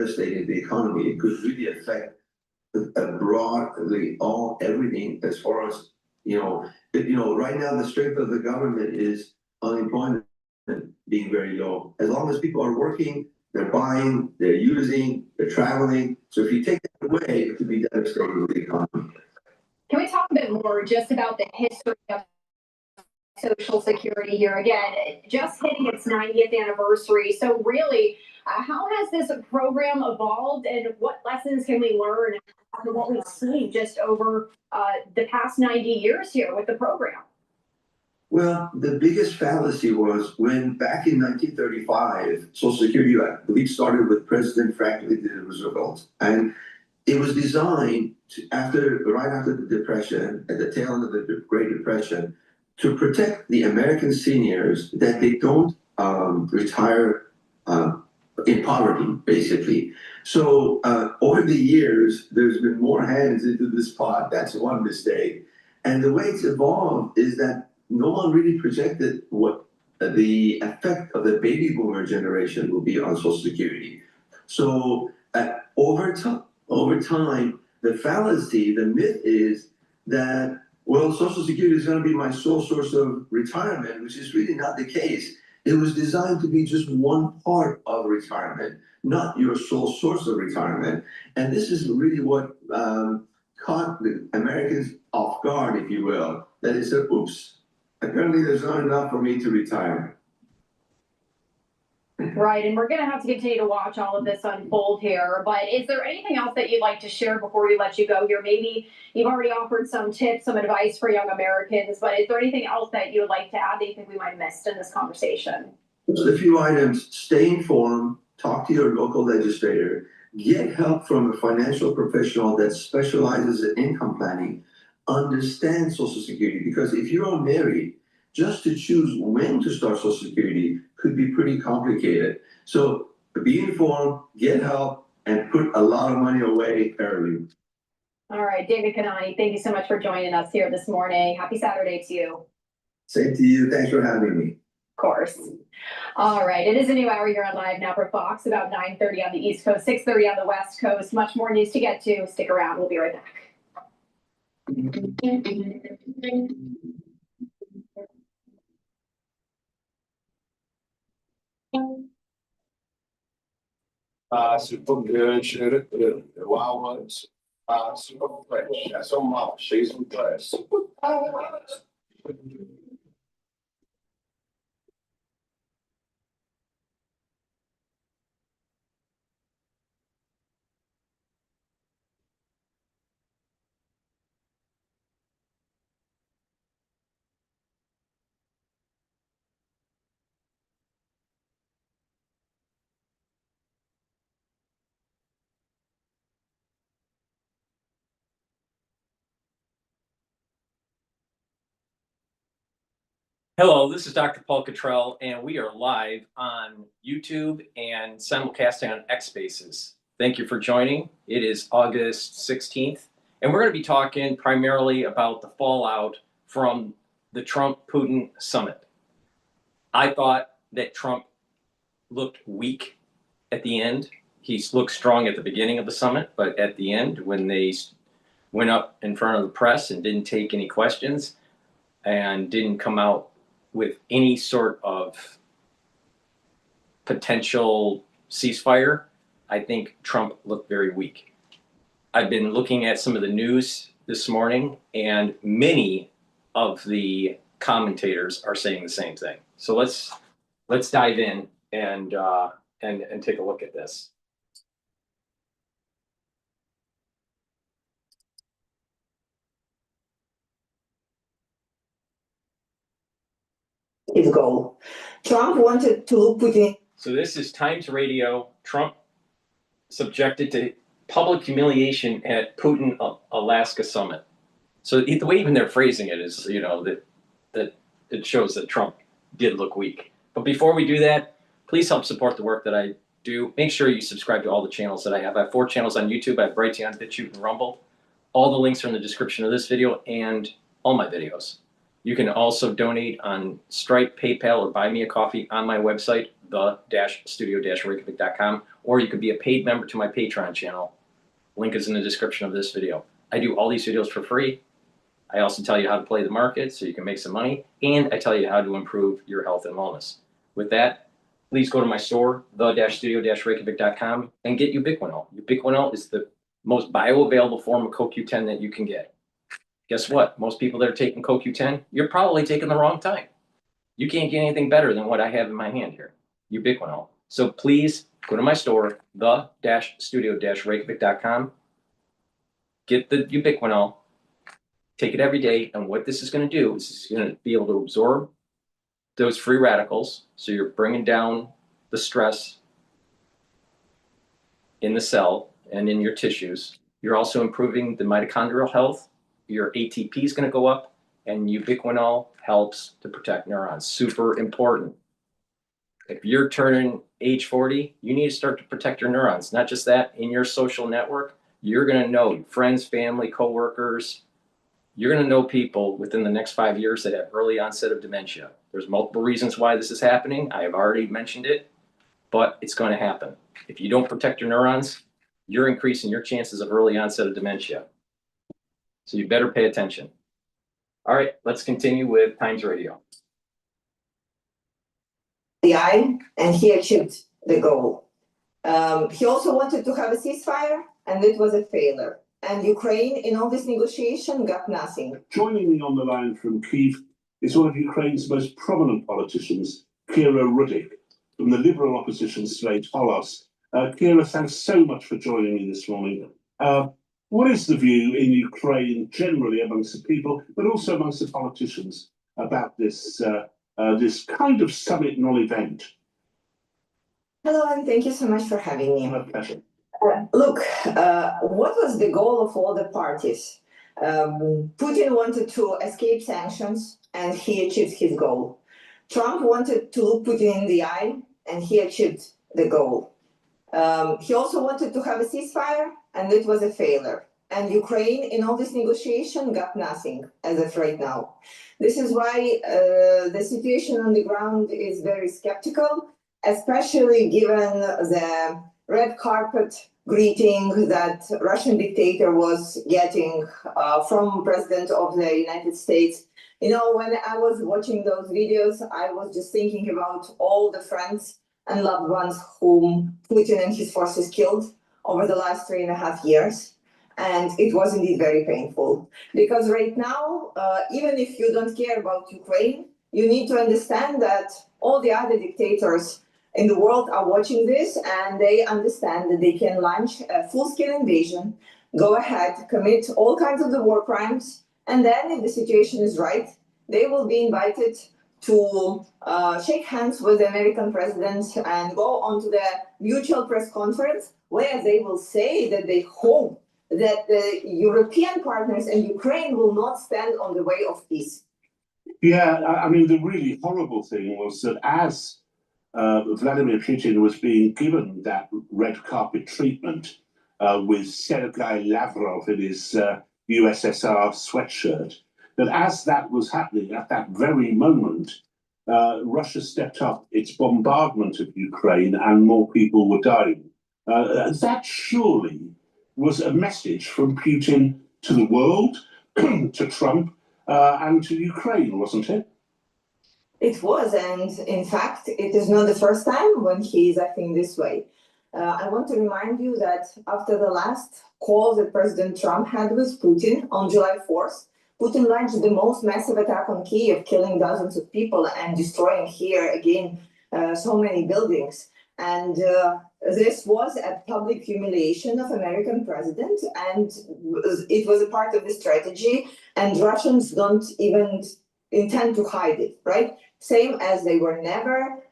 devastating the economy. It could really affect broadly everything as far as, right now the strength of the government is unemployment being very low. As long as people are working, they're buying, they're using, they're traveling. So if you take that away, it could be devastating to the economy. Can we talk a bit more just about the history of Social Security here? Again, just hitting its 90th anniversary. So really, how has this program evolved, and what lessons can we learn from what we've seen just over the past 90 years here with the program? Well, the biggest fallacy was when back in 1935, Social Security, I believe, started with President Franklin D. Roosevelt, and it was designed to, right after the Depression, at the tail end of the Great Depression, to protect the American seniors that they don't retire in poverty, basically. So over the years, there's been more hands into this pot. That's one mistake. And the way it's evolved is that no one really projected what the effect of the baby boomer generation will be on Social Security. So over time, the fallacy, the myth is that, well, Social Security is going to be my sole source of retirement, which is really not the case. It was designed to be just one part of retirement, not your sole source of retirement. And this is really what caught the Americans off guard, if you will. That is, oops, apparently there's not enough for me to retire. Right, and we're going to have to continue to watch all of this unfold here, but is there anything else that you'd like to share before we let you go here? Maybe you've already offered some tips, some advice for young Americans, but is there anything else that you would like to add that you think we might have missed in this conversation? Just a few items. Stay informed, talk to your local legislator, get help from a financial professional that specializes in income planning, understand Social Security, because if you're unmarried, just to choose when to start Social Security could be pretty complicated. So be informed, get help, and put a lot of money away early. All right, David Kanani, thank you so much for joining us here this morning. Happy Saturday to you. Same to you. Thanks for having me. Of course. All right, it is a new hour here on Live Now for Fox, about 9:30 on the East Coast, 6:30 on the West Coast. Much more news to get to. Stick around. We'll be right back. Super good, cheiro good. Wow, ones. Super fresh. Essa é uma cheia de press. Hello, this is DrPaulCottrell, and we are live on YouTube and simulcasting on X Spaces. Thank you for joining. It is August 16th, and we're going to be talking primarily about the fallout from the Trump-Putin summit. I thought that Trump looked weak at the end. He looked strong at the beginning of the summit, but at the end, when they went up in front of the press and didn't take any questions and didn't come out with any sort of potential ceasefire, I think Trump looked very weak. I've been looking at some of the news this morning, and many of the commentators are saying the same thing. So let's dive in and take a look at this. His goal. Trump wanted to put in. So this is Times Radio. Trump subjected to public humiliation at Putin Alaska summit. So the way even they're phrasing it is, that it shows that Trump did look weak. But before we do that, please help support the work that I do. Make sure you subscribe to all the channels that I have. I have 4 channels on YouTube. I have Brighteon, Bitchute, and Rumble. All the links are in the description of this video and all my videos. You can also donate on Stripe, PayPal, or buy me a coffee on my website, the-studio-reykjavik.com, or you could be a paid member to my Patreon channel. Link is in the description of this video. I do all these videos for free. I also tell you how to play the market so you can make some money, and I tell you how to improve your health and wellness. With that, please go to my store, the-studio-reykjavik.com, and get ubiquinol. Ubiquinol is the most bioavailable form of CoQ10 that you can get. Guess what? Most people that are taking CoQ10, you're probably taking the wrong type. You can't get anything better than what I have in my hand here, ubiquinol. So please go to my store, the-studio-reykjavik.com, get the ubiquinol, take it every day, and what this is going to do is it's going to be able to absorb those free radicals, so you're bringing down the stress in the cell and in your tissues. You're also improving the mitochondrial health. Your ATP is going to go up, and ubiquinol helps to protect neurons. Super important. If you're turning age 40, you need to start to protect your neurons. Not just that, in your social network, you're going to know friends, family, coworkers. You're going to know people within the next 5 years that have early onset of dementia. There's multiple reasons why this is happening. I have already mentioned it, but it's going to happen. If you don't protect your neurons, you're increasing your chances of early onset of dementia. So you better pay attention. All right, let's continue with Times Radio. The eye, and he achieved the goal. He also wanted to have a ceasefire, and it was a failure. And Ukraine, in all this negotiation, got nothing. Joining me on the line from Kyiv is one of Ukraine's most prominent politicians, Kira Rudik, from the Liberal opposition slate Holos. Kira, thanks so much for joining me this morning. What is the view in Ukraine generally amongst the people, but also amongst the politicians, about this this kind of summit non-event? Hello, and thank you so much for having me. My pleasure. Look, what was the goal of all the parties? Putin wanted to escape sanctions, and he achieved his goal. Trump wanted to look Putin in the eye, and he achieved the goal. He also wanted to have a ceasefire, and it was a failure. And Ukraine, in all this negotiation, got nothing as of right now. This is why the situation on the ground is very skeptical, especially given the red carpet greeting that Russian dictator was getting from President of the United States. You know, when I was watching those videos, I was just thinking about all the friends and loved ones whom Putin and his forces killed over the last 3.5 years. And it was indeed very painful. Because right now, even if you don't care about Ukraine, you need to understand that all the other dictators in the world are watching this, and they understand that they can launch a full-scale invasion, go ahead, commit all kinds of the war crimes, and then if the situation is right, they will be invited to shake hands with the American president and go on to the mutual press conference where they will say that they hope that the European partners and Ukraine will not stand on the way of peace. Yeah, I mean, the really horrible thing was that as Vladimir Putin was being given that red carpet treatment with Sergei Lavrov in his USSR sweatshirt, that as that was happening at that very moment, Russia stepped up its bombardment of Ukraine and more people were dying. That surely was a message from Putin to the world, to Trump, and to Ukraine, wasn't it? It was, and in fact, it is not the first time when he is acting this way. I want to remind you that after the last call that President Trump had with Putin on July 4th, Putin launched the most massive attack on Kyiv, killing dozens of people and destroying here again so many buildings. And this was a public humiliation of American president, and it was a part of the strategy, and Russians don't even intend to hide it, right? Same as they were never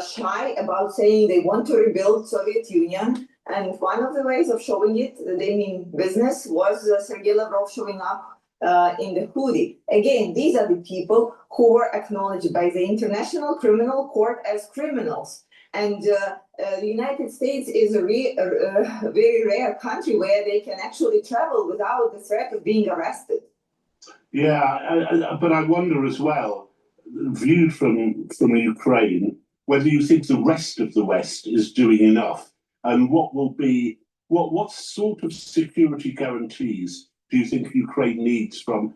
shy about saying they want to rebuild Soviet Union. And one of the ways of showing it, they mean business, was Sergei Lavrov showing up in the hoodie. Again, these are the people who were acknowledged by the International Criminal Court as criminals. And the United States is a very rare country where they can actually travel without the threat of being arrested. Yeah, but I wonder as well, viewed from Ukraine, whether you think the rest of the West is doing enough, and what sort of security guarantees do you think Ukraine needs from,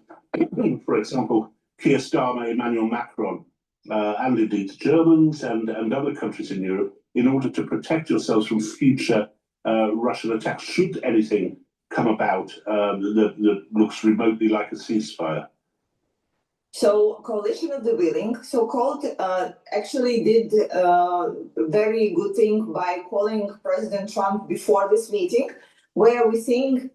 for example, Keir Starmer, Emmanuel Macron, and indeed the Germans and other countries in Europe, in order to protect yourselves from future Russian attacks, should anything come about that looks remotely like a ceasefire? So Coalition of the Willing, so-called, actually did a very good thing by calling President Trump before this meeting, where we think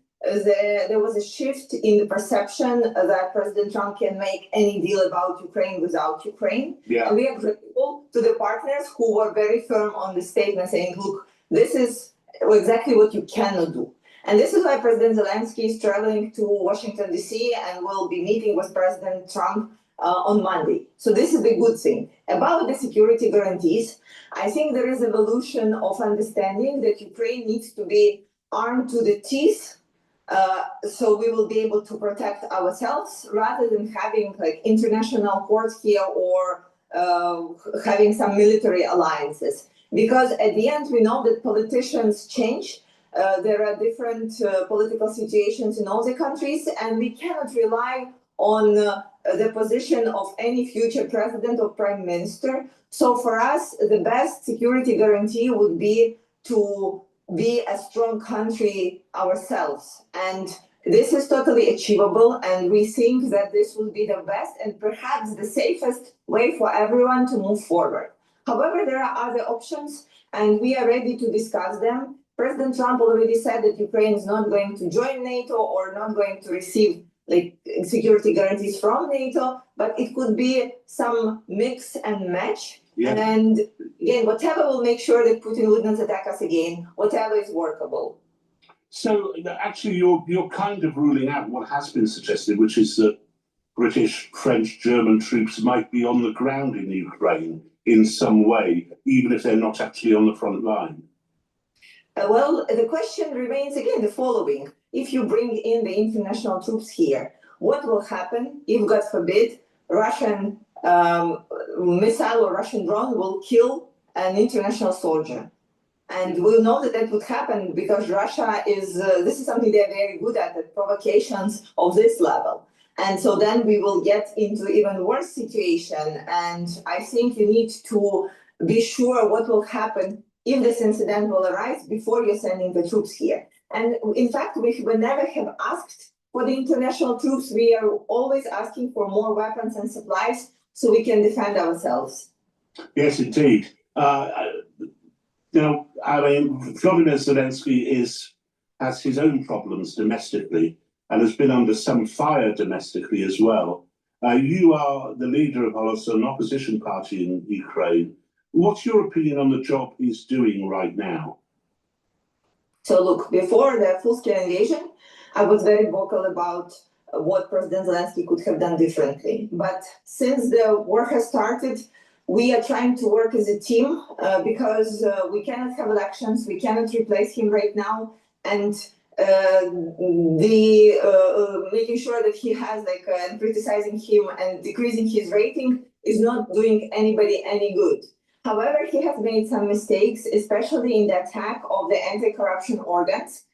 there was a shift in the perception that President Trump can make any deal about Ukraine without Ukraine. Yeah. And we are grateful to the partners who were very firm on the statement, saying, look, this is exactly what you cannot do. And this is why President Zelensky is traveling to Washington, D.C. and will be meeting with President Trump on Monday. So this is the good thing. About the security guarantees, I think there is evolution of understanding that Ukraine needs to be armed to the teeth, so we will be able to protect ourselves rather than having like international courts here or having some military alliances. Because at the end, we know that politicians change. There are different political situations in all the countries, and we cannot rely on the position of any future president or prime minister. So for us, the best security guarantee would be to be a strong country ourselves. And this is totally achievable, and we think that this will be the best and perhaps the safest way for everyone to move forward. However, there are other options, and we are ready to discuss them. President Trump already said that Ukraine is not going to join NATO or not going to receive like security guarantees from NATO, but it could be some mix and match. Yeah. And again, whatever will make sure that Putin would not attack us again, whatever is workable. So actually, you're kind of ruling out what has been suggested, which is that British, French, German troops might be on the ground in Ukraine in some way, even if they're not actually on the front line. Well, the question remains again the following. If you bring in the international troops here, what will happen if, God forbid, Russian missile or Russian drone will kill an international soldier? And we'll know that that would happen because Russia is, this is something they're very good at provocations of this level. And so then we will get into even worse situation. And I think you need to be sure what will happen if this incident will arise before you're sending the troops here. And in fact, we never have asked for the international troops. We are always asking for more weapons and supplies so we can defend ourselves. Yes, indeed. You know, I mean, Vladimir Zelensky has his own problems domestically and has been under some fire domestically as well. You are the leader of an opposition party in Ukraine. What's your opinion on the job he's doing right now? So look, before the full-scale invasion, I was very vocal about what President Zelensky could have done differently. But since the war has started, we are trying to work as a team because we cannot have elections, we cannot replace him right now, and making sure that he has and criticizing him and decreasing his rating is not doing anybody any good. However, he has made some mistakes, especially in the attack of the anti-corruption organs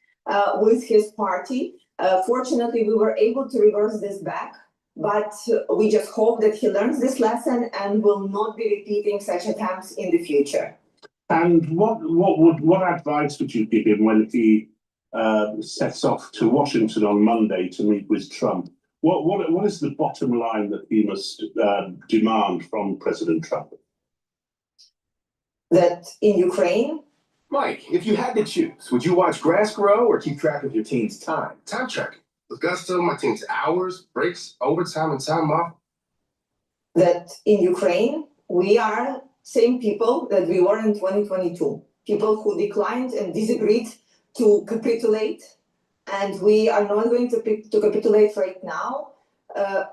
with his party. Fortunately, we were able to reverse this back, but we just hope that he learns this lesson and will not be repeating such attempts in the future. And what advice would you give him when he sets off to Washington on Monday to meet with Trump? What is the bottom line that he must demand from President Trump? That in Ukraine, Mike, if you had to choose, would you watch grass grow or keep track of your team's time? Time tracking. With guys telling my team's hours, breaks, overtime, and time off. that in Ukraine, we are same people that we were in 2022. People who declined and disagreed to capitulate. And we are not going to capitulate right now.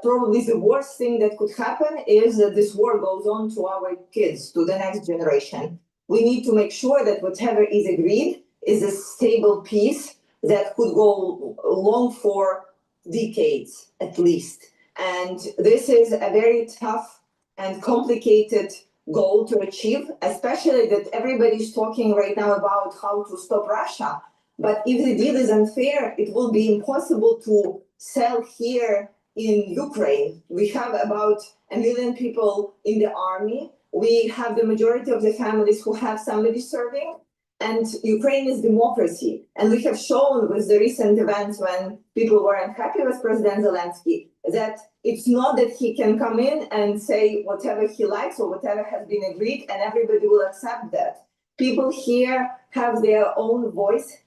Probably the worst thing that could happen is that this war goes on to our kids, to the next generation. We need to make sure that whatever is agreed is a stable peace that could go long for decades at least. And this is a very tough and complicated goal to achieve, especially that everybody's talking right now about how to stop Russia. But if the deal is unfair, it will be impossible to sell here in Ukraine. We have about 1 million people in the army. We have the majority of the families who have somebody serving. And Ukraine is democracy. And we have shown with the recent events when people were unhappy with President Zelensky that it's not that he can come in and say whatever he likes or whatever has been agreed and everybody will accept that. People here have their own voice,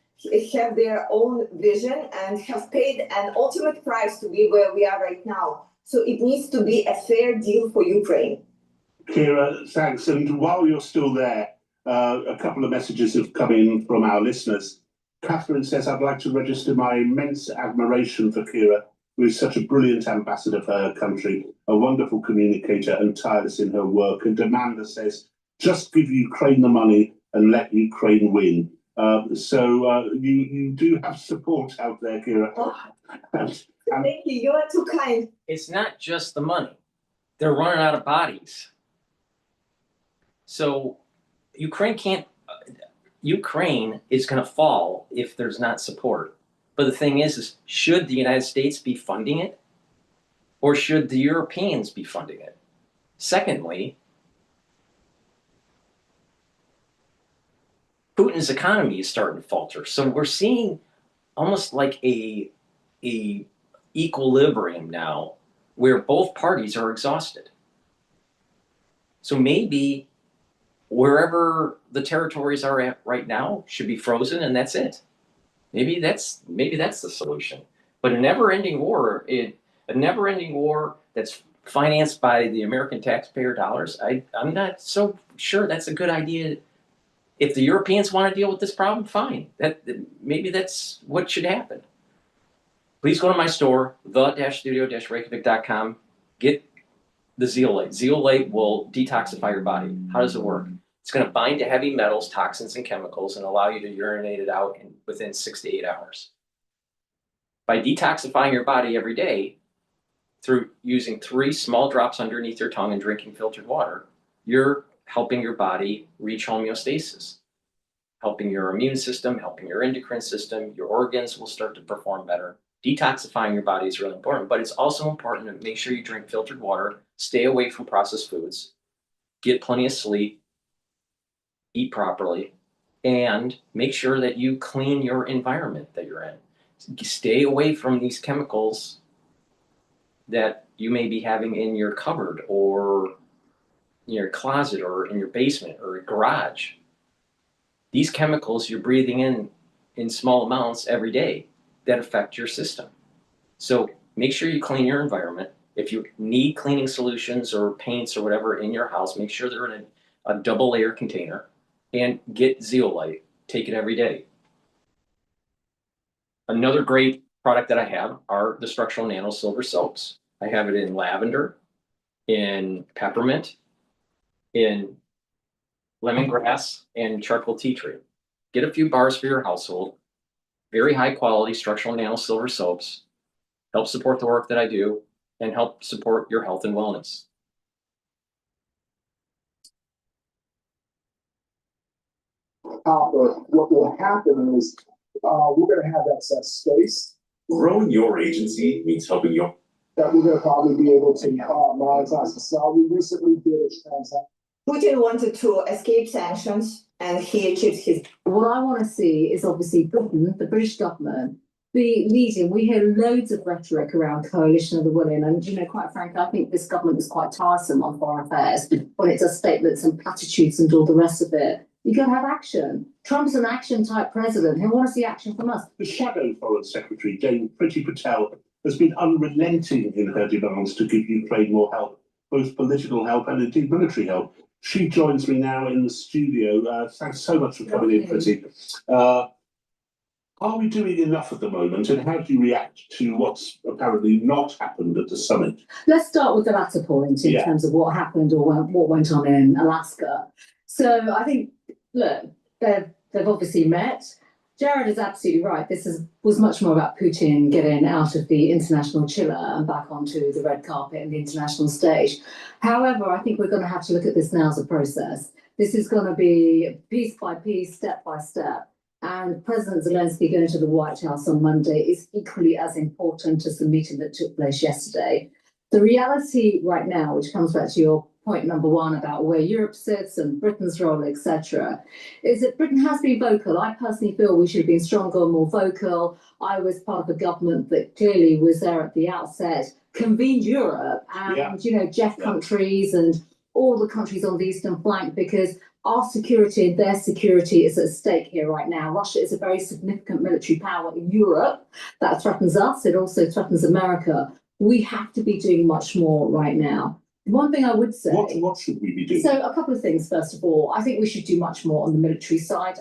have their own vision, and have paid an ultimate price to be where we are right now. So it needs to be a fair deal for Ukraine. Kira, thanks. And while you're still there, a couple of messages have come in from our listeners. Catherine says, I'd like to register my immense admiration for Kira, who is such a brilliant ambassador for her country, a wonderful communicator and tireless in her work. And Amanda says, just give Ukraine the money and let Ukraine win. So you do have support out there, Kira. Oh, thank you. You are too kind. It's not just the money. They're running out of bodies. So Ukraine is going to fall if there's not support. But the thing is should the United States be funding it? Or should the Europeans be funding it? Secondly, Putin's economy is starting to falter. So we're seeing almost like a equilibrium now where both parties are exhausted. So maybe wherever the territories are at right now should be frozen and that's it. Maybe that's the solution. But a never-ending war, that's financed by the American taxpayer dollars, I'm not so sure that's a good idea. If the Europeans want to deal with this problem, fine. Maybe that's what should happen. Please go to my store, the-studio-reykjavik.com. Get the zeolite. Zeolite will detoxify your body. How does it work? It's going to bind to heavy metals, toxins, and chemicals and allow you to urinate it out within 6 to 8 hours. By detoxifying your body every day through using 3 small drops underneath your tongue and drinking filtered water, you're helping your body reach homeostasis, helping your immune system, helping your endocrine system. Your organs will start to perform better. Detoxifying your body is really important, but it's also important to make sure you drink filtered water, stay away from processed foods, get plenty of sleep, eat properly, and make sure that you clean your environment that you're in. Stay away from these chemicals that you may be having in your cupboard or in your closet or in your basement or garage. These chemicals you're breathing in small amounts every day that affect your system. So make sure you clean your environment. If you need cleaning solutions or paints or whatever in your house, make sure they're in a double layer container. And get zeolite. Take it every day. Another great product that I have are the structural nano silver soaps. I have it in lavender, in peppermint, in lemongrass, and charcoal tea tree. Get a few bars for your household. Very high quality structural nano silver soaps. Help support the work that I do and help support your health and wellness. What will happen is we're going to have excess space. Growing your agency means helping your. That we're going to probably be able to monetize and sell. We recently did a transaction. Putin wanted to escape sanctions and he achieved his. What I want to see is obviously Britain, the British government, be leading. We hear loads of rhetoric around coalition of the willing, and quite frankly, I think this government is quite tiresome on foreign affairs when it does statements and platitudes and all the rest of it. You got to have action. Trump's an action type president. He'll want to see action from us. The shadow foreign secretary, Dame Priti Patel, has been unrelenting in her demands to give Ukraine more help, both political help and indeed military help. She joins me now in the studio. Thanks so much for coming in, Priti. Are we doing enough at the moment, and how do you react to what's apparently not happened at the summit? Let's start with the latter point in terms of what happened or what went on in Alaska. So I think, look, they've obviously met. Jared is absolutely right. Was much more about Putin getting out of the international chiller and back onto the red carpet and the international stage. However, I think we're going to have to look at this now as a process. This is going to be piece by piece, step by step. And President Zelensky going to the White House on Monday is equally as important as the meeting that took place yesterday. The reality right now, which comes back to your point number one about where Europe sits and Britain's role, etc., is that Britain has been vocal. I personally feel we should have been stronger and more vocal. I was part of a government that clearly was there at the outset, convened Europe and, Jeff countries and all the countries on the eastern flank, because our security and their security is at stake here right now. Russia is a very significant military power in Europe that threatens us. It also threatens America. We have to be doing much more right now. One thing I would say... What should we be doing? So a couple of things, first of all. I think we should do much more on the military side.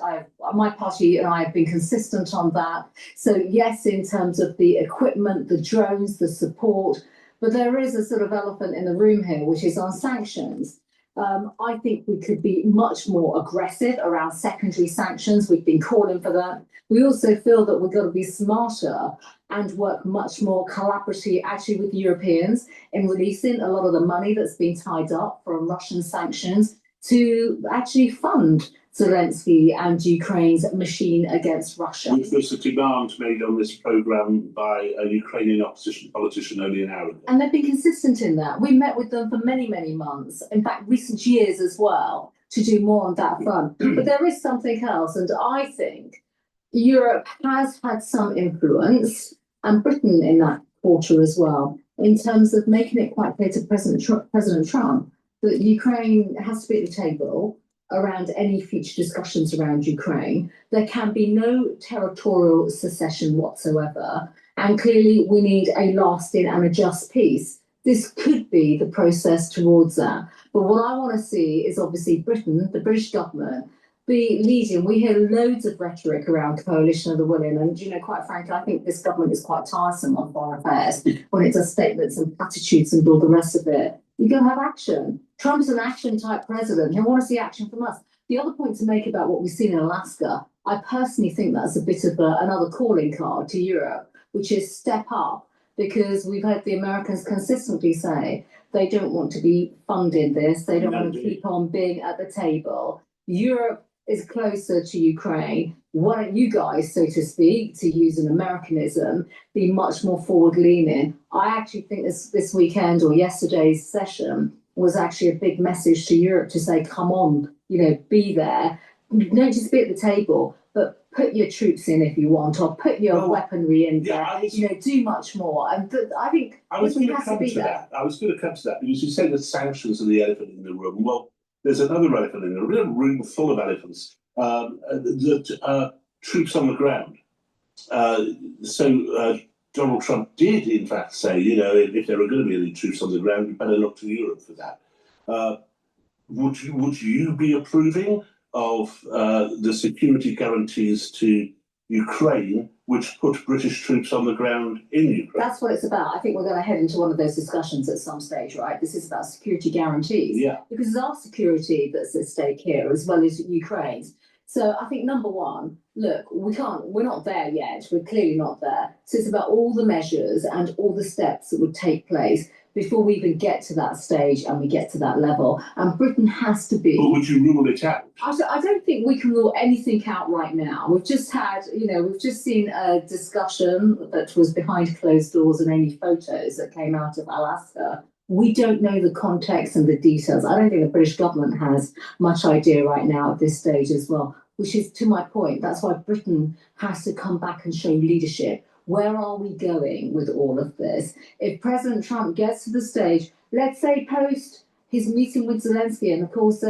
My party and I have been consistent on that. So yes, in terms of the equipment, the drones, the support, but there is a sort of elephant in the room here, which is on sanctions. I think we could be much more aggressive around secondary sanctions. We've been calling for that. We also feel that we've got to be smarter and work much more collaboratively actually with Europeans in releasing a lot of the money that's been tied up from Russian sanctions to actually fund Zelensky and Ukraine's machine against Russia. Which was a demand made on this programme by a Ukrainian opposition politician only an hour ago. And they've been consistent in that. We met with them for many, many months, in fact, recent years as well, to do more on that front. But there is something else, and I think Europe has had some influence, and Britain in that quarter as well, in terms of making it quite clear to President Trump that Ukraine has to be at the table around any future discussions around Ukraine. There can be no territorial secession whatsoever. And clearly we need a lasting and a just peace. This could be the process towards that. But what I want to see is obviously Britain, the British government, be leading. We hear loads of rhetoric around coalition of the willing. And, quite frankly, I think this government is quite tiresome on foreign affairs when it does statements and platitudes and all the rest of it. You're going to have action. Trump's an action type president. He'll want to see action from us. The other point to make about what we've seen in Alaska, I personally think that's a bit of another calling card to Europe, which is step up, because we've heard the Americans consistently say they don't want to be funding this. They don't want to keep on being at the table. Europe is closer to Ukraine. Why don't you guys, so to speak, to use an Americanism, be much more forward-leaning? I actually think this weekend or yesterday's session was actually a big message to Europe to say, come on, be there. Don't just be at the table, but put your troops in if you want, or put your weaponry in there. Do much more. And I think I was going to come to that. I was going to come to that because you say that sanctions are the elephant in the room. Well, there's another elephant in the room, a room full of elephants. Troops on the ground. So Donald Trump did, in fact, say, if there are going to be any troops on the ground, you better look to Europe for that. Would you be approving of the security guarantees to Ukraine, which put British troops on the ground in Ukraine? That's what it's about. I think we're going to head into one of those discussions at some stage, right? This is about security guarantees. Yeah. Because it's our security that's at stake here, as well as Ukraine's. So I think number one, look, we're not there yet. We're clearly not there. So it's about all the measures and all the steps that would take place before we even get to that stage and we get to that level. And Britain has to be. But would you rule it out? I don't think we can rule anything out right now. We've just had, we've just seen a discussion that was behind closed doors and only photos that came out of Alaska. We don't know the context and the details. I don't think the British government has much idea right now at this stage as well, which is to my point. That's why Britain has to come back and show leadership. Where are we going with all of this? If President Trump gets to the stage, let's say post his meeting with Zelensky, and of course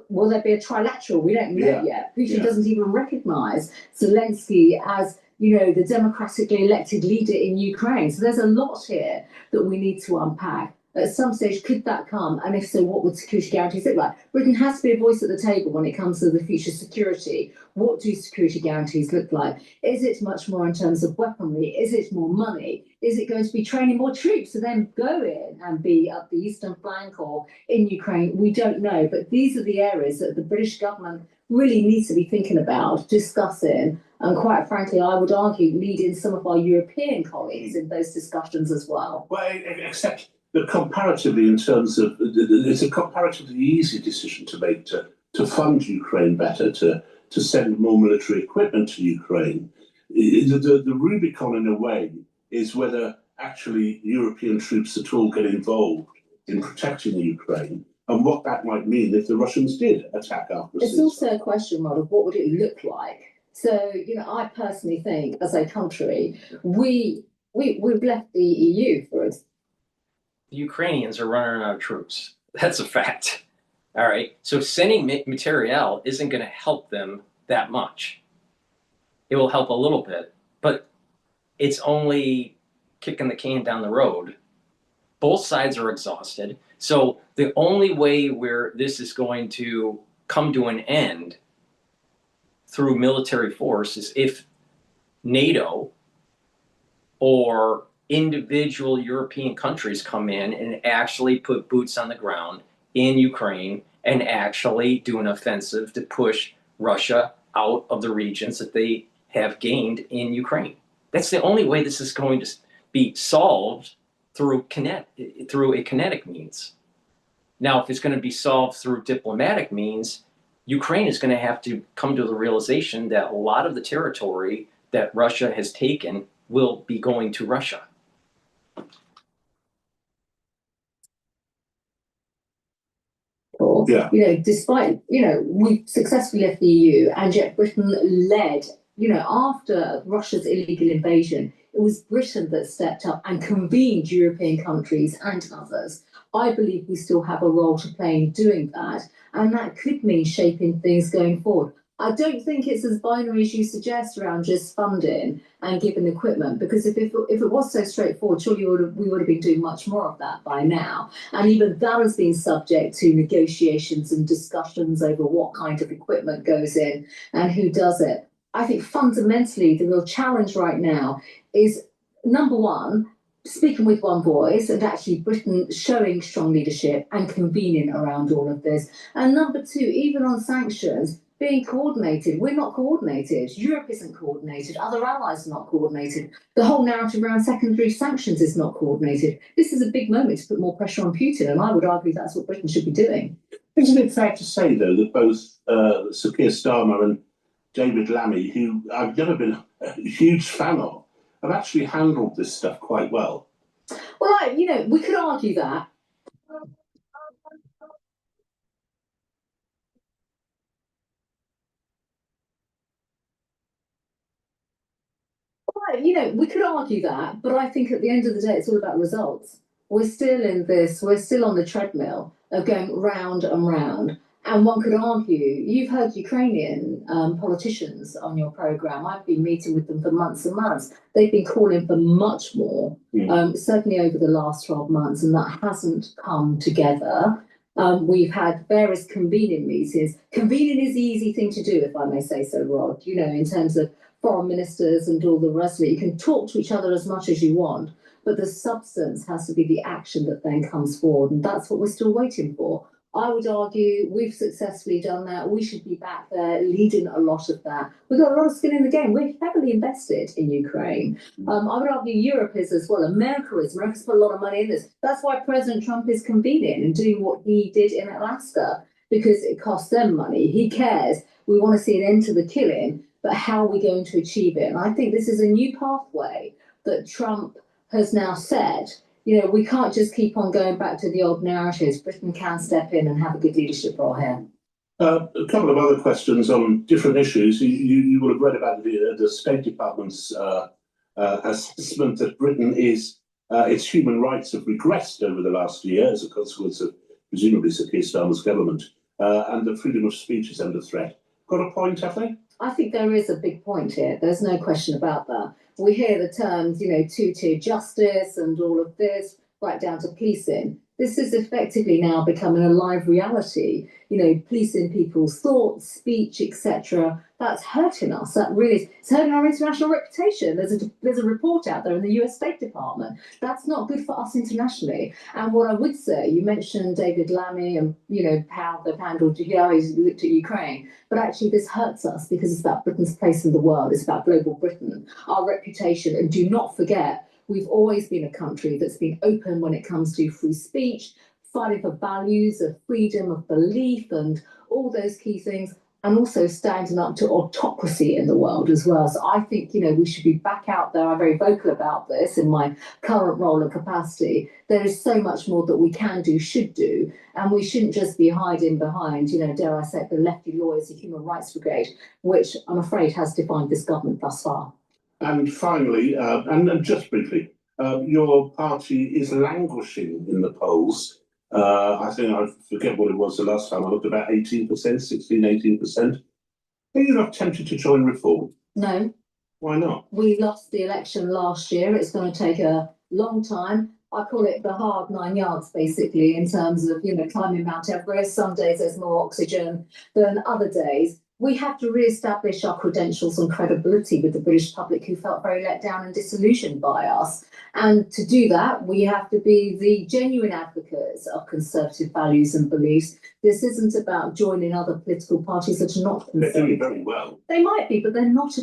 will there be a trilateral? We don't know yet. Putin doesn't even recognize Zelensky as the democratically elected leader in Ukraine. So there's a lot here that we need to unpack. At some stage, could that come? And if so, what would security guarantees look like? Britain has to be a voice at the table when it comes to the future security. What do security guarantees look like? Is it much more in terms of weaponry? Is it more money? Is it going to be training more troops to then go in and be up the eastern flank or in Ukraine? We don't know. But these are the areas that the British government really needs to be thinking about, discussing, and quite frankly, I would argue, leading some of our European colleagues in those discussions as well. Well, except that comparatively, in terms of, it's a comparatively easy decision to make to fund Ukraine better, to send more military equipment to Ukraine. The Rubicon, in a way, is whether actually European troops at all get involved in protecting Ukraine, and what that might mean if the Russians did attack after. It's also a question, Rod, of what would it look like. So, I personally think, as a country, we've left the EU for us. The Ukrainians are running out of troops. That's a fact. All right. So sending materiel isn't going to help them that much. It will help a little bit, but it's only kicking the can down the road. Both sides are exhausted. So the only way where this is going to come to an end through military force is if NATO or individual European countries come in and actually put boots on the ground in Ukraine and actually do an offensive to push Russia out of the regions that they have gained in Ukraine. That's the only way this is going to be solved through a kinetic means. Now, if it's going to be solved through diplomatic means, Ukraine is going to have to come to the realization that a lot of the territory that Russia has taken will be going to Russia. Yeah. Despite, we've successfully left the EU, and yet Britain led, after Russia's illegal invasion, it was Britain that stepped up and convened European countries and others. I believe we still have a role to play in doing that, and that could mean shaping things going forward. I don't think it's as binary as you suggest around just funding and giving equipment, because if it was so straightforward, surely we would have been doing much more of that by now. And even that has been subject to negotiations and discussions over what kind of equipment goes in and who does it. I think fundamentally the real challenge right now is, number one, speaking with one voice and actually Britain showing strong leadership and convening around all of this. And number two, even on sanctions, being coordinated. We're not coordinated. Europe isn't coordinated. Other allies are not coordinated. The whole narrative around secondary sanctions is not coordinated. This is a big moment to put more pressure on Putin, and I would argue that's what Britain should be doing. Isn't it fair to say, though, that both Sir Keir Starmer and David Lammy, who I've never been a huge fan of, have actually handled this stuff quite well? Well, we could argue that. We could argue that, but I think at the end of the day, it's all about results. We're still in this, we're still on the treadmill of going round and round. And one could argue, you've heard Ukrainian politicians on your programme. I've been meeting with them for months and months. They've been calling for much more, certainly over the last 12 months, and that hasn't come together. We've had various convening meetings. Convening is the easy thing to do, if I may say so, Rod, in terms of foreign ministers and all the rest of it. You can talk to each other as much as you want, but the substance has to be the action that then comes forward, and that's what we're still waiting for. I would argue we've successfully done that. We should be back there leading a lot of that. We've got a lot of skin in the game. We're heavily invested in Ukraine. I would argue Europe is as well. America's put a lot of money in this. That's why President Trump is convening and doing what he did in Alaska, because it costs them money. He cares. We want to see an end to the killing, but how are we going to achieve it? And I think this is a new pathway that Trump has now said. We can't just keep on going back to the old narratives. Britain can step in and have a good leadership role here. A couple of other questions on different issues. You will have read about the State Department's assessment that Britain its human rights have regressed over the last year as a consequence of presumably Sir Keir Starmer's government, and that freedom of speech is under threat. Got a point, have they? I think there is a big point here. There's no question about that. We hear the terms, two-tier justice and all of this, right down to policing. This is effectively now becoming a live reality, policing people's thoughts, speech, etc. That's hurting us. That really it's hurting our international reputation. There's a report out there in the US State Department. That's not good for us internationally. And what I would say, you mentioned David Lammy and how they've handled how he's looked at Ukraine, but actually this hurts us because it's about Britain's place in the world. It's about global Britain, our reputation, and do not forget. We've always been a country that's been open when it comes to free speech, fighting for values of freedom of belief and all those key things, and also standing up to autocracy in the world as well. So I think, we should be back out there. I'm very vocal about this in my current role and capacity. There is so much more that we can do, should do, and we shouldn't just be hiding behind, dare I say, the lefty lawyers, the Human Rights Brigade, which I'm afraid has defined this government thus far. And finally, and just briefly, your party is languishing in the polls. I think I forget what it was the last time I looked, about 18%, 16, 18%. Are you not tempted to join Reform? No. Why not? We lost the election last year. It's going to take a long time. I call it the hard 9 yards, basically, in terms of, climbing Mount Everest. Some days there's more oxygen than other days. We have to re-establish our credentials and credibility with the British public, who felt very let down and disillusioned by us. And to do that, we have to be the genuine advocates of conservative values and beliefs. This isn't about joining other political parties that are not conservative. They're doing very well. They might be, but they're not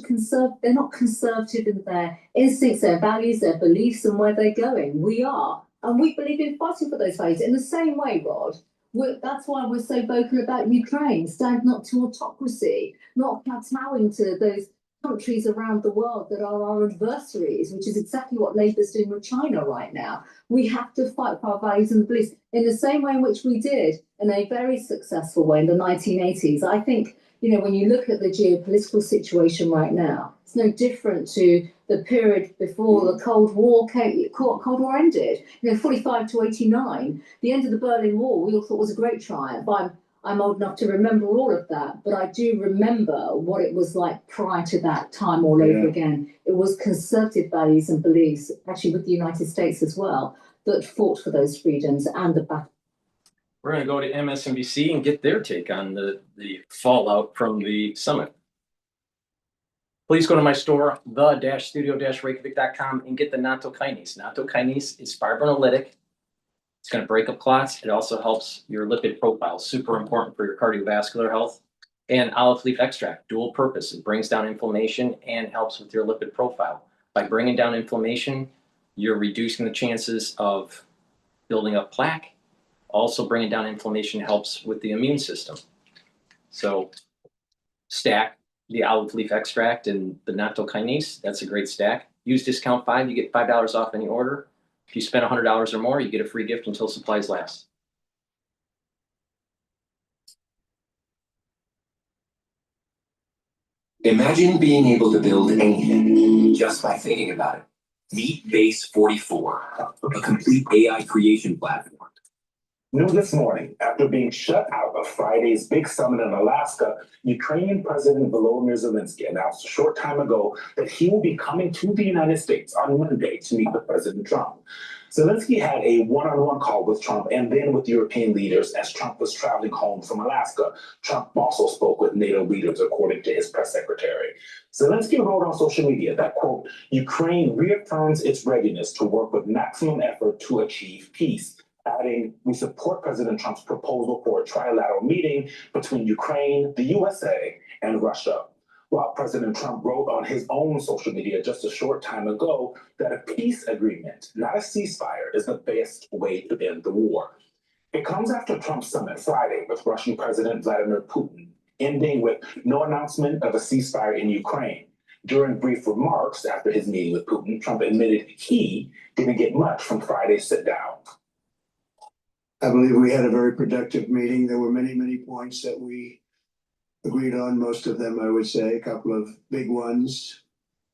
they're not conservative in their instincts, their values, their beliefs, and where they're going. We are. And we believe in fighting for those values in the same way, Rod. That's why we're so vocal about Ukraine, standing up to autocracy, not kowtowing to those countries around the world that are our adversaries, which is exactly what Labour's doing with China right now. We have to fight for our values and beliefs in the same way in which we did in a very successful way in the 1980s. I think, when you look at the geopolitical situation right now, it's no different to the period before the Cold War ended. 45 to 89, the end of the Berlin Wall, we all thought was a great triumph. I'm old enough to remember all of that, but I do remember what it was like prior to that time all over again. It was conservative values and beliefs, actually with the United States as well, that fought for those freedoms and the battle. We're going to go to MSNBC and get their take on the fallout from the summit. Please go to my store, the-studio-reykjavik.com, and get the nattokinase. Nattokinase is fibrinolytic. It's going to break up clots. It also helps your lipid profile, super important for your cardiovascular health. And olive leaf extract, dual purpose. It brings down inflammation and helps with your lipid profile. By bringing down inflammation, you're reducing the chances of building up plaque. Also, bringing down inflammation helps with the immune system. So stack the olive leaf extract and the nattokinase. That's a great stack. Use discount 5, you get $5 off any order. If you spend $100 or more, you get a free gift until supplies last. Imagine being able to build anything just by thinking about it. Meet Base 44, a complete AI creation platform. New this morning, after being shut out of Friday's big summit in Alaska, Ukrainian President Volodymyr Zelensky announced a short time ago that he will be coming to the United States on Monday to meet with President Trump. Zelensky had a one-on-one call with Trump and then with European leaders as Trump was traveling home from Alaska. Trump also spoke with NATO leaders, according to his press secretary. Zelensky wrote on social media that, quote, Ukraine reaffirms its readiness to work with maximum effort to achieve peace, adding, we support President Trump's proposal for a trilateral meeting between Ukraine, the USA, and Russia. While President Trump wrote on his own social media just a short time ago that a peace agreement, not a ceasefire, is the best way to end the war. It comes after Trump's summit Friday with Russian President Vladimir Putin, ending with no announcement of a ceasefire in Ukraine. During brief remarks after his meeting with Putin, Trump admitted he didn't get much from Friday's sit-down. I believe we had a very productive meeting. There were many, many points that we agreed on, most of them, I would say, a couple of big ones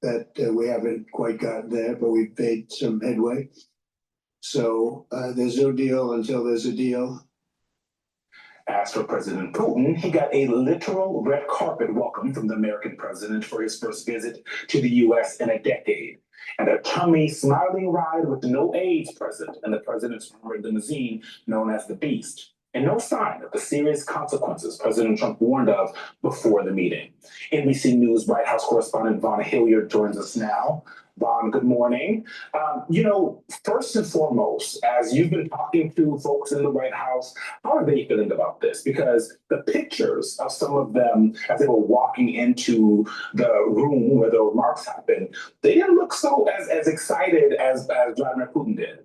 that we haven't quite gotten there, but we've made some headway. So there's no deal until there's a deal. As for President Putin, he got a literal red carpet welcome from the American president for his first visit to the U.S. in a decade. And a tummy smiling ride with no aides present and the president's armored limousine known as the Beast. And no sign of the serious consequences President Trump warned of before the meeting. NBC News White House correspondent Vaughn Hilliard joins us now. Vaughn, good morning. First and foremost, as you've been talking to folks in the White House, how are they feeling about this? Because the pictures of some of them as they were walking into the room where the remarks happened, they didn't look so as excited as Vladimir Putin did.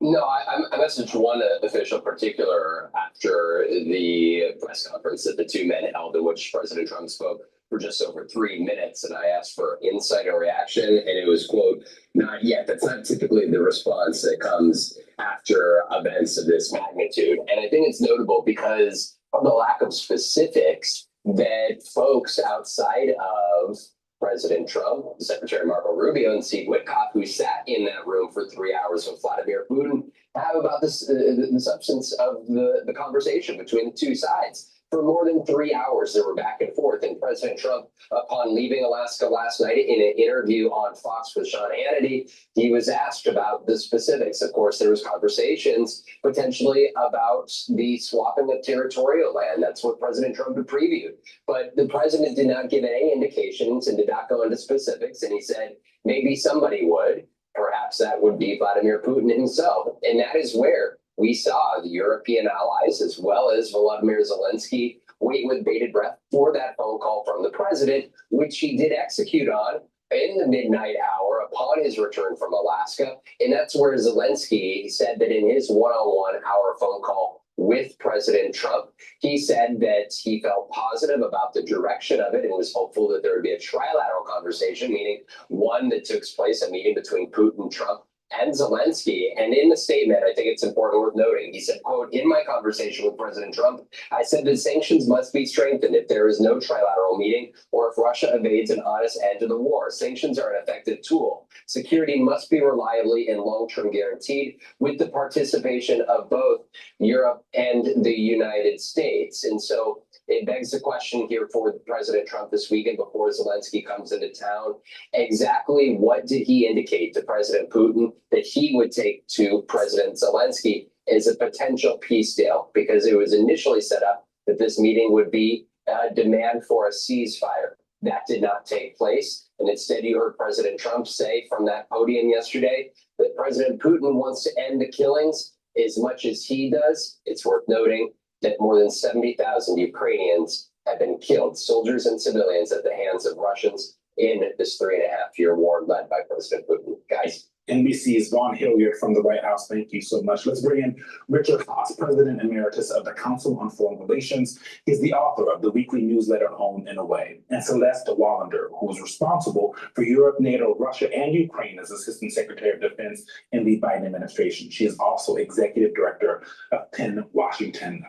No, I messaged one official in particular after the press conference that the two men held in which President Trump spoke for just over 3 minutes. And I asked for insight and reaction, and it was, quote, "Not yet." That's not typically the response that comes after events of this magnitude. And I think it's notable because of the lack of specifics that folks outside of President Trump, Secretary Marco Rubio, and Steve Witkoff, who sat in that room for 3 hours with Vladimir Putin, have about this, the substance of the conversation between the two sides. For more than 3 hours, they were back and forth. And President Trump, upon leaving Alaska last night in an interview on Fox with Sean Hannity, he was asked about the specifics. Of course, there was conversations potentially about the swapping of territorial land. That's what President Trump had previewed. But the president did not give any indications and did not go into specifics. And he said maybe somebody would. Perhaps that would be Vladimir Putin himself. And that is where we saw the European allies, as well as Volodymyr Zelensky, wait with bated breath for that phone call from the president, which he did execute on in the midnight hour upon his return from Alaska. And that's where Zelensky said that in his one-on-one hour phone call with President Trump, he said that he felt positive about the direction of it and was hopeful that there would be a trilateral conversation, meaning one that took place, a meeting between Putin, Trump, and Zelensky. And in the statement, I think it's important worth noting, he said, quote, "In my conversation with President Trump, I said that sanctions must be strengthened if there is no trilateral meeting or if Russia evades an honest end to the war. Sanctions are an effective tool. Security must be reliably and long-term guaranteed with the participation of both Europe and the United States." And so it begs the question here for President Trump this weekend before Zelensky comes into town, exactly what did he indicate to President Putin that he would take to President Zelensky as a potential peace deal? Because it was initially set up that this meeting would be a demand for a ceasefire. That did not take place. And instead, you heard President Trump say from that podium yesterday that President Putin wants to end the killings as much as he does. It's worth noting that more than 70,000 Ukrainians have been killed, soldiers and civilians, at the hands of Russians in this 3.5-year war led by President Putin. Guys. NBC's Vaughn Hilliard from the White House. Thank you so much. Let's bring in Richard Haas, President Emeritus of the Council on Foreign Relations. He's the author of the weekly newsletter Home and Away. And Celeste Wallander, who is responsible for Europe, NATO, Russia, and Ukraine as Assistant Secretary of Defense in the Biden administration. She is also Executive Director of Penn Washington.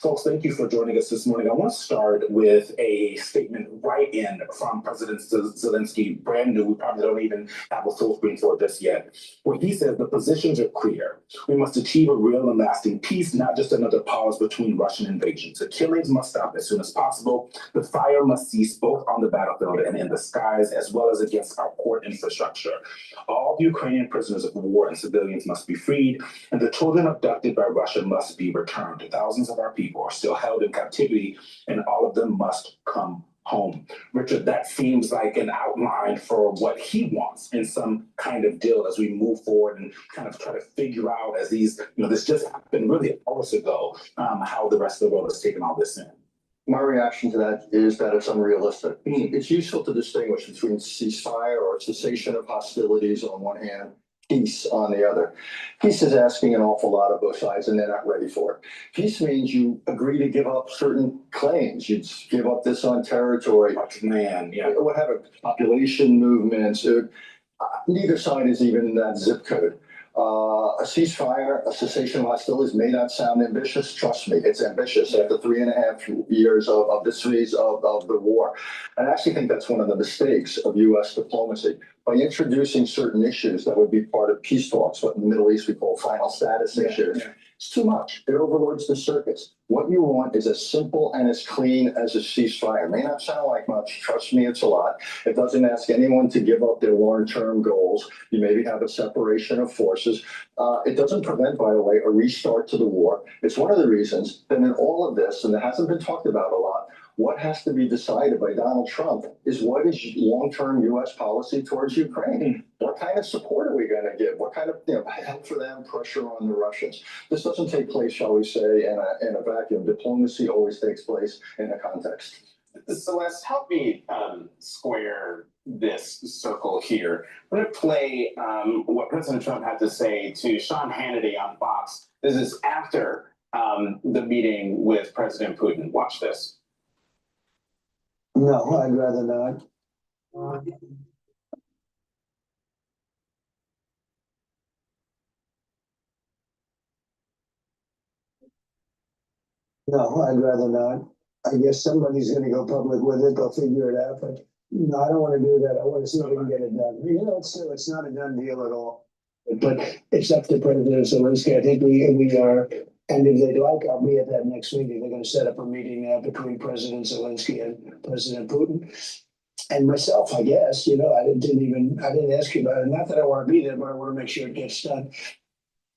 Folks, thank you for joining us this morning. I want to start with a statement right in from President Zelensky, brand new. We probably don't even have a full screen for this yet, where he says the positions are clear. We must achieve a real and lasting peace, not just another pause between Russian invasions. The killings must stop as soon as possible. The fire must cease both on the battlefield and in the skies, as well as against our port infrastructure. All Ukrainian prisoners of war and civilians must be freed, and the children abducted by Russia must be returned. Thousands of our people are still held in captivity, and all of them must come home. Richard, that seems like an outline for what he wants in some kind of deal as we move forward and kind of try to figure out, as these, this just happened really hours ago, how the rest of the world has taken all this in. My reaction to that is that it's unrealistic. It's useful to distinguish between ceasefire or cessation of hostilities on one hand, peace on the other. Peace is asking an awful lot of both sides, and they're not ready for it. Peace means you agree to give up certain claims. You'd give up this on territory. Man, yeah. Whatever, population movements. Neither side is even in that zip code. A ceasefire, a cessation of hostilities may not sound ambitious. Trust me, it's ambitious after 3.5 years of the freeze of the war. And I actually think that's one of the mistakes of U.S. diplomacy. By introducing certain issues that would be part of peace talks, what in the Middle East we call final status issues, It's too much. It overloads the circuits. What you want is as simple and as clean as a ceasefire. May not sound like much. Trust me, it's a lot. It doesn't ask anyone to give up their long-term goals. You maybe have a separation of forces. It doesn't prevent, by the way, a restart to the war. It's one of the reasons that in all of this, and it hasn't been talked about a lot, what has to be decided by Donald Trump is what is long-term U.S. policy towards Ukraine. What kind of support are we going to give? What kind of help for them, pressure on the Russians? This doesn't take place, shall we say, in a vacuum. Diplomacy always takes place in a context. Celeste, help me square this circle here. I'm going to play what President Trump had to say to Sean Hannity on Fox. This is after the meeting with President Putin. Watch this. No, I'd rather not. No, I'd rather not. I guess somebody's gonna go public with it, they'll figure it out, but no, I don't wanna do that. I wanna see if we can get it done. You know, it's not a done deal at all. But it's up to President Zelensky. I think we are, and if they'd like, I'll be at that next meeting. They're gonna set up a meeting between President Zelensky and President Putin. And myself, I guess, you know, I didn't ask you about it. Not that I want to be there, but I want to make sure it gets done.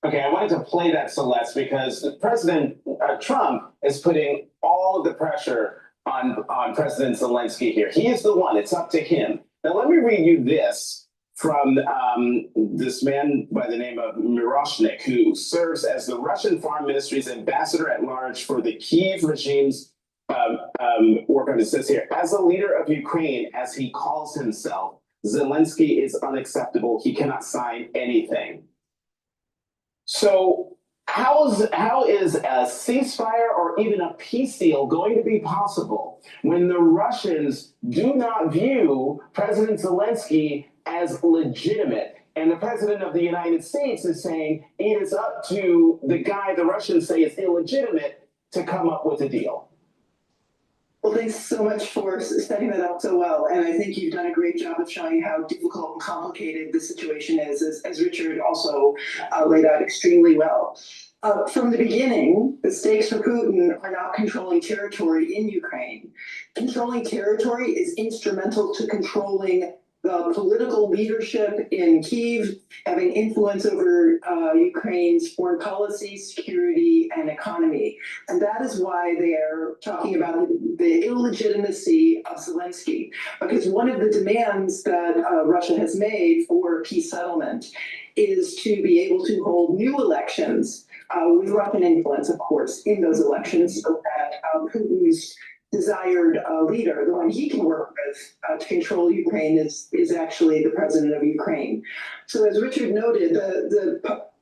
Okay, I wanted to play that, Celeste, because President Trump is putting all of the pressure on President Zelensky here. He is the one. It's up to him. Now, let me read you this from this man by the name of Miroshnik, who serves as the Russian Foreign Ministry's ambassador at large for the Kyiv regime's work on. It says here, as a leader of Ukraine, as he calls himself, Zelensky is unacceptable. He cannot sign anything. So how is a ceasefire or even a peace deal going to be possible when the Russians do not view President Zelensky as legitimate? And the president of the United States is saying it is up to the guy the Russians say is illegitimate to come up with a deal. Well, thanks so much for setting that up so well. And I think you've done a great job of showing how difficult and complicated the situation is, as Richard also laid out extremely well. From the beginning, the stakes for Putin are not controlling territory in Ukraine. Controlling territory is instrumental to controlling the political leadership in Kyiv, having influence over Ukraine's foreign policy, security, and economy. And that is why they are talking about the illegitimacy of Zelensky. Because one of the demands that Russia has made for peace settlement is to be able to hold new elections with Russian influence, of course, in those elections, so that Putin's desired leader, the one he can work with to control Ukraine, is actually the president of Ukraine. So as Richard noted,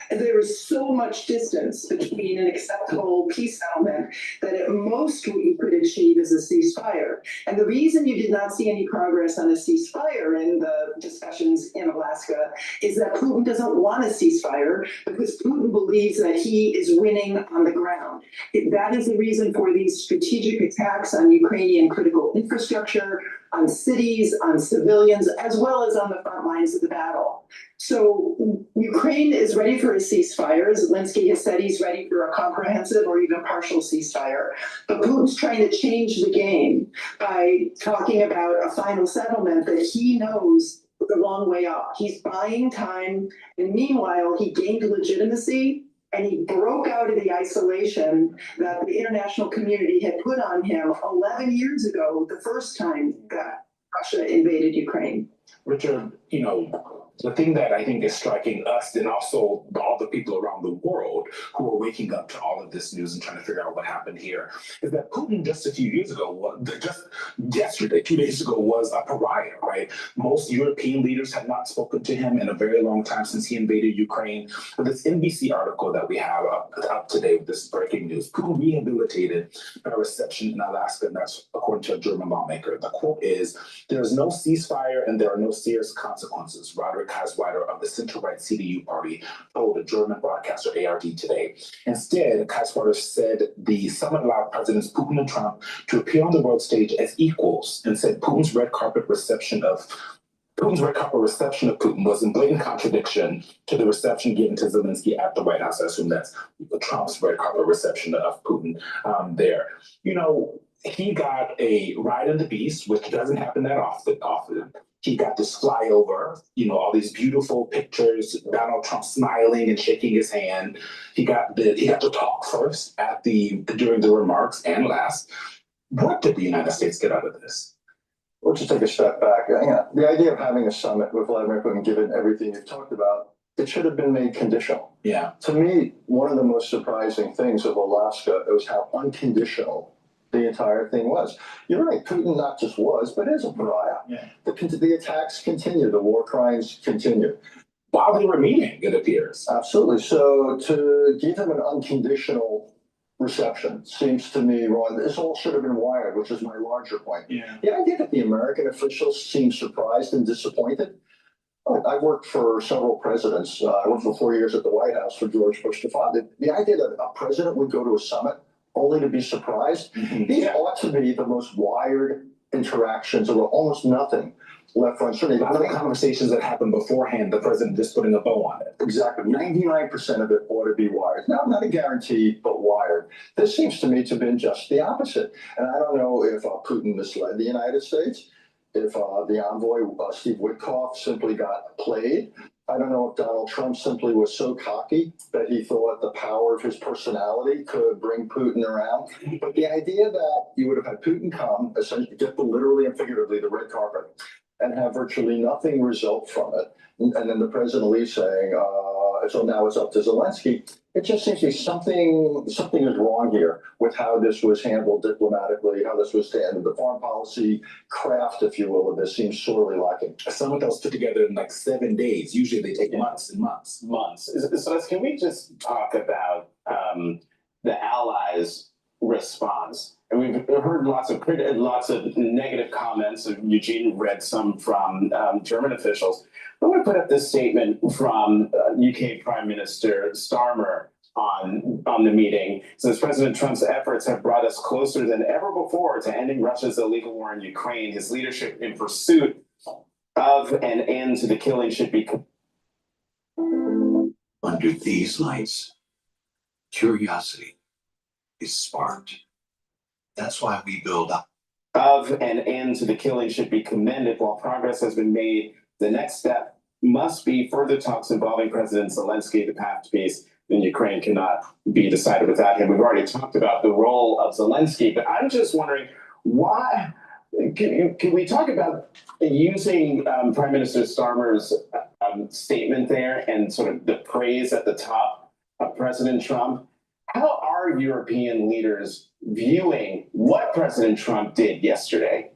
there is so much distance between an acceptable peace settlement that at most what you could achieve is a ceasefire. And the reason you did not see any progress on a ceasefire in the discussions in Alaska is that Putin doesn't want a ceasefire because Putin believes that he is winning on the ground. That is the reason for these strategic attacks on Ukrainian critical infrastructure, on cities, on civilians, as well as on the front lines of the battle. So Ukraine is ready for a ceasefire. Zelensky has said he's ready for a comprehensive or even partial ceasefire. But Putin's trying to change the game by talking about a final settlement that he knows the long way off. He's buying time. And meanwhile, he gained legitimacy and he broke out of the isolation that the international community had put on him 11 years ago, the first time that Russia invaded Ukraine. Richard, you know, the thing that I think is striking us and also all the people around the world who are waking up to all of this news and trying to figure out what happened here is that Putin just a few years ago, just yesterday, 2 days ago, was a pariah, right? Most European leaders had not spoken to him in a very long time since he invaded Ukraine. But this NBC article that we have up today with this breaking news, Putin rehabilitated a reception in Alaska, and that's according to a German lawmaker. The quote is, "There is no ceasefire and there are no serious consequences," Roderick Kaisweider of the center-right CDU party told the German broadcaster ARD today. Instead, Kaisweider said the summit allowed Presidents Putin and Trump to appear on the world stage as equals and said Putin's red carpet reception of Putin's red carpet reception of Putin was in blatant contradiction to the reception given to Zelensky at the White House. I assume that's Trump's red carpet reception of Putin there. You know, he got a ride of the beast, which doesn't happen that often. He got this flyover, you know, all these beautiful pictures, Donald Trump smiling and shaking his hand. He got to talk first during the remarks and last. What did the United States get out of this? Well, just take a step back. The idea of having a summit with Vladimir Putin, given everything you've talked about, it should have been made conditional. Yeah. To me, one of the most surprising things of Alaska was how unconditional the entire thing was. You're right, Putin not just was, but is a pariah. Yeah. The attacks continue, the war crimes continue. While they were meeting, it appears. Absolutely. So to give him an unconditional reception seems to me wrong. This all should have been wired, which is my larger point. Yeah. The idea that the American officials seem surprised and disappointed. I worked for several presidents. I worked for 4 years at the White House for George Bush the father. The idea that a president would go to a summit only to be surprised, these ought to be the most wired interactions of almost nothing left uncertain. A lot of the conversations that happened beforehand, the president just putting a bow on it. Exactly. 99% of it ought to be wired. Not a guarantee, but wired. This seems to me to have been just the opposite. And I don't know if Putin misled the United States, if the envoy, Steve Witkoff, simply got played. I don't know if Donald Trump simply was so cocky that he thought the power of his personality could bring Putin around. But the idea that you would have had Putin come, essentially get literally and figuratively the red carpet, and have virtually nothing result from it. And then the president leaves saying, so now it's up to Zelensky. It just seems to be something is wrong here with how this was handled diplomatically, how this was handled. The foreign policy craft, if you will, of this seems sorely lacking. Some of those put together in like 7 days. Usually they take months and months. So can we just talk about the Allies' response? And we've heard lots of negative comments. Eugene read some from German officials. I'm going to put up this statement from UK Prime Minister Starmer on the meeting. It says President Trump's efforts have brought us closer than ever before to ending Russia's illegal war in Ukraine. His leadership in pursuit of an end to the killing should be. Under these lights, curiosity is sparked. That's why we build up. Of an end to the killing should be commended. While progress has been made, the next step must be further talks involving President Zelensky. The path to peace in Ukraine cannot be decided without him. We've already talked about the role of Zelensky, but I'm just wondering why. Can we talk about using Prime Minister Starmer's statement there and sort of the praise at the top of President Trump? How are European leaders viewing what President Trump did yesterday?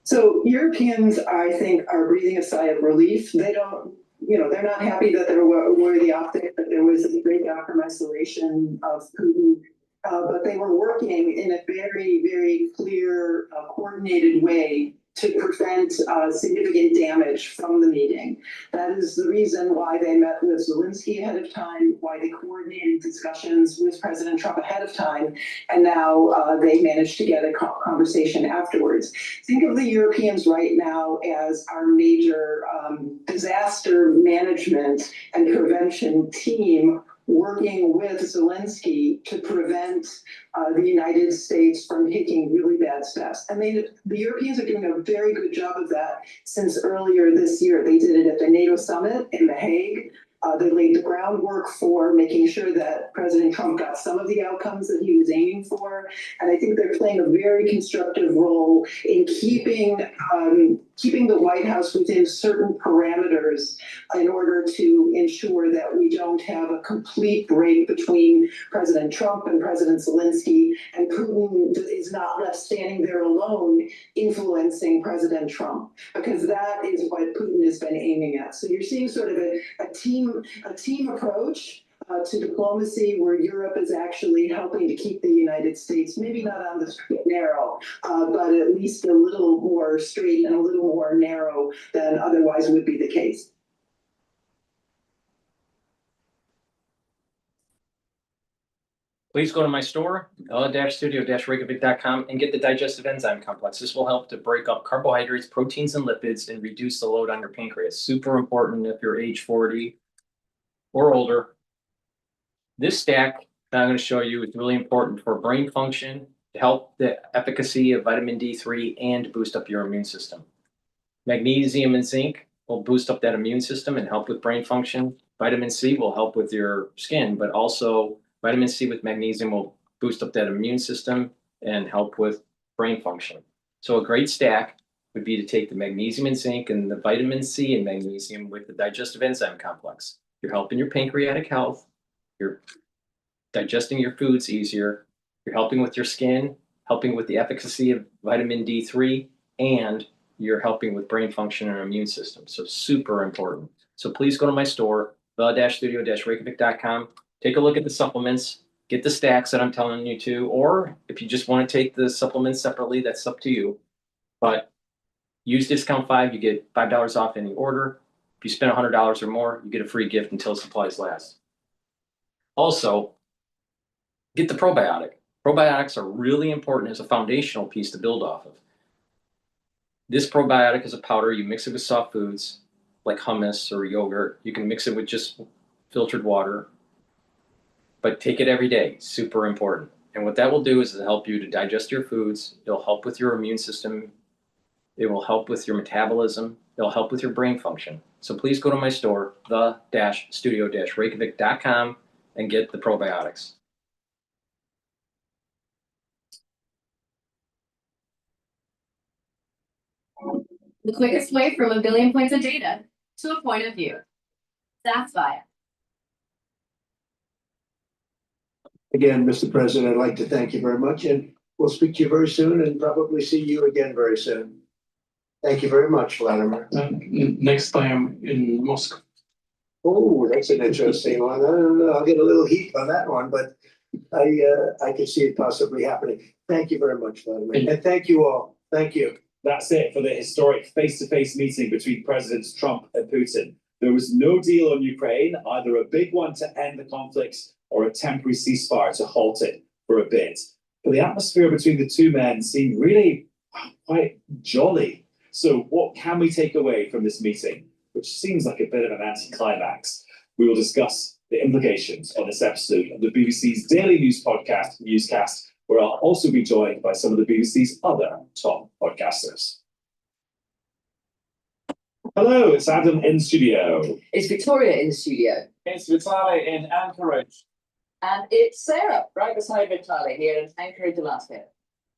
So Europeans, I think, are breathing a sigh of relief. They don't, they're not happy that there were the optics that there was a breakout from isolation of Putin, but they were working in a very, very clear, coordinated way to prevent significant damage from the meeting. That is the reason why they met with Zelensky ahead of time, why they coordinated discussions with President Trump ahead of time, and now they managed to get a conversation afterwards. Think of the Europeans right now as our major disaster management and prevention team working with Zelensky to prevent the United States from taking really bad steps. And the Europeans are doing a very good job of that since earlier this year. They did it at the NATO summit in The Hague. They laid the groundwork for making sure that President Trump got some of the outcomes that he was aiming for. And I think they're playing a very constructive role in keeping the White House within certain parameters in order to ensure that we don't have a complete break between President Trump and President Zelensky, and Putin is not left standing there alone influencing President Trump, because that is what Putin has been aiming at. So you're seeing sort of a team approach to diplomacy where Europe is actually helping to keep the United States, maybe not on the straight and narrow, but at least a little more straight and a little more narrow than otherwise would be the case. Please go to my store, studio-reykjavik.com, and get the digestive enzyme complex. This will help to break up carbohydrates, proteins, and lipids and reduce the load on your pancreas. Super important if you're age 40 or older. This stack that I'm going to show you is really important for brain function, to help the efficacy of vitamin D3, and to boost up your immune system. Magnesium and zinc will boost up that immune system and help with brain function. Vitamin C will help with your skin, but also vitamin C with magnesium will boost up that immune system and help with brain function. So a great stack would be to take the magnesium and zinc and the vitamin C and magnesium with the digestive enzyme complex. You're helping your pancreatic health. You're digesting your foods easier. You're helping with your skin, helping with the efficacy of vitamin D3, and you're helping with brain function and immune system. So super important. So please go to my store, the-studio-reykjavik.com. Take a look at the supplements, get the stacks that I'm telling you to, or if you just want to take the supplements separately, that's up to you. But use discount 5, you get $5 off any order. If you spend $100 or more, you get a free gift until supplies last. Also, get the probiotic. Probiotics are really important as a foundational piece to build off of. This probiotic is a powder. You mix it with soft foods like hummus or yogurt. You can mix it with just filtered water, but take it every day. Super important. And what that will do is help you to digest your foods. It'll help with your immune system. It will help with your metabolism. It'll help with your brain function. So please go to my store, the-studio-reykjavik.com, and get the probiotics. The quickest way from a billion points of data to a point of view. That's why. Again, Mr. President, I'd like to thank you very much, and we'll speak to you very soon and probably see you again very soon. Thank you very much, Vladimir. Next time in Moscow. Oh, that's an interesting one. I don't know. I'll get a little heat on that one, but I can see it possibly happening. Thank you very much, Vladimir. And thank you all. Thank you. That's it for the historic face-to-face meeting between Presidents Trump and Putin. There was no deal on Ukraine, either a big one to end the conflict or a temporary ceasefire to halt it for a bit. But the atmosphere between the two men seemed really quite jolly. So what can we take away from this meeting, which seems like a bit of an anticlimax? We will discuss the implications on this episode of the BBC's daily news podcast, Newscast, where I'll also be joined by some of the BBC's other top podcasters. Hello, it's Adam in studio. It's Victoria in the studio. It's Vitaly in Anchorage. And it's Sarah, right beside Vitaly here in Anchorage, Alaska.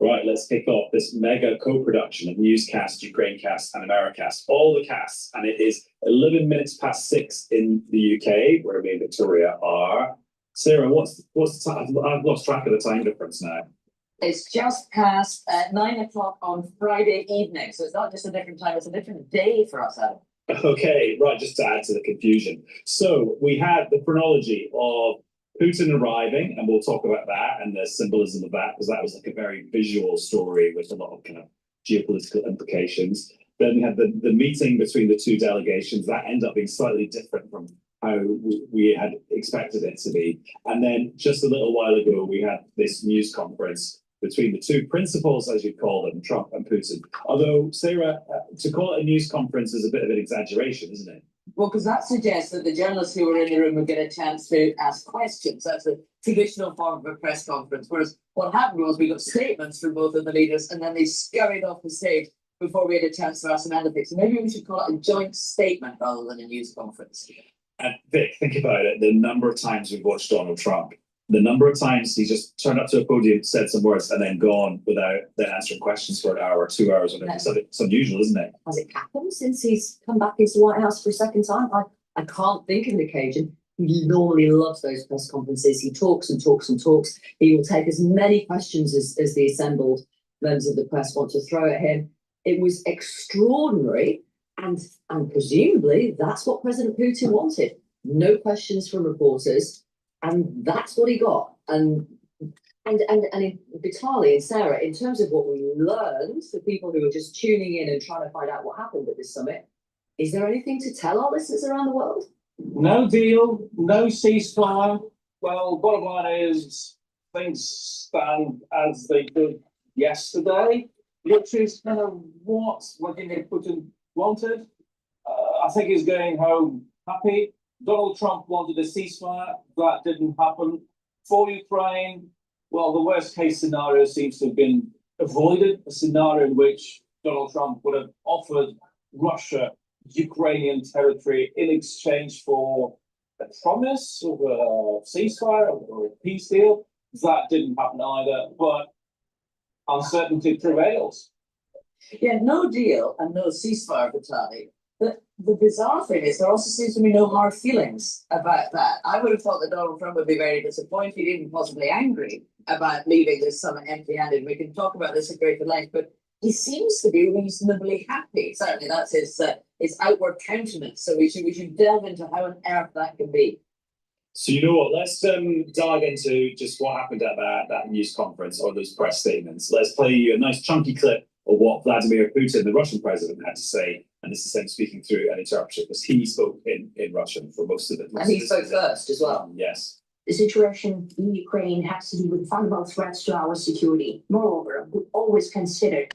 Right, let's kick off this mega co-production of Newscast, Ukrainecast, and Americast. All the casts, and it is 11 minutes past 6 in the UK, where me and Victoria are. Sarah, what's the time? I've lost track of the time difference now. It's just past 9 o'clock on Friday evening, so it's not just a different time, it's a different day for us, Adam. Okay, right, just to add to the confusion. So we had the chronology of Putin arriving, and we'll talk about that and the symbolism of that, because that was like a very visual story with a lot of kind of geopolitical implications. Then we had the meeting between the two delegations. That ended up being slightly different from how we had expected it to be. And then just a little while ago, we had this news conference between the two principals, as you call them, Trump and Putin. Although, Sarah, to call it a news conference is a bit of an exaggeration, isn't it? Well, because that suggests that the journalists who were in the room would get a chance to ask questions. That's a traditional form of a press conference. Whereas what happened was we got statements from both of the leaders, and then they scurried off the stage before we had a chance to ask them anything. So maybe we should call it a joint statement rather than a news conference. And Vic, think about it. The number of times we've watched Donald Trump, the number of times he just turned up to a podium, said some words, and then gone without then answering questions for an hour or 2 hours. Or whatever. No. It's unusual, isn't it? Has it happened since he's come back into the White House for a second time? I can't think of an occasion. He normally loves those press conferences. He talks and talks and talks. He will take as many questions as the assembled members of the press want to throw at him. It was extraordinary, and presumably that's what President Putin wanted. No questions from reporters, and that's what he got. And Vitaly and Sarah, in terms of what we learned, for people who are just tuning in and trying to find out what happened at this summit, is there anything to tell our listeners around the world? No deal, no ceasefire. Well, bottom line is things stand as they did yesterday, which is kind of what Vladimir Putin wanted. I think he's going home happy. Donald Trump wanted a ceasefire. That didn't happen. For Ukraine, well, the worst case scenario seems to have been avoided, a scenario in which Donald Trump would have offered Russia Ukrainian territory in exchange for a promise of a ceasefire or a peace deal. That didn't happen either, but uncertainty prevails. Yeah, no deal and no ceasefire, Vitaly. But the bizarre thing is there also seems to be no hard feelings about that. I would have thought that Donald Trump would be very disappointed, even possibly angry about leaving this summit empty-handed. We can talk about this at greater length, but he seems to be reasonably happy. Certainly that's his outward countenance. So we should delve into how on earth that can be. So you know what? Let's dive into just what happened at that news conference or those press statements. Let's play you a nice chunky clip of what Vladimir Putin, the Russian president, had to say. And this is him speaking through an interpreter because he spoke in Russian for most of it. And he spoke first as well. Yes. The situation in Ukraine has to do with fundamental threats to our security. Moreover, we always considered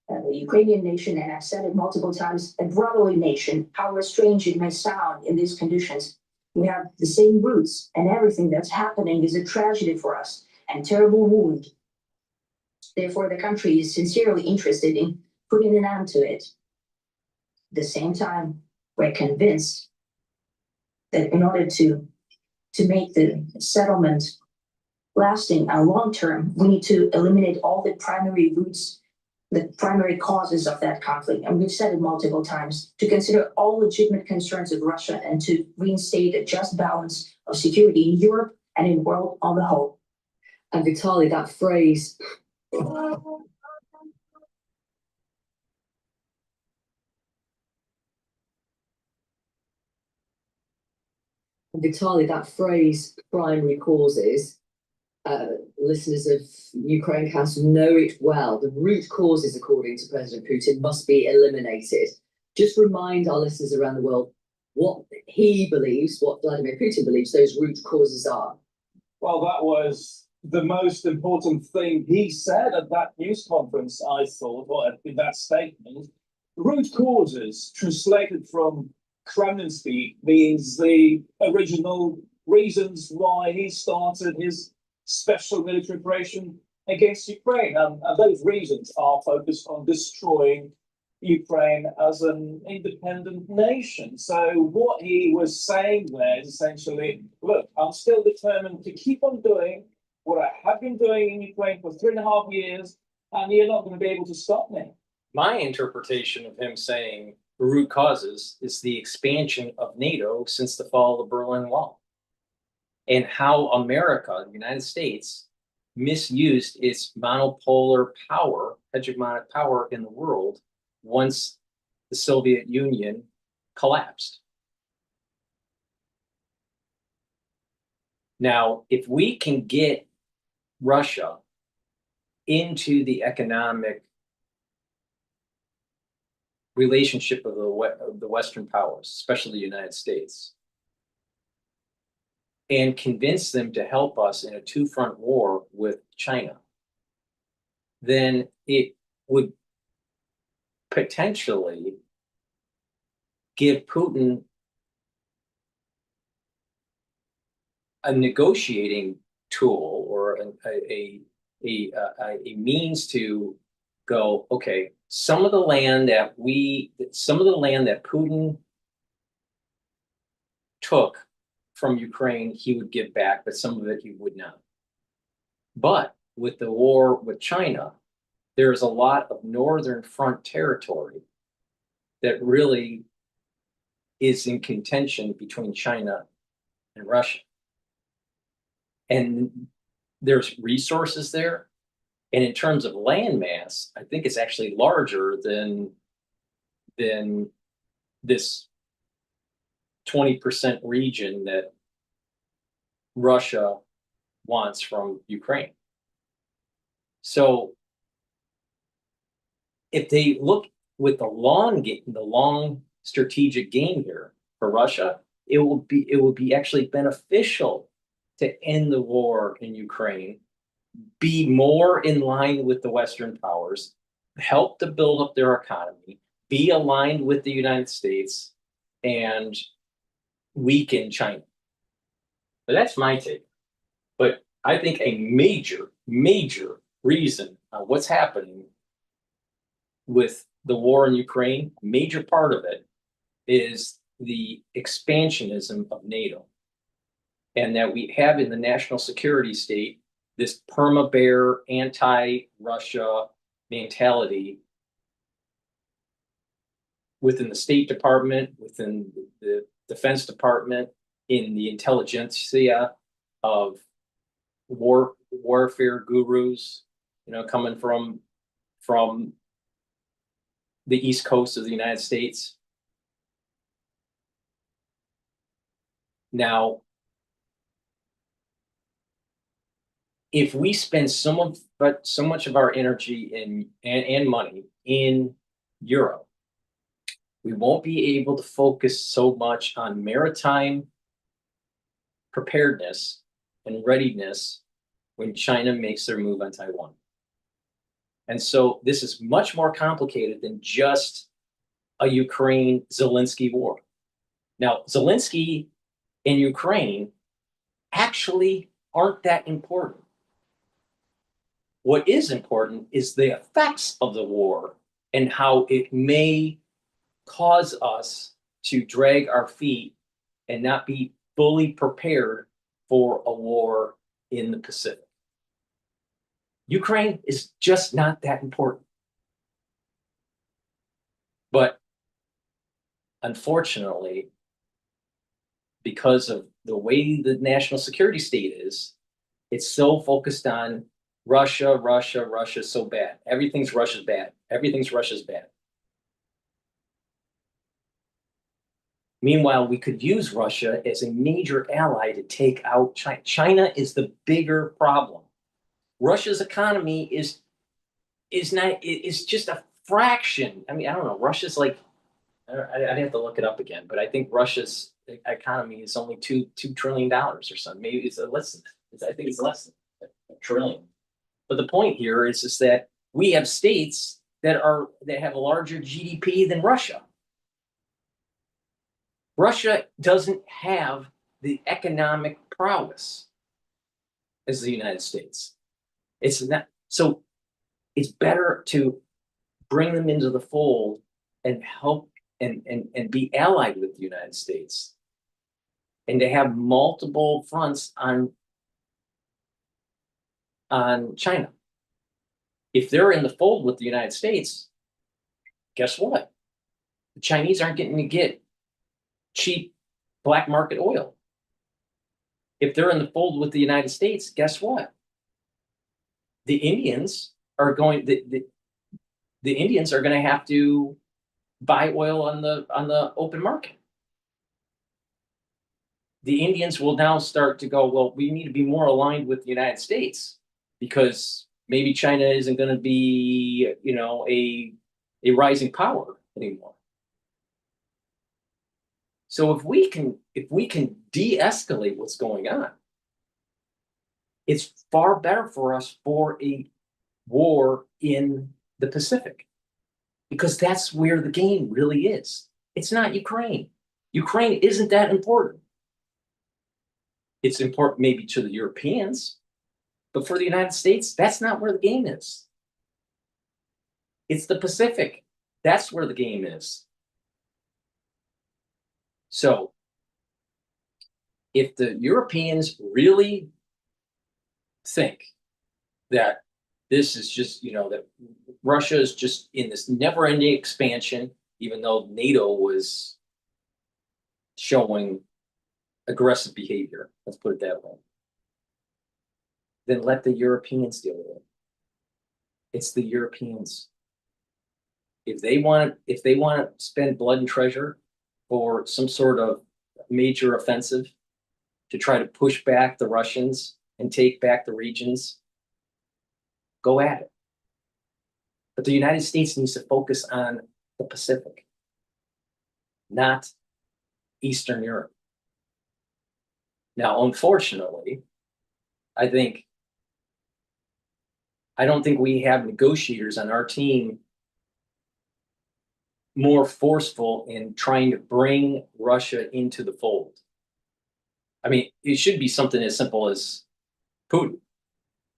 the Ukrainian nation, and I've said it multiple times, a brotherly nation, however strange it may sound in these conditions. We have the same roots, and everything that's happening is a tragedy for us and terrible wound. Therefore, the country is sincerely interested in putting an end to it. At the same time, we're convinced that in order to make the settlement lasting and long-term, we need to eliminate all the primary roots, the primary causes of that conflict. And we've said it multiple times, to consider all legitimate concerns of Russia and to reinstate a just balance of security in Europe and in the world on the whole. And Vitaly, that phrase, primary causes, listeners of Ukraine Council know it well. The root causes, according to President Putin, must be eliminated. Just remind our listeners around the world what he believes, what Vladimir Putin believes those root causes are. Well, that was the most important thing he said at that news conference, I thought, or in that statement. Root causes, translated from Kremlin speak, means the original reasons why he started his special military operation against Ukraine. And those reasons are focused on destroying Ukraine as an independent nation. So what he was saying there is essentially, look, I'm still determined to keep on doing what I have been doing in Ukraine for 3.5 years, and you're not going to be able to stop me. My interpretation of him saying the root causes is the expansion of NATO since the fall of the Berlin Wall, and how America, the United States, misused its monopolar power, hegemonic power in the world once the Soviet Union collapsed. Now, if we can get Russia into the economic relationship of the Western powers, especially the United States, and convince them to help us in a two-front war with China, then it would potentially give Putin a negotiating tool or a means to go, okay, some of the land that Putin took from Ukraine, he would give back, but some of it he would not. But with the war with China, there's a lot of northern front territory that really is in contention between China and Russia. And there's resources there. And in terms of land mass, I think it's actually larger than this 20% region that Russia wants from Ukraine. So if they look with the long strategic game here for Russia, it will be actually beneficial to end the war in Ukraine be more in line with the Western powers, help to build up their economy, be aligned with the United States, and weaken China. But that's my take. But I think a major, major reason on what's happening with the war in Ukraine, major part of it is the expansionism of NATO. And that we have in the national security state this perma-bear, anti-Russia mentality within the State Department, within the Defense Department, in the intelligentsia of warfare gurus, you know, coming from the East Coast of the United States. Now, if we spend so much of our energy and money in Europe, we won't be able to focus so much on maritime preparedness and readiness when China makes their move on Taiwan. And so this is much more complicated than just a Ukraine-Zelensky war. Now, Zelensky and Ukraine actually aren't that important. What is important is the effects of the war and how it may cause us to drag our feet and not be fully prepared for a war in the Pacific. Ukraine is just not that important. But unfortunately, because of the way the national security state is, it's so focused on Russia's so bad. Everything's Russia's bad. Everything's Russia's bad. Meanwhile, we could use Russia as a major ally to take out China. China is the bigger problem. Russia's economy is just a fraction. I mean, I don't know. Russia's like, I'd have to look it up again, but I think Russia's economy is only $2 trillion or something. Maybe it's less than that. I think it's less than $1 trillion. But the point here is that we have states that have a larger GDP than Russia. Russia doesn't have the economic prowess as the United States. It's not, so it's better to bring them into the fold and help and be allied with the United States and to have multiple fronts on China. If they're in the fold with the United States, guess what? The Chinese aren't getting to get cheap black market oil. If they're in the fold with the United States, guess what? The Indians are going the Indians are going to have to buy oil on the open market. The Indians will now start to go, well, we need to be more aligned with the United States because maybe China isn't going to be, you know, a rising power anymore. So if we can de-escalate what's going on, it's far better for us for a war in the Pacific, because that's where the game really is. It's not Ukraine. Ukraine isn't that important. It's important maybe to the Europeans, but for the United States, that's not where the game is. It's the Pacific. That's where the game is. So if the Europeans really think that this is just, you know, that Russia is just in this never-ending expansion, even though NATO was showing aggressive behavior, let's put it that way, then let the Europeans deal with it. It's the Europeans. If they want to spend blood and treasure for some sort of major offensive to try to push back the Russians and take back the regions, go at it. But the United States needs to focus on the Pacific, not Eastern Europe. Now, unfortunately, I think I don't think we have negotiators on our team more forceful in trying to bring Russia into the fold. I mean, it should be something as simple as Putin.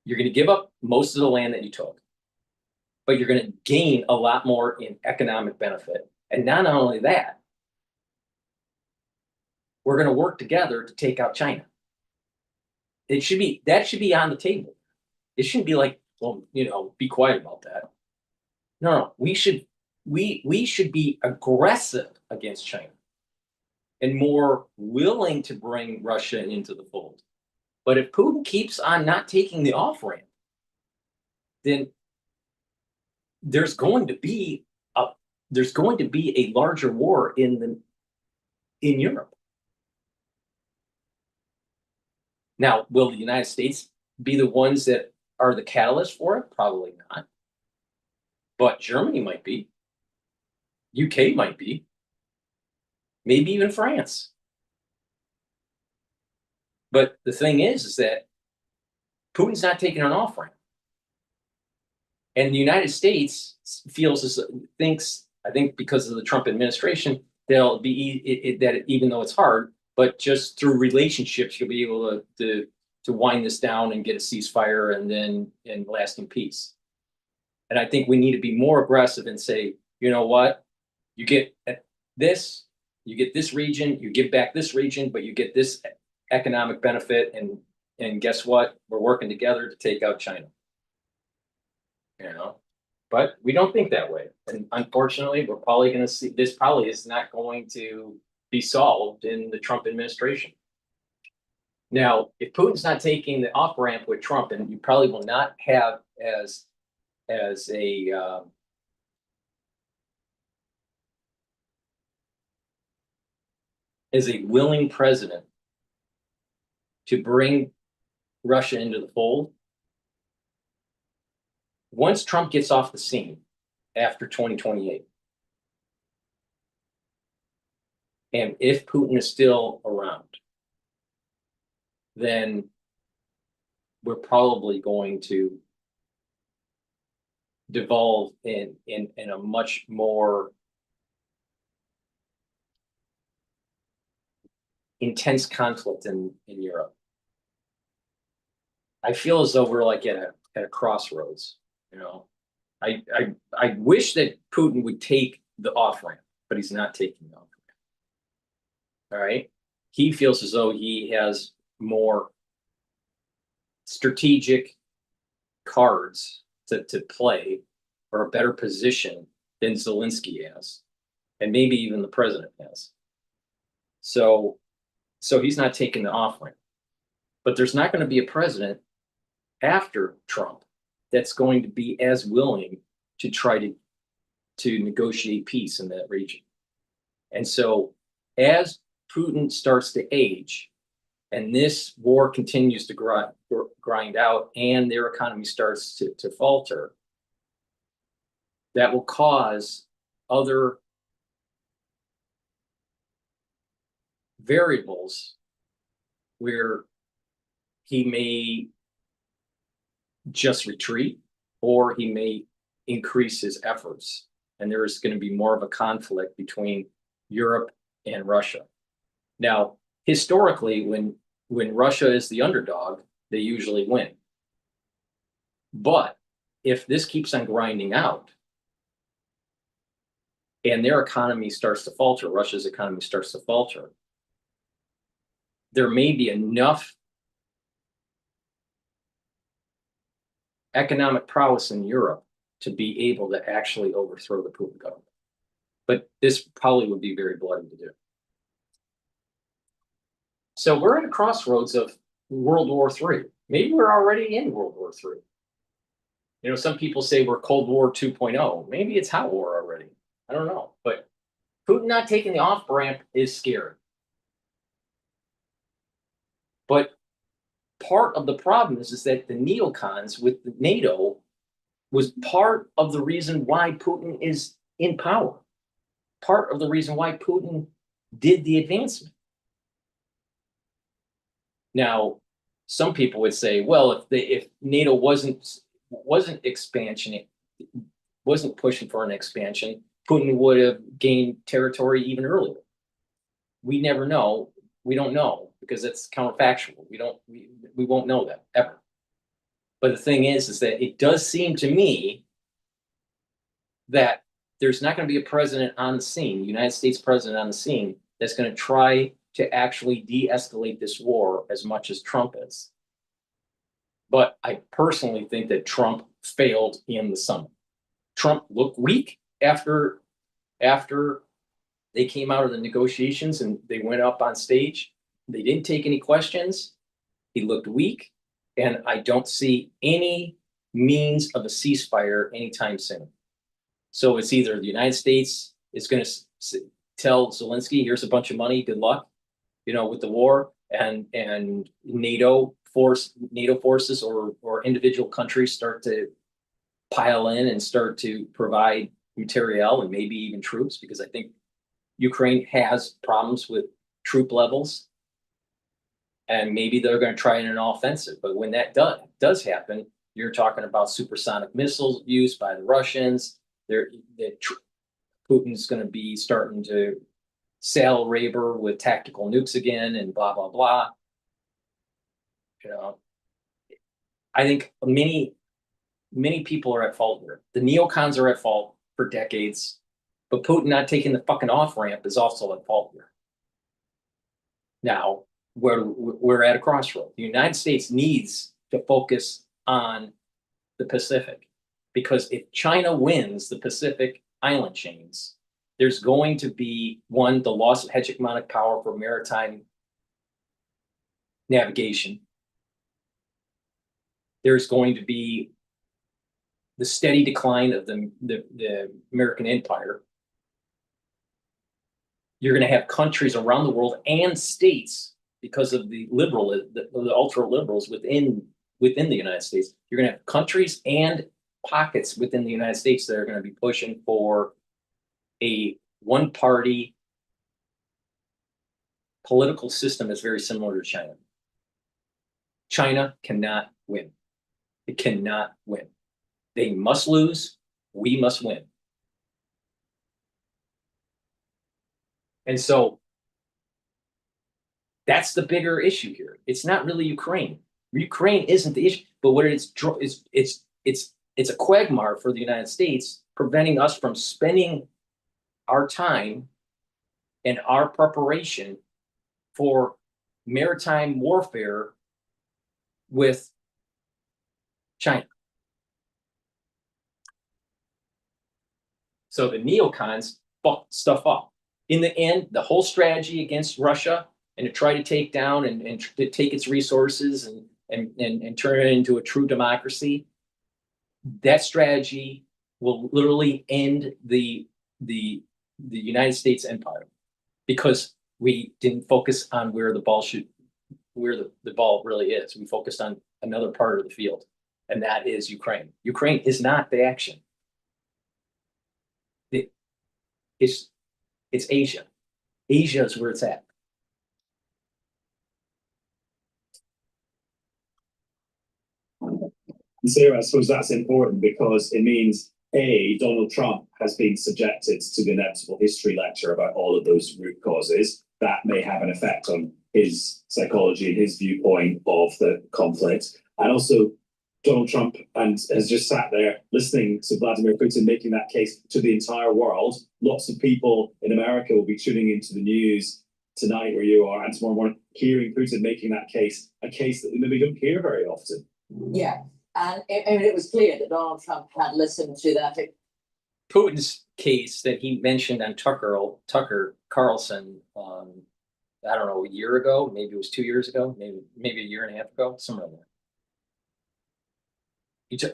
You're going to give up most of the land that you took, but you're going to gain a lot more in economic benefit. And not only that, we're going to work together to take out China. That should be on the table. It shouldn't be like, well, you know, be quiet about that. No, we should be aggressive against China and more willing to bring Russia into the fold. But if Putin keeps on not taking the off ramp, then there's going to be a larger war in Europe. Now, will the United States be the ones that are the catalyst for it? Probably not. But Germany might be. UK might be. Maybe even France. But the thing is that Putin's not taking an off ramp. And the United States thinks, I think because of the Trump administration, they'll be that even though it's hard, but just through relationships, you'll be able to wind this down and get a ceasefire and lasting peace. And I think we need to be more aggressive and say, you know what, you get this, you get this region, you give back this region, but you get this economic benefit, and guess what? We're working together to take out China. You know, but we don't think that way, and unfortunately, we're probably going to see this. Probably is not going to be solved in the Trump administration. Now, if Putin's not taking the off ramp with Trump, and you probably will not have as a willing president to bring Russia into the fold. Once Trump gets off the scene after 2028, and if Putin is still around, then we're probably going to devolve in a much more intense conflict in Europe. I feel as though we're like at a crossroads. You know, I wish that Putin would take the off ramp, but he's not taking the off ramp. All right, he feels as though he has more strategic cards to play, or a better position than Zelensky has, and maybe even the president has. So he's not taking the off ramp. But there's not going to be a president after Trump that's going to be as willing to try to negotiate peace in that region. And so as Putin starts to age, and this war continues to grind out, and their economy starts to falter, that will cause other variables where he may just retreat, or he may increase his efforts. And there's going to be more of a conflict between Europe and Russia. Now, historically, when Russia is the underdog, they usually win. But if this keeps on grinding out, and their economy starts to falter, Russia's economy starts to falter, there may be enough economic prowess in Europe to be able to actually overthrow the Putin government. But this probably would be very bloody to do. So we're at a crossroads of World War III. Maybe we're already in World War III. You know, some people say we're Cold War 2.0. Maybe it's hot war already. I don't know. But Putin not taking the off ramp is scary. But part of the problem is that the neocons with NATO was part of the reason why Putin is in power. Part of the reason why Putin did the advancement. Now, some people would say, well, if NATO wasn't wasn't pushing for an expansion, Putin would have gained territory even earlier. We never know. We don't know because it's counterfactual. We won't know that ever. But the thing is that it does seem to me that there's not going to be a president on the scene, United States president on the scene, that's going to try to actually de-escalate this war as much as Trump is. But I personally think that Trump failed in the summit. Trump looked weak after they came out of the negotiations and they went up on stage. They didn't take any questions. He looked weak, and I don't see any means of a ceasefire anytime soon. So it's either the United States is going to tell Zelensky, here's a bunch of money, good luck, with the war, and NATO forces or individual countries start to pile in and start to provide materiel and maybe even troops, because I think Ukraine has problems with troop levels, and maybe they're going to try an offensive. But when that does happen, you're talking about supersonic missiles use by the Russians. Putin's going to be starting to sail Raber with tactical nukes again, and blah blah blah. I think many people are at fault here. The neocons are at fault for decades, but Putin not taking the fucking off ramp is also at fault here. Now we're at a crossroad. The United States needs to focus on the Pacific, because if China wins the Pacific island chains, there's going to be, one, the loss of hegemonic power for maritime navigation. There's going to be the steady decline of the American empire. You're going to have countries around the world and states, because of the ultra liberals within the United States. You're going to have countries and pockets within the United States that are going to be pushing for a one-party political system that's very similar to China. China cannot win. It cannot win. They must lose. We must win. And so that's the bigger issue here. It's not really Ukraine. Ukraine isn't the issue, but what it's a quagmire for the United States, preventing us from spending our time and our preparation for maritime warfare with China. So the neocons fucked stuff up. In the end, the whole strategy against Russia and to try to take down and to take its resources and turn it into a true democracy, that strategy will literally end the United States empire, because we didn't focus on where the ball really is. We focused on another part of the field, and that is Ukraine. Ukraine is not the action. It's Asia. Asia is where it's at. So I suppose that's important, because it means, A, Donald Trump has been subjected to the inevitable history lecture about all of those root causes. That may have an effect on his psychology and his viewpoint of the conflict. And also, Donald Trump has just sat there listening to Vladimir Putin making that case to the entire world. Lots of people in America will be tuning into the news tonight, where you are, and tomorrow morning, hearing Putin making that case, a case that we maybe don't hear very often. Yeah. And it was clear that Donald Trump had listened to that. Putin's case that he mentioned on Tucker Carlson, I don't know, a year ago, maybe it was 2 years ago, maybe a year and a half ago, somewhere in there.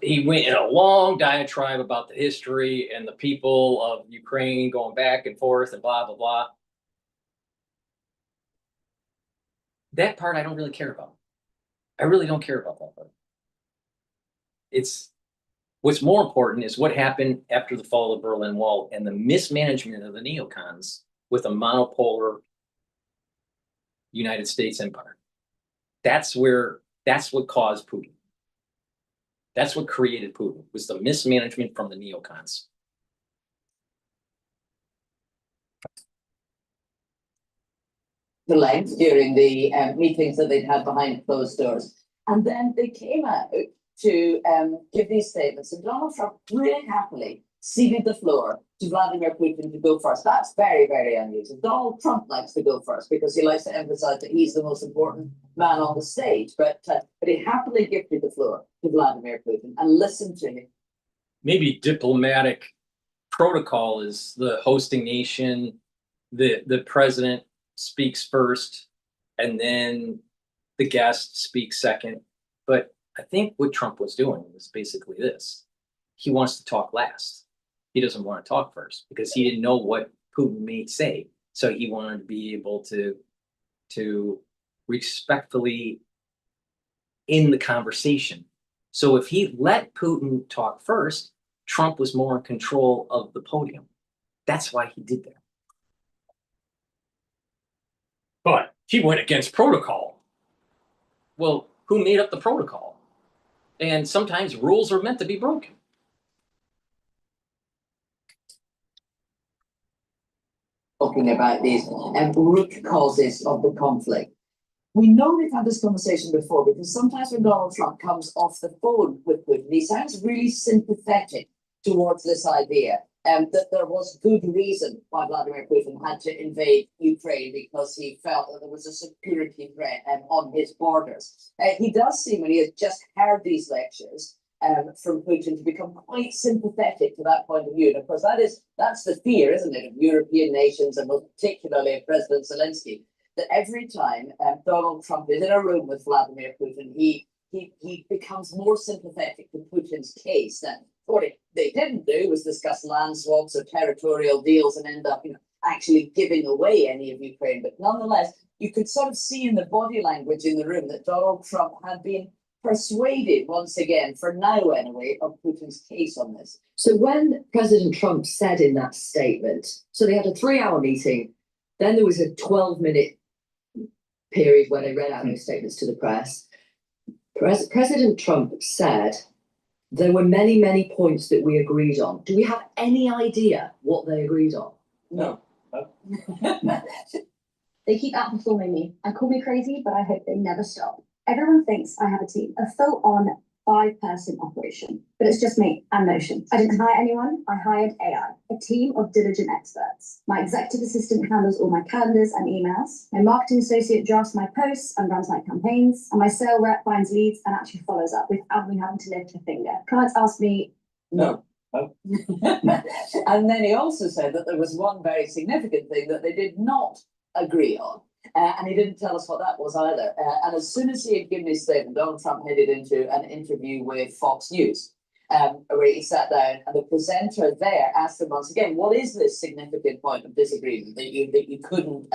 He went in a long diatribe about the history and the people of Ukraine going back and forth and blah, blah, blah. That part I don't really care about. I really don't care about that part. What's more important is what happened after the fall of the Berlin Wall and the mismanagement of the neocons with a monopolar United States empire. That's what caused Putin. That's what created Putin, was the mismanagement from the neocons. The length during the meetings that they'd had behind closed doors. And then they came out to give these statements, and Donald Trump really happily ceded the floor to Vladimir Putin to go first. That's very, very unusual. Donald Trump likes to go first because he likes to emphasize that he's the most important man on the stage. But he happily gifted the floor to Vladimir Putin and listened to him. Maybe diplomatic protocol is the hosting nation, the president speaks first, and then the guest speaks second. But I think what Trump was doing was basically this. He wants to talk last. He doesn't want to talk first because he didn't know what Putin may say. So he wanted to be able to respectfully end the conversation. So if he let Putin talk first, Trump was more in control of the podium. That's why he did that. But he went against protocol. Well, who made up the protocol? And sometimes rules are meant to be broken. Talking about these root causes of the conflict. We know we've had this conversation before because sometimes when Donald Trump comes off the phone with Putin, he sounds really sympathetic towards this idea that there was good reason why Vladimir Putin had to invade Ukraine because he felt that there was a security threat on his borders. He does seem, when he has just heard these lectures from Putin, to become quite sympathetic to that point of view. And of course, that's the fear, isn't it, of European nations and particularly of President Zelensky, that every time Donald Trump is in a room with Vladimir Putin, he becomes more sympathetic to Putin's case. That what they didn't do was discuss land swaps or territorial deals and end up, actually giving away any of Ukraine. But nonetheless, you could sort of see in the body language in the room that Donald Trump had been persuaded once again, for now anyway, of Putin's case on this. So when President Trump said in that statement, so they had a 3-hour meeting, then there was a 12-minute period where they read out those statements to the press. President Trump said there were many, many points that we agreed on. Do we have any idea what they agreed on? No. They keep outperforming me and call me crazy, but I hope they never stop. Everyone thinks I have a team, a full-on 5-person operation, but it's just me and Notion. I didn't hire anyone, I hired AI, a team of diligent experts. My executive assistant handles all my calendars and emails. My marketing associate drafts my posts and runs my campaigns. And my sales rep finds leads and actually follows up without me having to lift a finger. Clients ask me, no. And then he also said that there was one very significant thing that they did not agree on. And he didn't tell us what that was either. And as soon as he had given his statement, Donald Trump headed into an interview with Fox News, where he sat down, and the presenter there asked him once again, what is this significant point of disagreement that you couldn't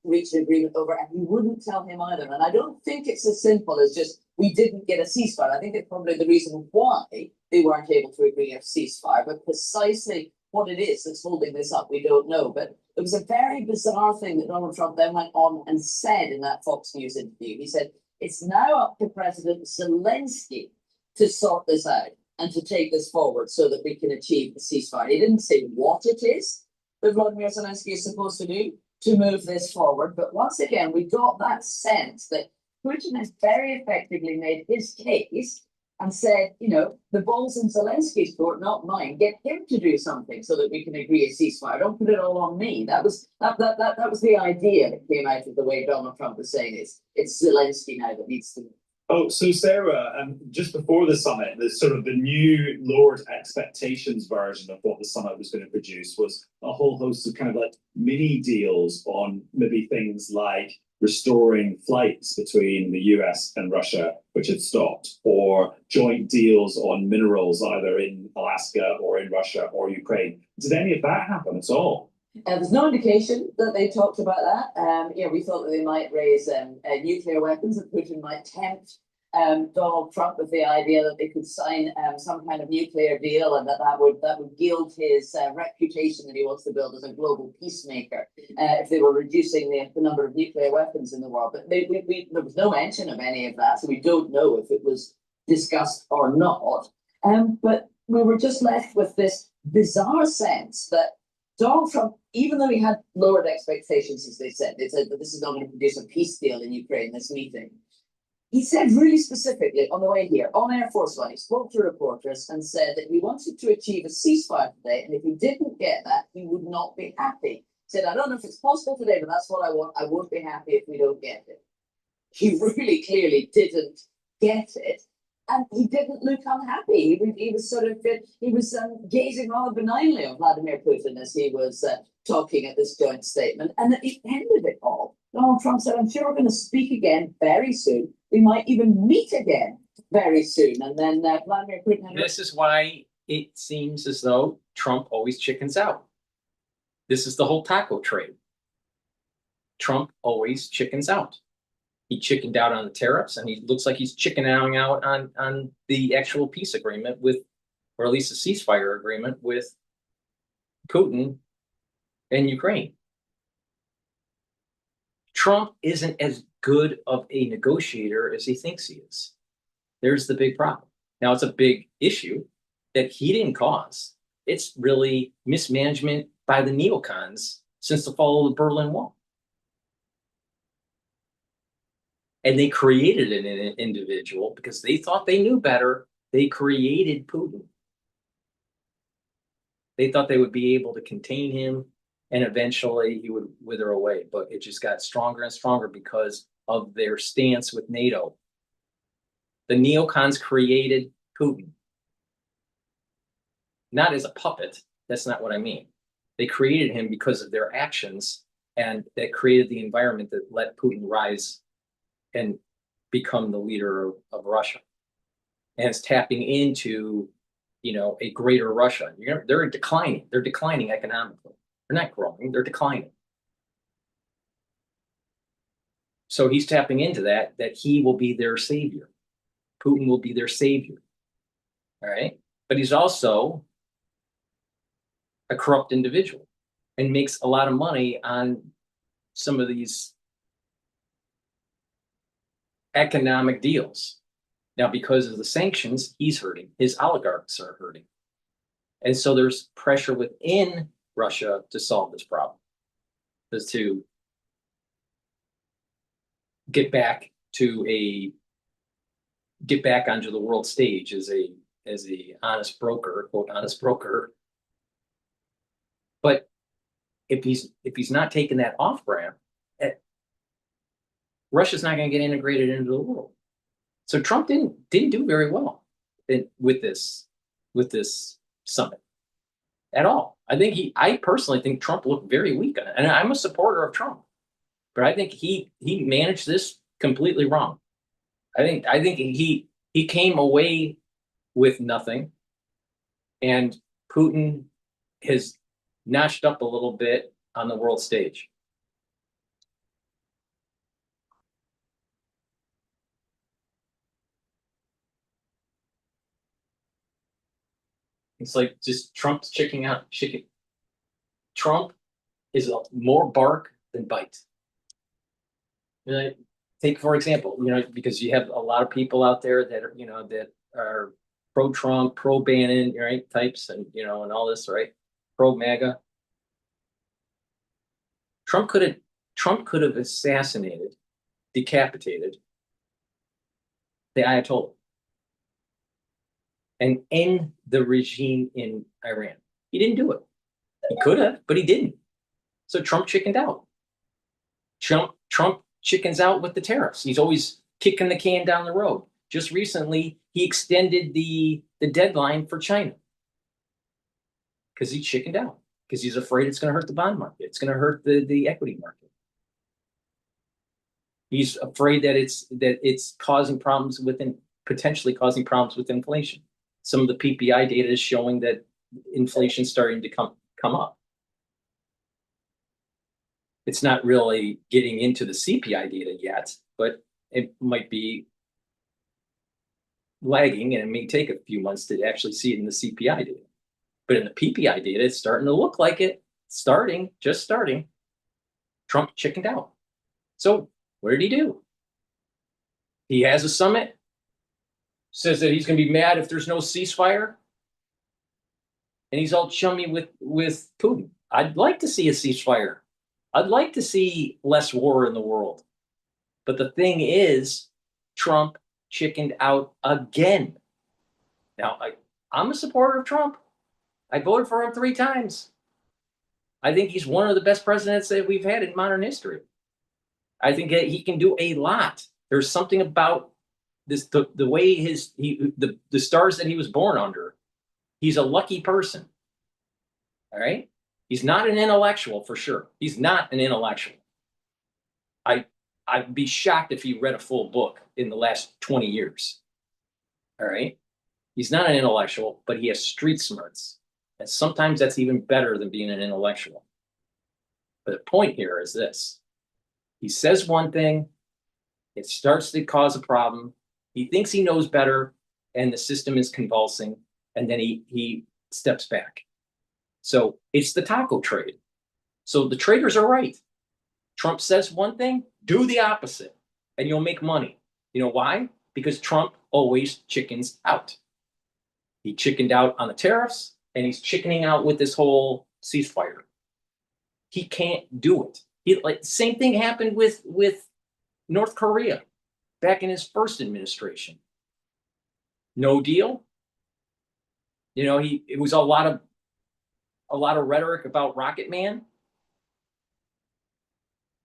reach an agreement over? And he wouldn't tell him either. And I don't think it's as simple as just, we didn't get a ceasefire. I think it's probably the reason why they weren't able to agree on a ceasefire, but precisely what it is that's holding this up, we don't know. But it was a very bizarre thing that Donald Trump then went on and said in that Fox News interview. He said, it's now up to President Zelensky to sort this out and to take this forward so that we can achieve the ceasefire. He didn't say what it is that Vladimir Zelensky is supposed to do to move this forward. But once again, we got that sense that Putin has very effectively made his case and said, the ball's in Zelensky's court, not mine. Get him to do something so that we can agree a ceasefire. Don't put it all on me. That was the idea that came out of the way Donald Trump was saying it's Zelensky now that needs to. Oh, so Sarah, just before the summit, the sort of the new lowered expectations version of what the summit was going to produce was a whole host of kind of like mini deals on maybe things like restoring flights between the US and Russia, which had stopped, or joint deals on minerals either in Alaska or in Russia or Ukraine. Did any of that happen at all? There's no indication that they talked about that. We thought that they might raise nuclear weapons, that Putin might tempt Donald Trump with the idea that they could sign some kind of nuclear deal, and that would gild his reputation that he wants to build as a global peacemaker if they were reducing the number of nuclear weapons in the world. But there was no mention of any of that, so we don't know if it was discussed or not. But we were just left with this bizarre sense that Donald Trump, even though he had lowered expectations, as they said that this is not going to produce a peace deal in Ukraine, this meeting. He said really specifically on the way here, on Air Force One, he spoke to reporters and said that he wanted to achieve a ceasefire today, and if he didn't get that, he would not be happy. He said, I don't know if it's possible today, but that's what I want. I won't be happy if we don't get it. He really clearly didn't get it. And he didn't look unhappy. He was sort of, he was gazing rather benignly on Vladimir Putin as he was talking at this joint statement. And at the end of it all, Donald Trump said, I'm sure we're going to speak again very soon. We might even meet again very soon. And then Vladimir Putin... This is why it seems as though Trump always chickens out. This is the whole taco trade. Trump always chickens out. He chickened out on the tariffs, and he looks like he's chickening out on the actual peace agreement with, or at least a ceasefire agreement with Putin and Ukraine. Trump isn't as good of a negotiator as he thinks he is. There's the big problem. Now, it's a big issue that he didn't cause. It's really mismanagement by the neocons since the fall of the Berlin Wall. And they created an individual because they thought they knew better. They created Putin. They thought they would be able to contain him, and eventually he would wither away. But it just got stronger and stronger because of their stance with NATO. The neocons created Putin. Not as a puppet. That's not what I mean. They created him because of their actions, and that created the environment that let Putin rise and become the leader of Russia. And it's tapping into, a greater Russia. They're declining. They're declining economically. They're not growing. They're declining. So he's tapping into that he will be their savior. Putin will be their savior. All right. But he's also a corrupt individual and makes a lot of money on some of these economic deals. Now, because of the sanctions, he's hurting. His oligarchs are hurting. And so there's pressure within Russia to solve this problem, is to get back onto the world stage as a honest broker, quote, honest broker. But if he's not taking that off ramp, Russia's not going to get integrated into the world. So Trump didn't do very well with this summit at all. I personally think Trump looked very weak on it, and I'm a supporter of Trump, but I think he managed this completely wrong. I think he came away with nothing, and Putin has notched up a little bit on the world stage. It's like just Trump's chickening out. Trump is more bark than bite. Take, for example, because you have a lot of people out there that are, that are pro-Trump, pro-Bannon, right, types, and and all this, right, pro-MAGA. Trump could have assassinated, decapitated the Ayatollah and end the regime in Iran. He didn't do it. He could have, but he didn't. So Trump chickened out. Trump chickens out with the tariffs. He's always kicking the can down the road. Just recently, he extended the deadline for China because he chickened out, because he's afraid it's going to hurt the bond market. It's going to hurt the equity market. He's afraid that it's causing problems potentially causing problems with inflation. Some of the PPI data is showing that inflation's starting to come up. It's not really getting into the CPI data yet, but it might be lagging, and it may take a few months to actually see it in the CPI data. But in the PPI data, it's starting to look like it. Just starting. Trump chickened out. So what did he do? He has a summit. says that he's going to be mad if there's no ceasefire. And he's all chummy with Putin. I'd like to see a ceasefire. I'd like to see less war in the world. But the thing is, Trump chickened out again. Now, I'm a supporter of Trump. I voted for him 3 times. I think he's one of the best presidents that we've had in modern history. I think that he can do a lot. There's something about this, the way the stars that he was born under. He's a lucky person. All right? He's not an intellectual for sure. He's not an intellectual. I'd be shocked if he read a full book in the last 20 years. All right? He's not an intellectual, but he has street smarts. And sometimes that's even better than being an intellectual. But the point here is this. He says one thing, it starts to cause a problem. He thinks he knows better, and the system is convulsing, and then he steps back. So it's the taco trade. So the traders are right. Trump says one thing, do the opposite, and you'll make money. You know why? Because Trump always chickens out. He chickened out on the tariffs, and he's chickening out with this whole ceasefire. He can't do it. Same thing happened with North Korea back in his first administration. No deal. You know, it was a lot of rhetoric about Rocket Man.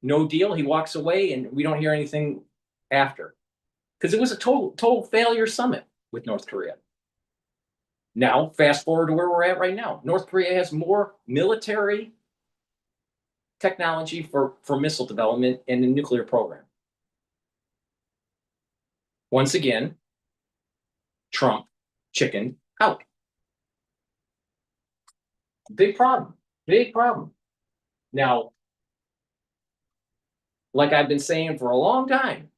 No deal. He walks away, and we don't hear anything after, because it was a total failure summit with North Korea. Now, fast forward to where we're at right now. North Korea has more military technology for missile development and the nuclear program. Once again, Trump chickened out. Big problem. Big problem. Now, like I've been saying for a long time,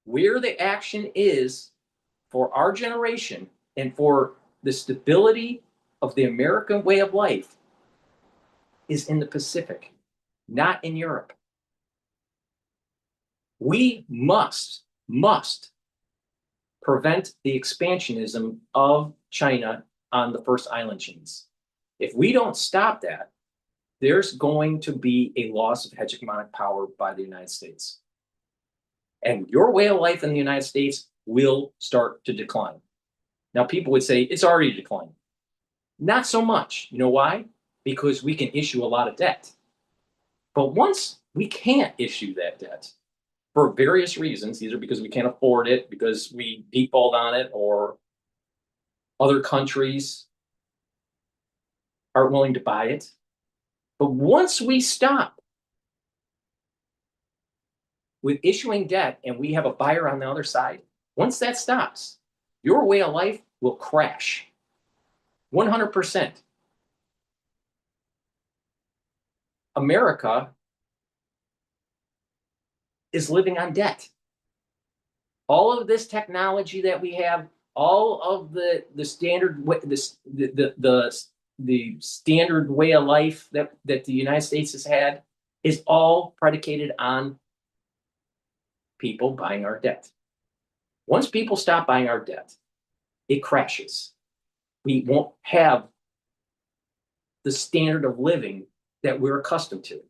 where the action is for our generation and for the stability of the American way of life is in the Pacific, not in Europe. We must prevent the expansionism of China on the first island chains. If we don't stop that, there's going to be a loss of hegemonic power by the United States. And your way of life in the United States will start to decline. Now, people would say it's already declining. Not so much. You know why? Because we can issue a lot of debt. But once we can't issue that debt for various reasons, either because we can't afford it, because we default on it, or other countries aren't willing to buy it. But once we stop with issuing debt and we have a buyer on the other side, once that stops, your way of life will crash 100%. America is living on debt. All of this technology that we have, all of the standard the standard way of life that the United States has had is all predicated on people buying our debt. Once people stop buying our debt, it crashes. We won't have the standard of living that we're accustomed to.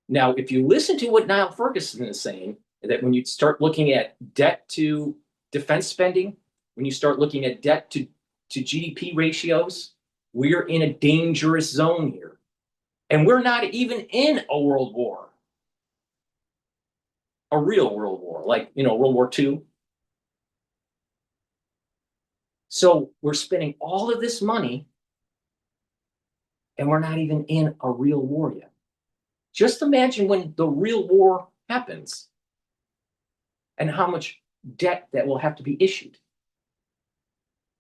Now, if you listen to what Niall Ferguson is saying, that when you start looking at debt to defense spending, when you start looking at debt to GDP ratios, we're in a dangerous zone here. And we're not even in a world war, a real world war, like, World War II. So we're spending all of this money and we're not even in a real war yet. Just imagine when the real war happens and how much debt that will have to be issued.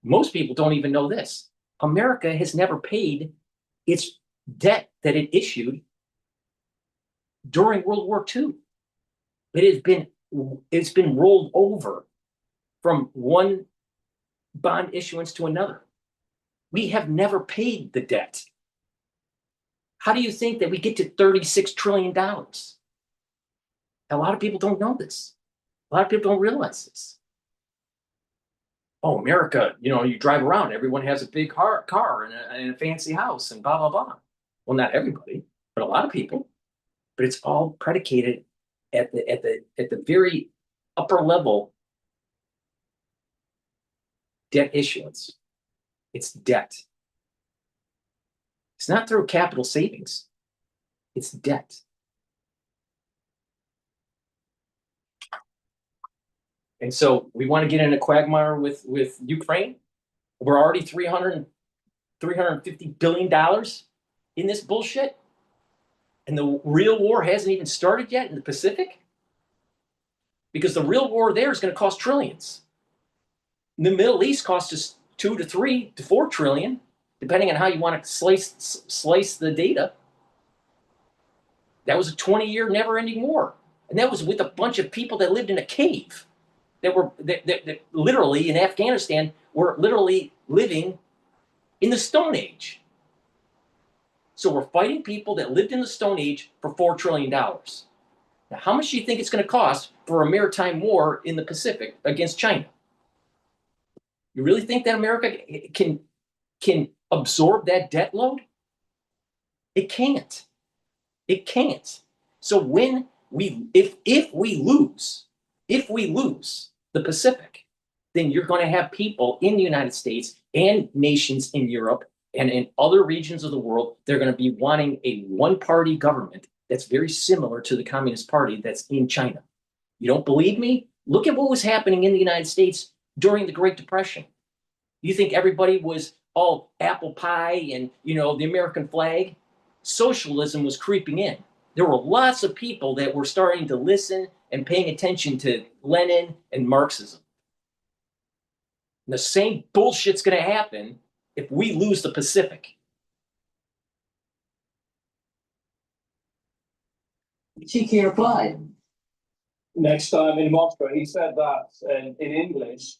Most people don't even know this. America has never paid its debt that it issued during World War II. It's been rolled over from one bond issuance to another. We have never paid the debt. How do you think that we get to $36 trillion? A lot of people don't know this. A lot of people don't realize this. Oh, America, you know, you drive around, everyone has a big car and a fancy house and blah, blah, blah. Well, not everybody, but a lot of people. But it's all predicated at the very upper level debt issuance. It's debt. It's not through capital savings. It's debt. And so we want to get in a quagmire with Ukraine. We're already $350 billion in this bullshit. And the real war hasn't even started yet in the Pacific. Because the real war there is going to cost trillions. In the Middle East costs us 2 to 3 to 4 trillion, depending on how you want to slice the data. That was a 20-year never-ending war. And that was with a bunch of people that lived in a cave. That literally in Afghanistan were literally living in the Stone Age. So we're fighting people that lived in the Stone Age for $4 trillion. Now, how much do you think it's going to cost for a maritime war in the Pacific against China? You really think that America can absorb that debt load? It can't. It can't. So when if we lose the Pacific, then you're going to have people in the United States and nations in Europe and in other regions of the world, they're going to be wanting a one-party government that's very similar to the Communist Party that's in China. You don't believe me? Look at what was happening in the United States during the Great Depression. You think everybody was all apple pie and, you know, the American flag? Socialism was creeping in. There were lots of people that were starting to listen and paying attention to Lenin and Marxism. And the same bullshit's going to happen if we lose the Pacific. Cheeky reply. Next time in Moscow, he said that in English.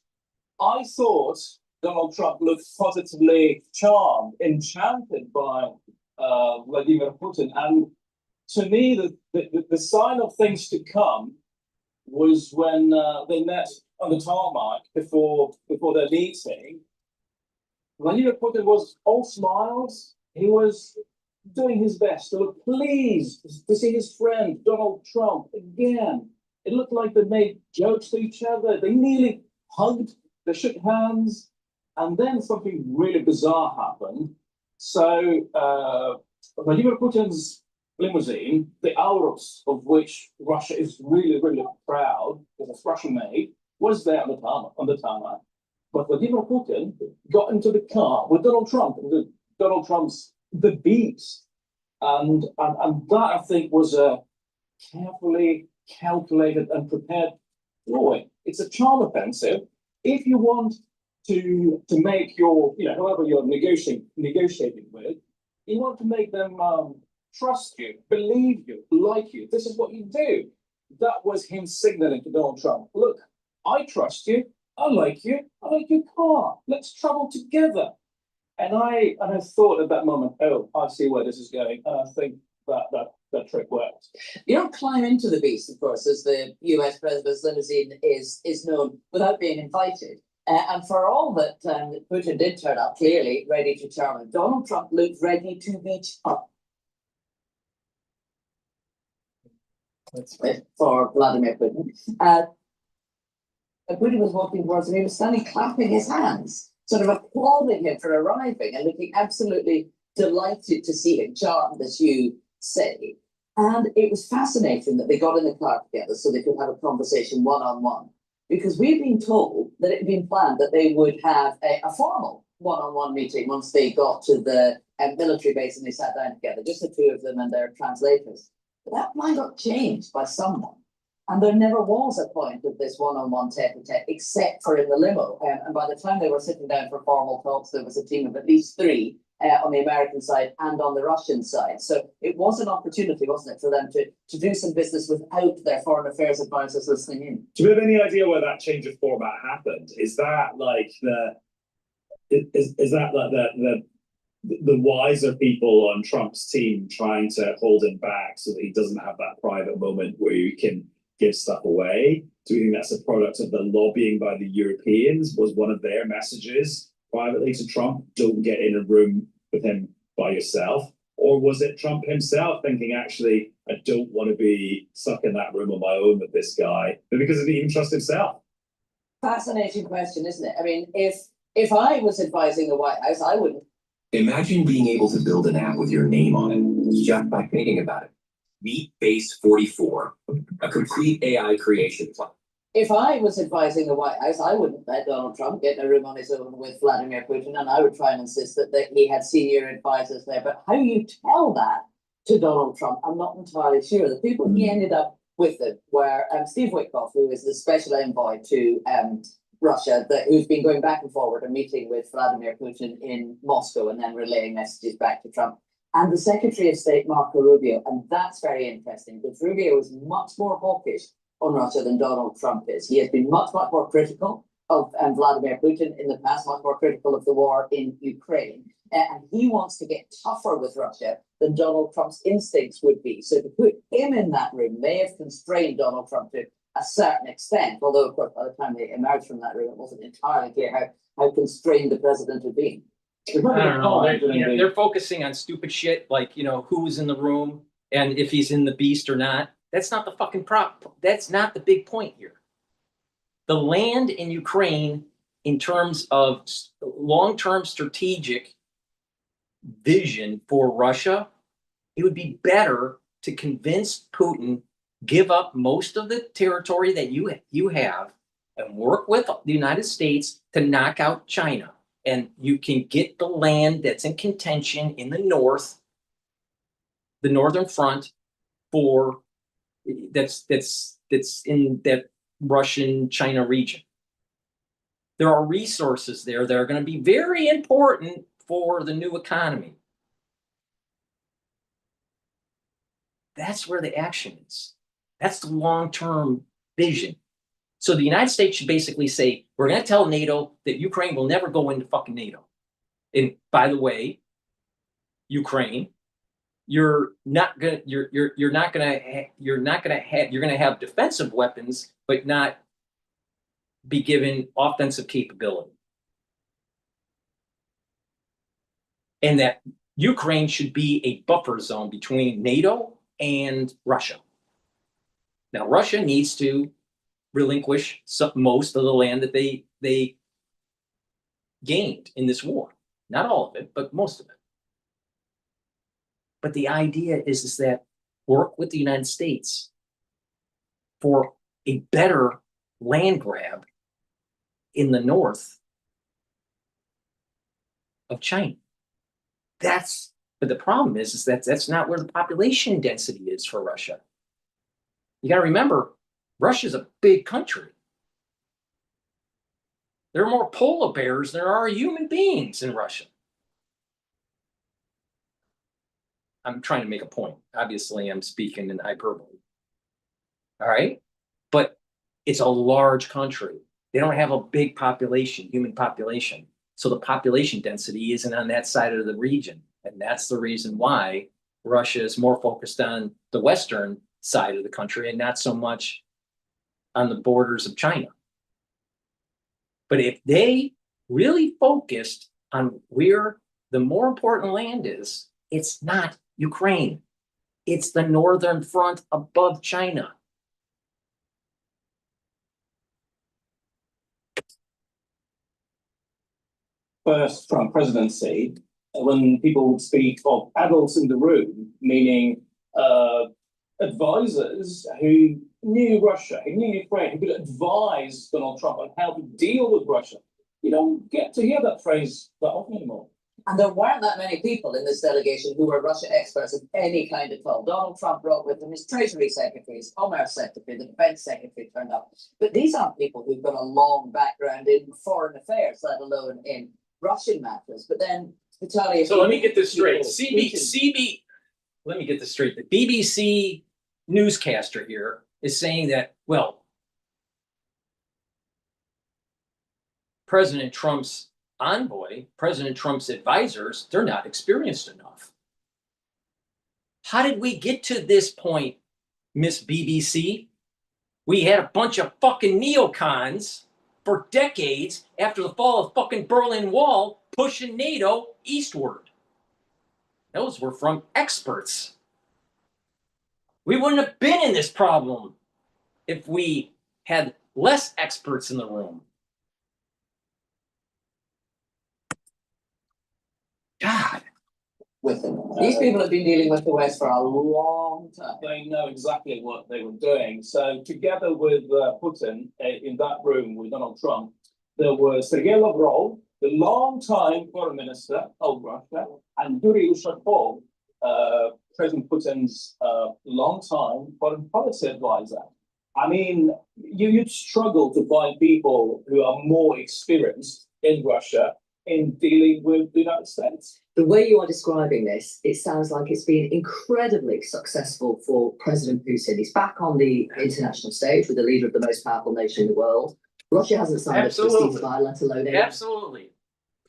I thought Donald Trump looked positively charmed, enchanted by Vladimir Putin. And to me, the sign of things to come was when they met on the tarmac before their meeting. Vladimir Putin was all smiles. He was doing his best to look pleased to see his friend Donald Trump again. It looked like they made jokes to each other. They nearly hugged, they shook hands, and then something really bizarre happened. So Vladimir Putin's limousine, the Aurus, of which Russia is really, really proud, because it's Russian-made, was there on the tarmac. But Vladimir Putin got into the car with Donald Trump, Donald Trump's the beast. And that, I think, was a carefully calculated and prepared ploy. It's a charm offensive. If you want to make your, you know, whoever you're negotiating with, you want to make them trust you, believe you, like you. This is what you do. That was him signaling to Donald Trump, look, I trust you, I like your car, let's travel together. And I thought at that moment, oh, I see where this is going. And I think that trick worked. You don't climb into the beast, of course, as the US president's limousine is known, without being invited. And for all that Putin did turn up clearly ready to charm him, Donald Trump looked ready to beach up. For Vladimir Putin. Putin was walking towards him, he was standing clapping his hands, sort of applauding him for arriving and looking absolutely delighted to see him, charmed, as you say. And it was fascinating that they got in the car together so they could have a conversation one-on-one. Because we've been told that it had been planned that they would have a formal one-on-one meeting once they got to the military base and they sat down together, just the two of them and their translators. But that plan got changed by someone. And there never was a point of this one-on-one tete-a-tete, except for in the limo. And by the time they were sitting down for formal talks, there was a team of at least 3 on the American side and on the Russian side. So it was an opportunity, wasn't it, for them to do some business without their foreign affairs advisors listening in. Do you have any idea where that change of format happened? Is that like the wiser people on Trump's team trying to hold him back so that he doesn't have that private moment where you can give stuff away? Do we think that's a product of the lobbying by the Europeans? Was one of their messages privately to Trump, don't get in a room with him by yourself? Or was it Trump himself thinking, actually, I don't want to be stuck in that room on my own with this guy, but because he didn't even trust himself? Fascinating question, isn't it? I mean, if I was advising the White House, I wouldn't. Imagine being able to build an app with your name on it just by thinking about it. Meet Base 44, a complete AI creation plan. If I was advising the White House, I wouldn't let Donald Trump get in a room on his own with Vladimir Putin, and I would try and insist that he had senior advisors there. But how you tell that to Donald Trump, I'm not entirely sure. The people he ended up with it were Steve Witkoff, who is the special envoy to Russia, who's been going back and forward and meeting with Vladimir Putin in Moscow and then relaying messages back to Trump, and the Secretary of State, Marco Rubio. And that's very interesting because Rubio is much more hawkish on Russia than Donald Trump is. He has been much more critical of Vladimir Putin in the past, much more critical of the war in Ukraine. And he wants to get tougher with Russia than Donald Trump's instincts would be. So to put him in that room may have constrained Donald Trump to a certain extent, although, of course, by the time they emerged from that room, it wasn't entirely clear how constrained the president had been. I don't know. They're focusing on stupid shit like, who's in the room and if he's in the beast or not. That's not the fucking prop. That's not the big point here. The land in Ukraine, in terms of long-term strategic vision for Russia, it would be better to convince Putin, give up most of the territory that you have and work with the United States to knock out China. And you can get the land that's in contention in the north, the northern front, for that's in that Russian-China region. There are resources there that are going to be very important for the new economy. That's where the action is. That's the long-term vision. So the United States should basically say, we're going to tell NATO that Ukraine will never go into fucking NATO. And by the way, Ukraine, you're going to have defensive weapons, but not be given offensive capability. And that Ukraine should be a buffer zone between NATO and Russia. Now, Russia needs to relinquish most of the land that they gained in this war. Not all of it, but most of it. But the idea is that work with the United States for a better land grab in the north of China. But the problem is that that's not where the population density is for Russia. You got to remember, Russia's a big country. There are more polar bears than there are human beings in Russia. I'm trying to make a point. Obviously, I'm speaking in hyperbole. All right? But it's a large country. They don't have a big population, human population. So the population density isn't on that side of the region. And that's the reason why Russia is more focused on the western side of the country and not so much on the borders of China. But if they really focused on where the more important land is, it's not Ukraine. It's the northern front above China. First Trump presidency, when people speak of adults in the room, meaning advisors who knew Russia, who knew Ukraine, who could advise Donald Trump on how to deal with Russia. You don't get to hear that phrase that often anymore. And there weren't that many people in this delegation who were Russia experts of any kind at all. Donald Trump brought with him his Treasury Secretary, his Commerce Secretary, the Defense Secretary turned up. But these aren't people who've got a long background in foreign affairs, let alone in Russian matters. But then, Vitaly, so let me get this straight. Let me get this straight. The BBC newscaster here is saying that, well, President Trump's envoy, President Trump's advisors, they're not experienced enough. How did we get to this point, Miss BBC? We had a bunch of fucking neocons for decades after the fall of fucking Berlin Wall pushing NATO eastward. Those were from experts. We wouldn't have been in this problem if we had less experts in the room. God. With them. These people have been dealing with the West for a long time. They know exactly what they were doing. So together with Putin in that room with Donald Trump, there was Sergei Lavrov, the long-time foreign minister of Russia, and Yuri Ushakov, President Putin's long-time foreign policy advisor. I mean, you'd struggle to find people who are more experienced in Russia in dealing with the United States. The way you are describing this, it sounds like it's been incredibly successful for President Putin. He's back on the international stage with the leader of the most powerful nation in the world. Russia hasn't signed up to a ceasefire, let alone aid. Absolutely.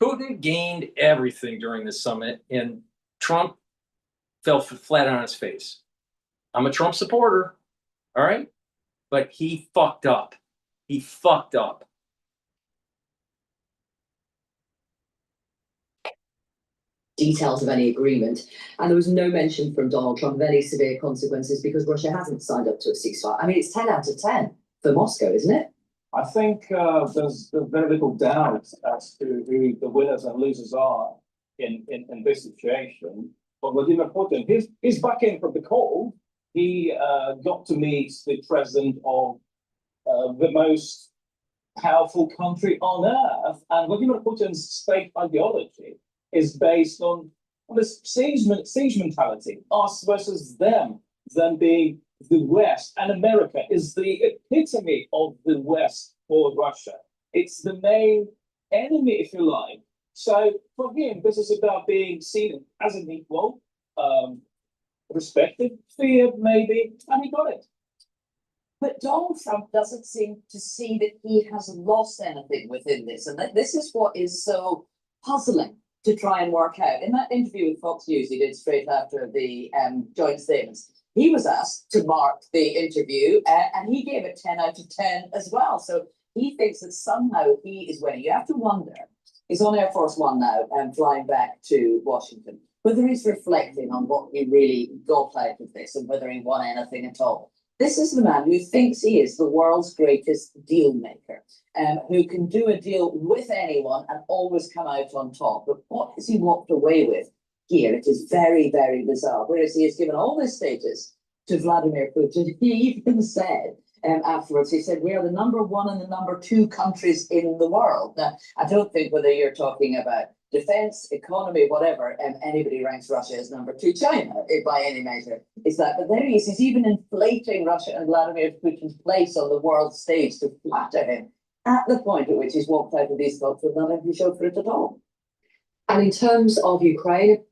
Putin gained everything during this summit, and Trump fell flat on his face. I'm a Trump supporter, all right? But he fucked up. He fucked up. Details of any agreement, and there was no mention from Donald Trump of any severe consequences because Russia hasn't signed up to a ceasefire. I mean, it's 10 out of 10 for Moscow, isn't it? I think there's very little doubt as to who the winners and losers are in this situation. But Vladimir Putin, he's back in from the cold. He got to meet the president of the most powerful country on earth, and Vladimir Putin's state ideology is based on this siege mentality, us versus them being the West, and America is the epitome of the West for Russia. It's the main enemy, if you like. So for him, this is about being seen as an equal, respected, feared maybe, and he got it. But Donald Trump doesn't seem to see that he has lost anything within this, and that this is what is so puzzling to try and work out. In that interview with Fox News he did straight after the joint statements, he was asked to mark the interview and he gave it 10 out of 10 as well. So he thinks that somehow he is winning. You have to wonder, he's on Air Force One now and flying back to Washington, whether he's reflecting on what he really got out of this and whether he won anything at all. This is the man who thinks he is the world's greatest deal maker, who can do a deal with anyone and always come out on top. But what has he walked away with here? It is very, very bizarre. Whereas he has given all this status to Vladimir Putin, he even said afterwards, he said, we are the number one and the number two countries in the world. Now, I don't think whether you're talking about defense, economy, whatever, anybody ranks Russia as number two. China, by any measure, is that. But there he is. He's even inflating Russia and Vladimir Putin's place on the world stage to flatter him at the point at which he's walked out of these talks with not having showed for it at all. And in terms of Ukraine,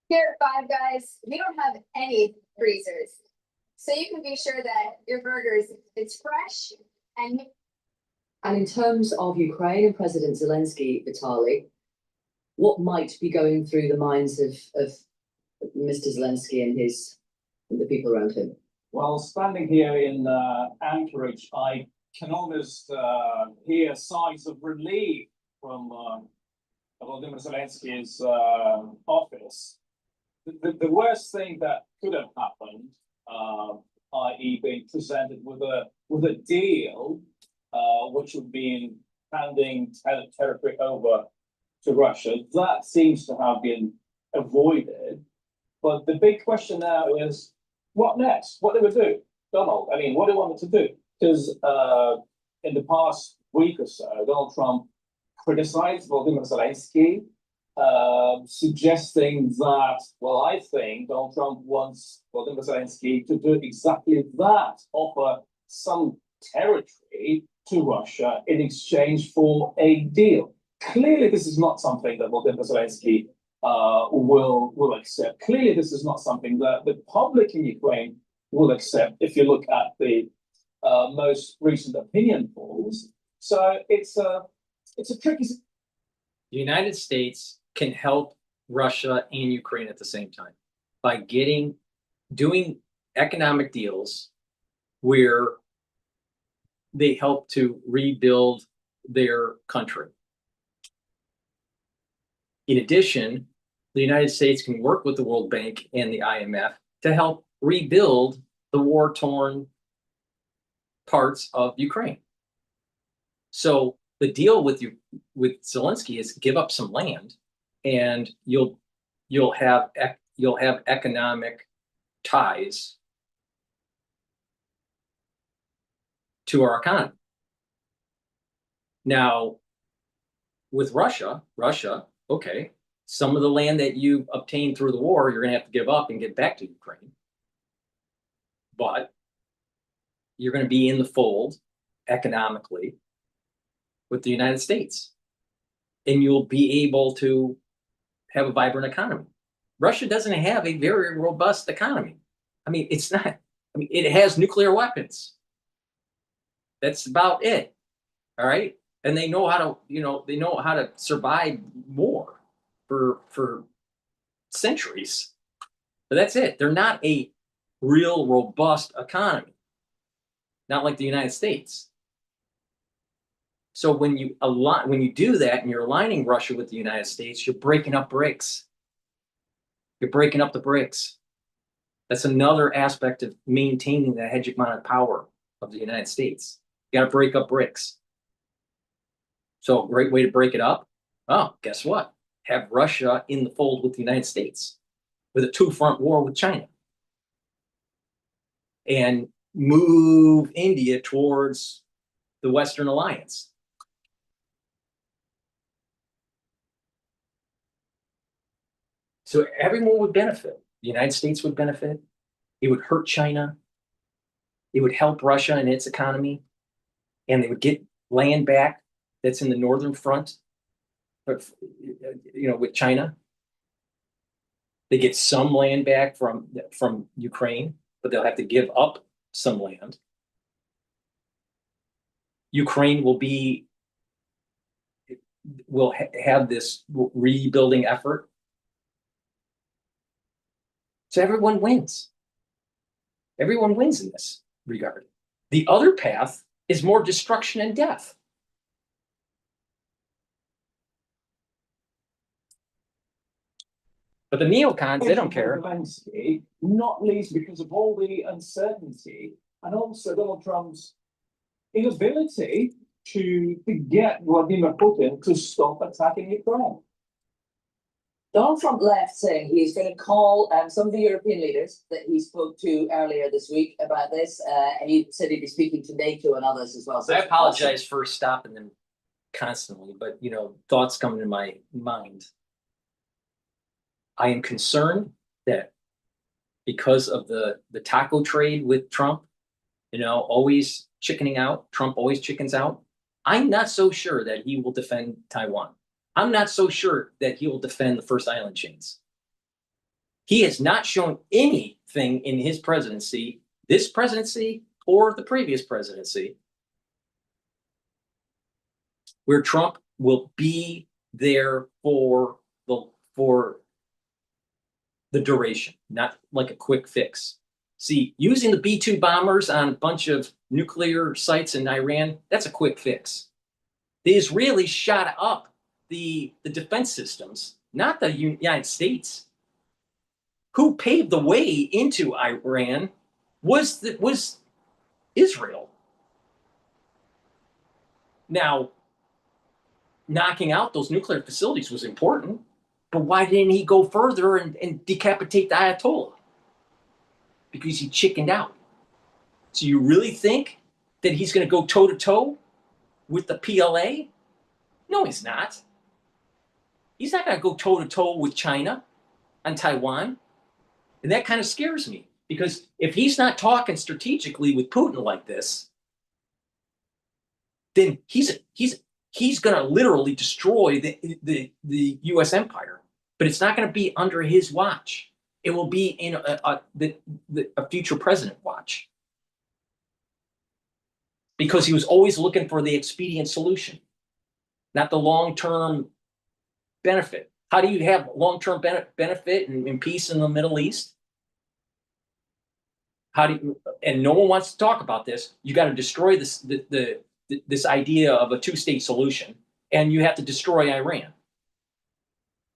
Here at Five Guys, we don't have any freezers. So you can be sure that your burgers, it's fresh and in terms of Ukraine and President Zelensky, Vitaly, what might be going through the minds of Mr. Zelensky and the people around him? Well, standing here in Anchorage, I can almost hear sighs of relief from Volodymyr Zelensky's office. The worst thing that could have happened, i.e. being presented with a deal, which would mean handing territory over to Russia, that seems to have been avoided. But the big question now is, what next? What do we do? Donald, I mean, what do you want me to do? Because in the past week or so, Donald Trump criticized Volodymyr Zelensky, suggesting that, well, I think Donald Trump wants Volodymyr Zelensky to do exactly that, offer some territory to Russia in exchange for a deal. Clearly, this is not something that Volodymyr Zelensky will accept. Clearly, this is not something that the public in Ukraine will accept if you look at the most recent opinion polls. So it's a tricky. The United States can help Russia and Ukraine at the same time by doing economic deals where they help to rebuild their country. In addition, the United States can work with the World Bank and the IMF to help rebuild the war-torn parts of Ukraine. So the deal with Zelensky is give up some land, and you'll have economic ties to our economy. Now, with Russia, okay, some of the land that you obtained through the war, you're going to have to give up and get back to Ukraine. But you're going to be in the fold economically with the United States, and you'll be able to have a vibrant economy. Russia doesn't have a very robust economy. I mean, it's not, I mean, it has nuclear weapons. That's about it. All right. And they know how to, they know how to survive war for centuries. But that's it. They're not a real robust economy. Not like the United States. So when you do that and you're aligning Russia with the United States, you're breaking up BRICS. You're breaking up the BRICS. That's another aspect of maintaining the hegemonic power of the United States. You got to break up BRICS. So a great way to break it up, oh, guess what? Have Russia in the fold with the United States with a two-front war with China. And move India towards the Western Alliance. So everyone would benefit. The United States would benefit. It would hurt China. It would help Russia and its economy. And they would get land back that's in the northern front, with China. They get some land back from Ukraine, but they'll have to give up some land. Ukraine will have this rebuilding effort. So everyone wins. Everyone wins in this regard. The other path is more destruction and death. But the neocons, they don't care. Zelensky, not least because of all the uncertainty and also Donald Trump's inability to get Vladimir Putin to stop attacking Ukraine. Donald Trump left saying he's going to call some of the European leaders that he spoke to earlier this week about this. And he said he'd be speaking to NATO and others as well. So I apologize for stopping them constantly, but thoughts come to my mind. I am concerned that because of the taco trade with Trump, always chickening out, Trump always chickens out. I'm not so sure that he will defend Taiwan. I'm not so sure that he will defend the first island chains. He has not shown anything in his presidency, this presidency or the previous presidency, where Trump will be there for the duration, not like a quick fix. See, using the B-2 bombers on a bunch of nuclear sites in Iran, that's a quick fix. The Israelis shot up the defense systems, not the United States. Who paved the way into Iran was Israel. Now, knocking out those nuclear facilities was important, but why didn't he go further and decapitate the Ayatollah? Because he chickened out. So you really think that he's going to go toe-to-toe with the PLA? No, he's not. He's not going to go toe-to-toe with China on Taiwan. And that kind of scares me, because if he's not talking strategically with Putin like this, then he's going to literally destroy the U.S. empire. But it's not going to be under his watch. It will be in a future president watch. Because he was always looking for the expedient solution, not the long-term benefit. How do you have long-term benefit and peace in the Middle East? How do you, and no one wants to talk about this. You got to destroy this idea of a two-state solution, and you have to destroy Iran.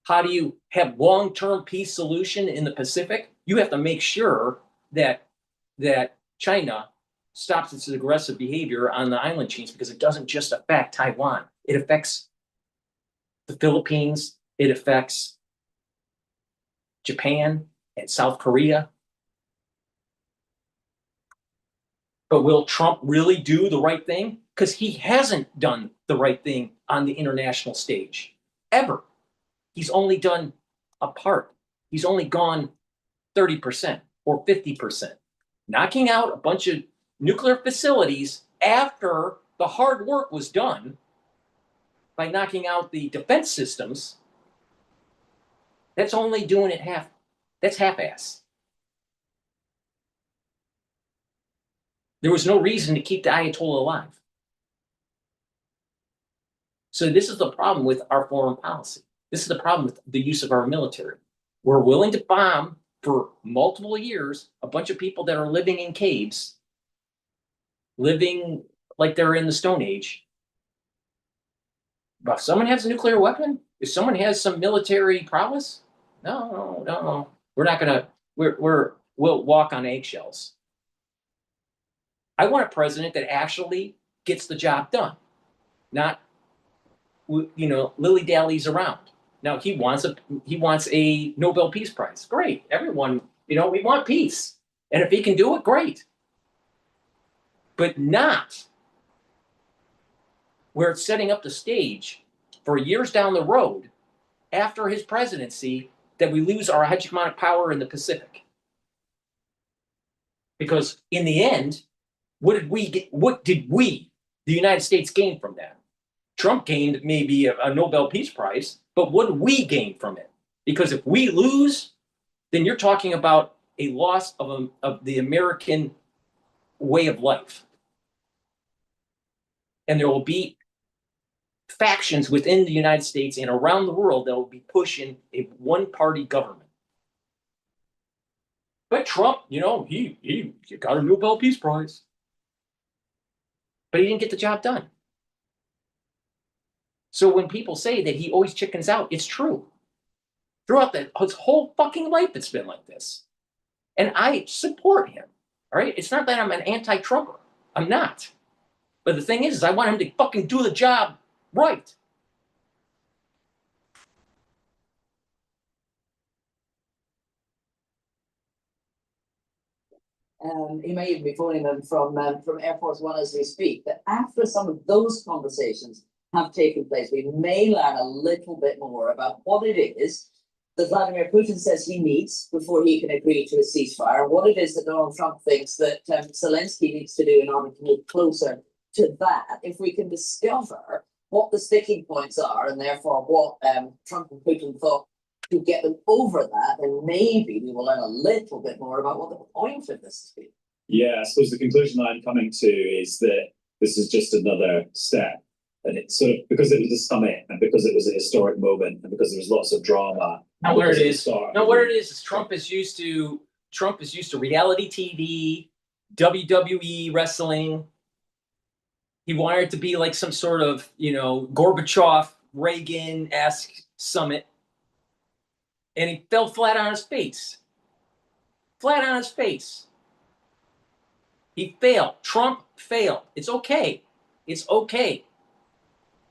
How do you have long-term peace solution in the Pacific? You have to make sure that China stops its aggressive behavior on the island chains, because it doesn't just affect Taiwan. It affects the Philippines. It affects Japan and South Korea. But will Trump really do the right thing? Because he hasn't done the right thing on the international stage, ever. He's only done a part. He's only gone 30% or 50%, knocking out a bunch of nuclear facilities after the hard work was done by knocking out the defense systems. That's only doing it half. That's half-ass. There was no reason to keep the Ayatollah alive. So this is the problem with our foreign policy. This is the problem with the use of our military. We're willing to bomb for multiple years a bunch of people that are living in caves, living like they're in the Stone Age. But if someone has a nuclear weapon, if someone has some military prowess, no. We're not gonna. We'll walk on eggshells. I want a president that actually gets the job done, not lily-dallies around. Now he wants a Nobel Peace Prize. Great, everyone, we want peace, and if he can do it, great. But not where it's setting up the stage for years down the road after his presidency that we lose our hegemonic power in the Pacific. Because in the end, what did we, the United States, gain from that? Trump gained maybe a Nobel Peace Prize, but what do we gain from it? Because if we lose, then you're talking about a loss of the American way of life. And there will be factions within the United States and around the world that will be pushing a one-party government. But Trump, he got a Nobel Peace Prize. But he didn't get the job done. So when people say that he always chickens out, it's true. Throughout his whole fucking life, it's been like this. And I support him, all right? It's not that I'm an anti-Trumper. I'm not. But the thing is I want him to fucking do the job right. He may even be phoning them from Air Force One as we speak. But after some of those conversations have taken place, we may learn a little bit more about what it is that Vladimir Putin says he needs before he can agree to a ceasefire, and what it is that Donald Trump thinks that Zelensky needs to do in order to move closer to that. If we can discover what the sticking points are, and therefore what Trump and Putin thought to get them over that, then maybe we will learn a little bit more about what the point of this has been. Yeah, I suppose the conclusion I'm coming to is that this is just another step. And it's sort of because it was a summit, and because it was a historic moment, and because there was lots of drama. Now what it is? No, what it is Trump is used to reality TV, WWE, wrestling. He wanted it to be like some sort of, Gorbachev, Reagan-esque summit. And he fell flat on his face. Flat on his face. He failed. Trump failed. It's okay. It's okay.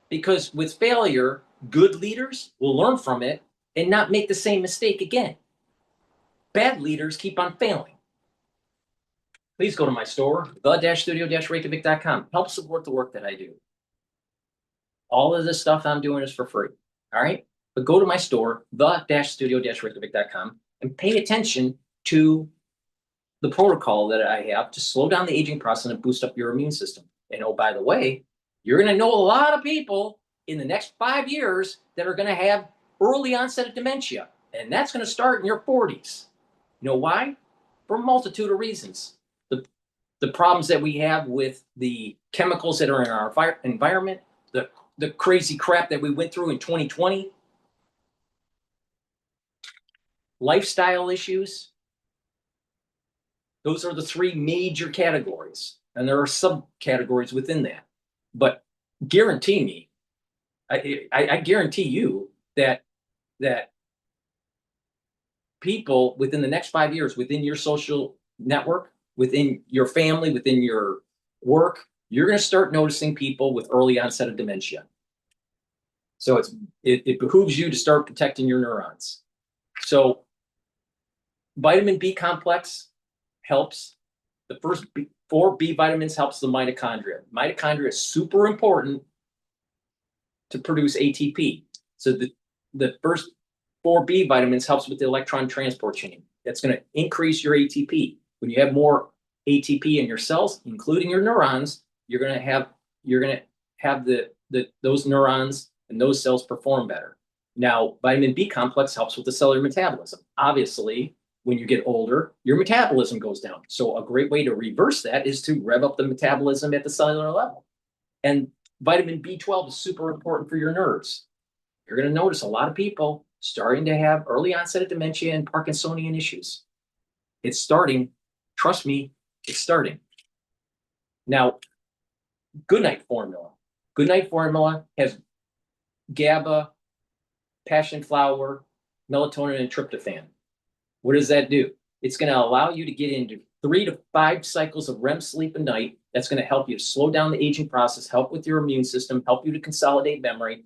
Because with failure, good leaders will learn from it and not make the same mistake again. Bad leaders keep on failing. Please go to my store, the-studio-reykjavik.com. Help support the work that I do. All of this stuff I'm doing is for free. All right? But go to my store, the-studio-reykjavik.com, and pay attention to the protocol that I have to slow down the aging process and boost up your immune system. And oh, by the way, you're going to know a lot of people in the next 5 years that are going to have early onset of dementia. And that's going to start in your 40s. You know why? For a multitude of reasons. The problems that we have with the chemicals that are in our environment, the crazy crap that we went through in 2020, lifestyle issues, Those are the three major categories, and there are subcategories within that. But guarantee me, I guarantee you that people within the next 5 years, within your social network, within your family, within your work, you're going to start noticing people with early onset of dementia. So it behooves you to start protecting your neurons. So vitamin B complex helps. The first 4 B vitamins helps the mitochondria. Mitochondria is super important to produce ATP. So the first 4 B vitamins helps with the electron transport chain. That's going to increase your ATP. When you have more ATP in your cells, including your neurons, you're going to have those neurons and those cells perform better. Now, vitamin B complex helps with the cellular metabolism. Obviously, when you get older, your metabolism goes down. So a great way to reverse that is to rev up the metabolism at the cellular level. And vitamin B12 is super important for your nerves. You're going to notice a lot of people starting to have early onset of dementia and Parkinsonian issues. It's starting. Trust me, it's starting. Now, Goodnight Formula. Goodnight Formula has GABA, passion flower, melatonin, and tryptophan. What does that do? It's going to allow you to get into 3 to 5 cycles of REM sleep a night. That's going to help you to slow down the aging process, help with your immune system, help you to consolidate memory.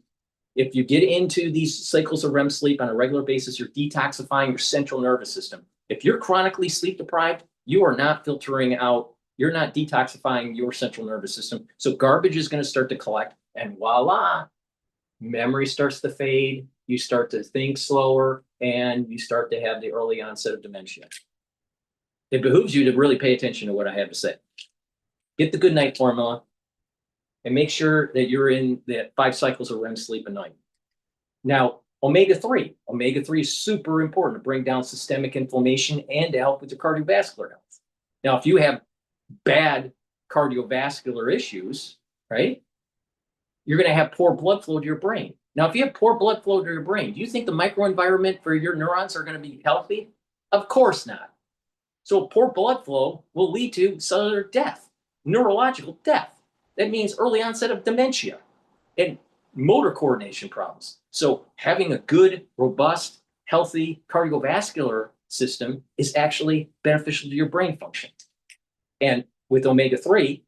If you get into these cycles of REM sleep on a regular basis, you're detoxifying your central nervous system. If you're chronically sleep deprived, you are not filtering out, you're not detoxifying your central nervous system. So garbage is going to start to collect, and voila, memory starts to fade. You start to think slower, and you start to have the early onset of dementia. It behooves you to really pay attention to what I have to say. Get the Goodnight Formula and make sure that you're in the 5 cycles of REM sleep a night. Now, omega-3. Omega-3 is super important to bring down systemic inflammation and to help with your cardiovascular health. Now, if you have bad cardiovascular issues, right, you're going to have poor blood flow to your brain. Now, if you have poor blood flow to your brain, do you think the microenvironment for your neurons are going to be healthy? Of course not. So poor blood flow will lead to cellular death, neurological death. That means early onset of dementia and motor coordination problems. So having a good, robust, healthy cardiovascular system is actually beneficial to your brain function. And with omega-3,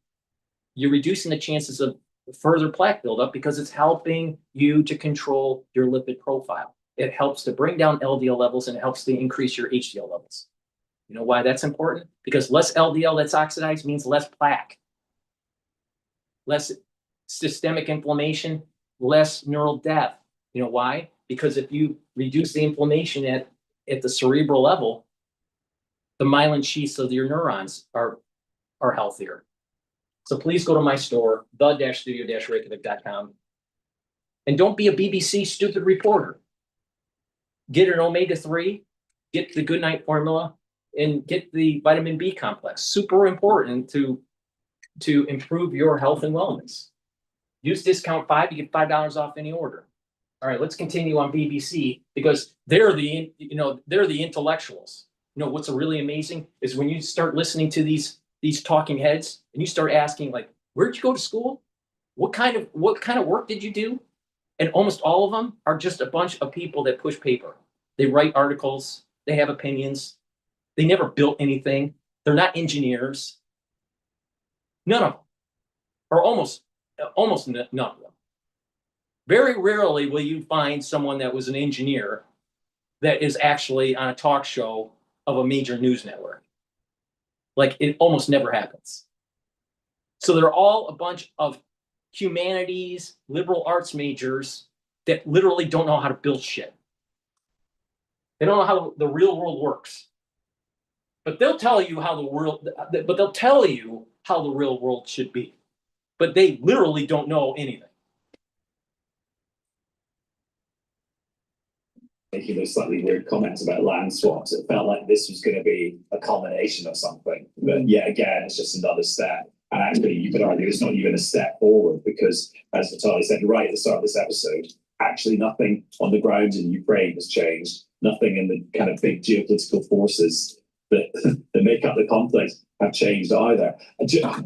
you're reducing the chances of further plaque buildup because it's helping you to control your lipid profile. It helps to bring down LDL levels and it helps to increase your HDL levels. You know why that's important? Because less LDL that's oxidized means less plaque, less systemic inflammation, less neural death. You know why? Because if you reduce the inflammation at the cerebral level, the myelin sheaths of your neurons are healthier. So please go to my store, the-studio-reykjavik.com. And don't be a BBC stupid reporter. Get an omega-3, get the Goodnight Formula, and get the vitamin B complex. Super important to improve your health and wellness. Use discount 5, you get $5 off any order. All right, let's continue on BBC because they're the intellectuals. You know what's really amazing is when you start listening to these talking heads and you start asking, like, where'd you go to school? What kind of work did you do? And almost all of them are just a bunch of people that push paper. They write articles, they have opinions, they never built anything, they're not engineers. None of them, or almost none of them. Very rarely will you find someone that was an engineer that is actually on a talk show of a major news network. Like, it almost never happens. So they're all a bunch of humanities, liberal arts majors that literally don't know how to build shit. They don't know how the real world works. But they'll tell you how the real world should be. But they literally don't know anything. Making those slightly weird comments about land swaps, it felt like this was going to be a culmination of something. But yet again, it's just another step. And actually, you could argue it's not even a step forward because, as Vitaly said right at the start of this episode, actually nothing on the ground in Ukraine has changed. Nothing in the kind of big geopolitical forces that make up the conflict have changed either.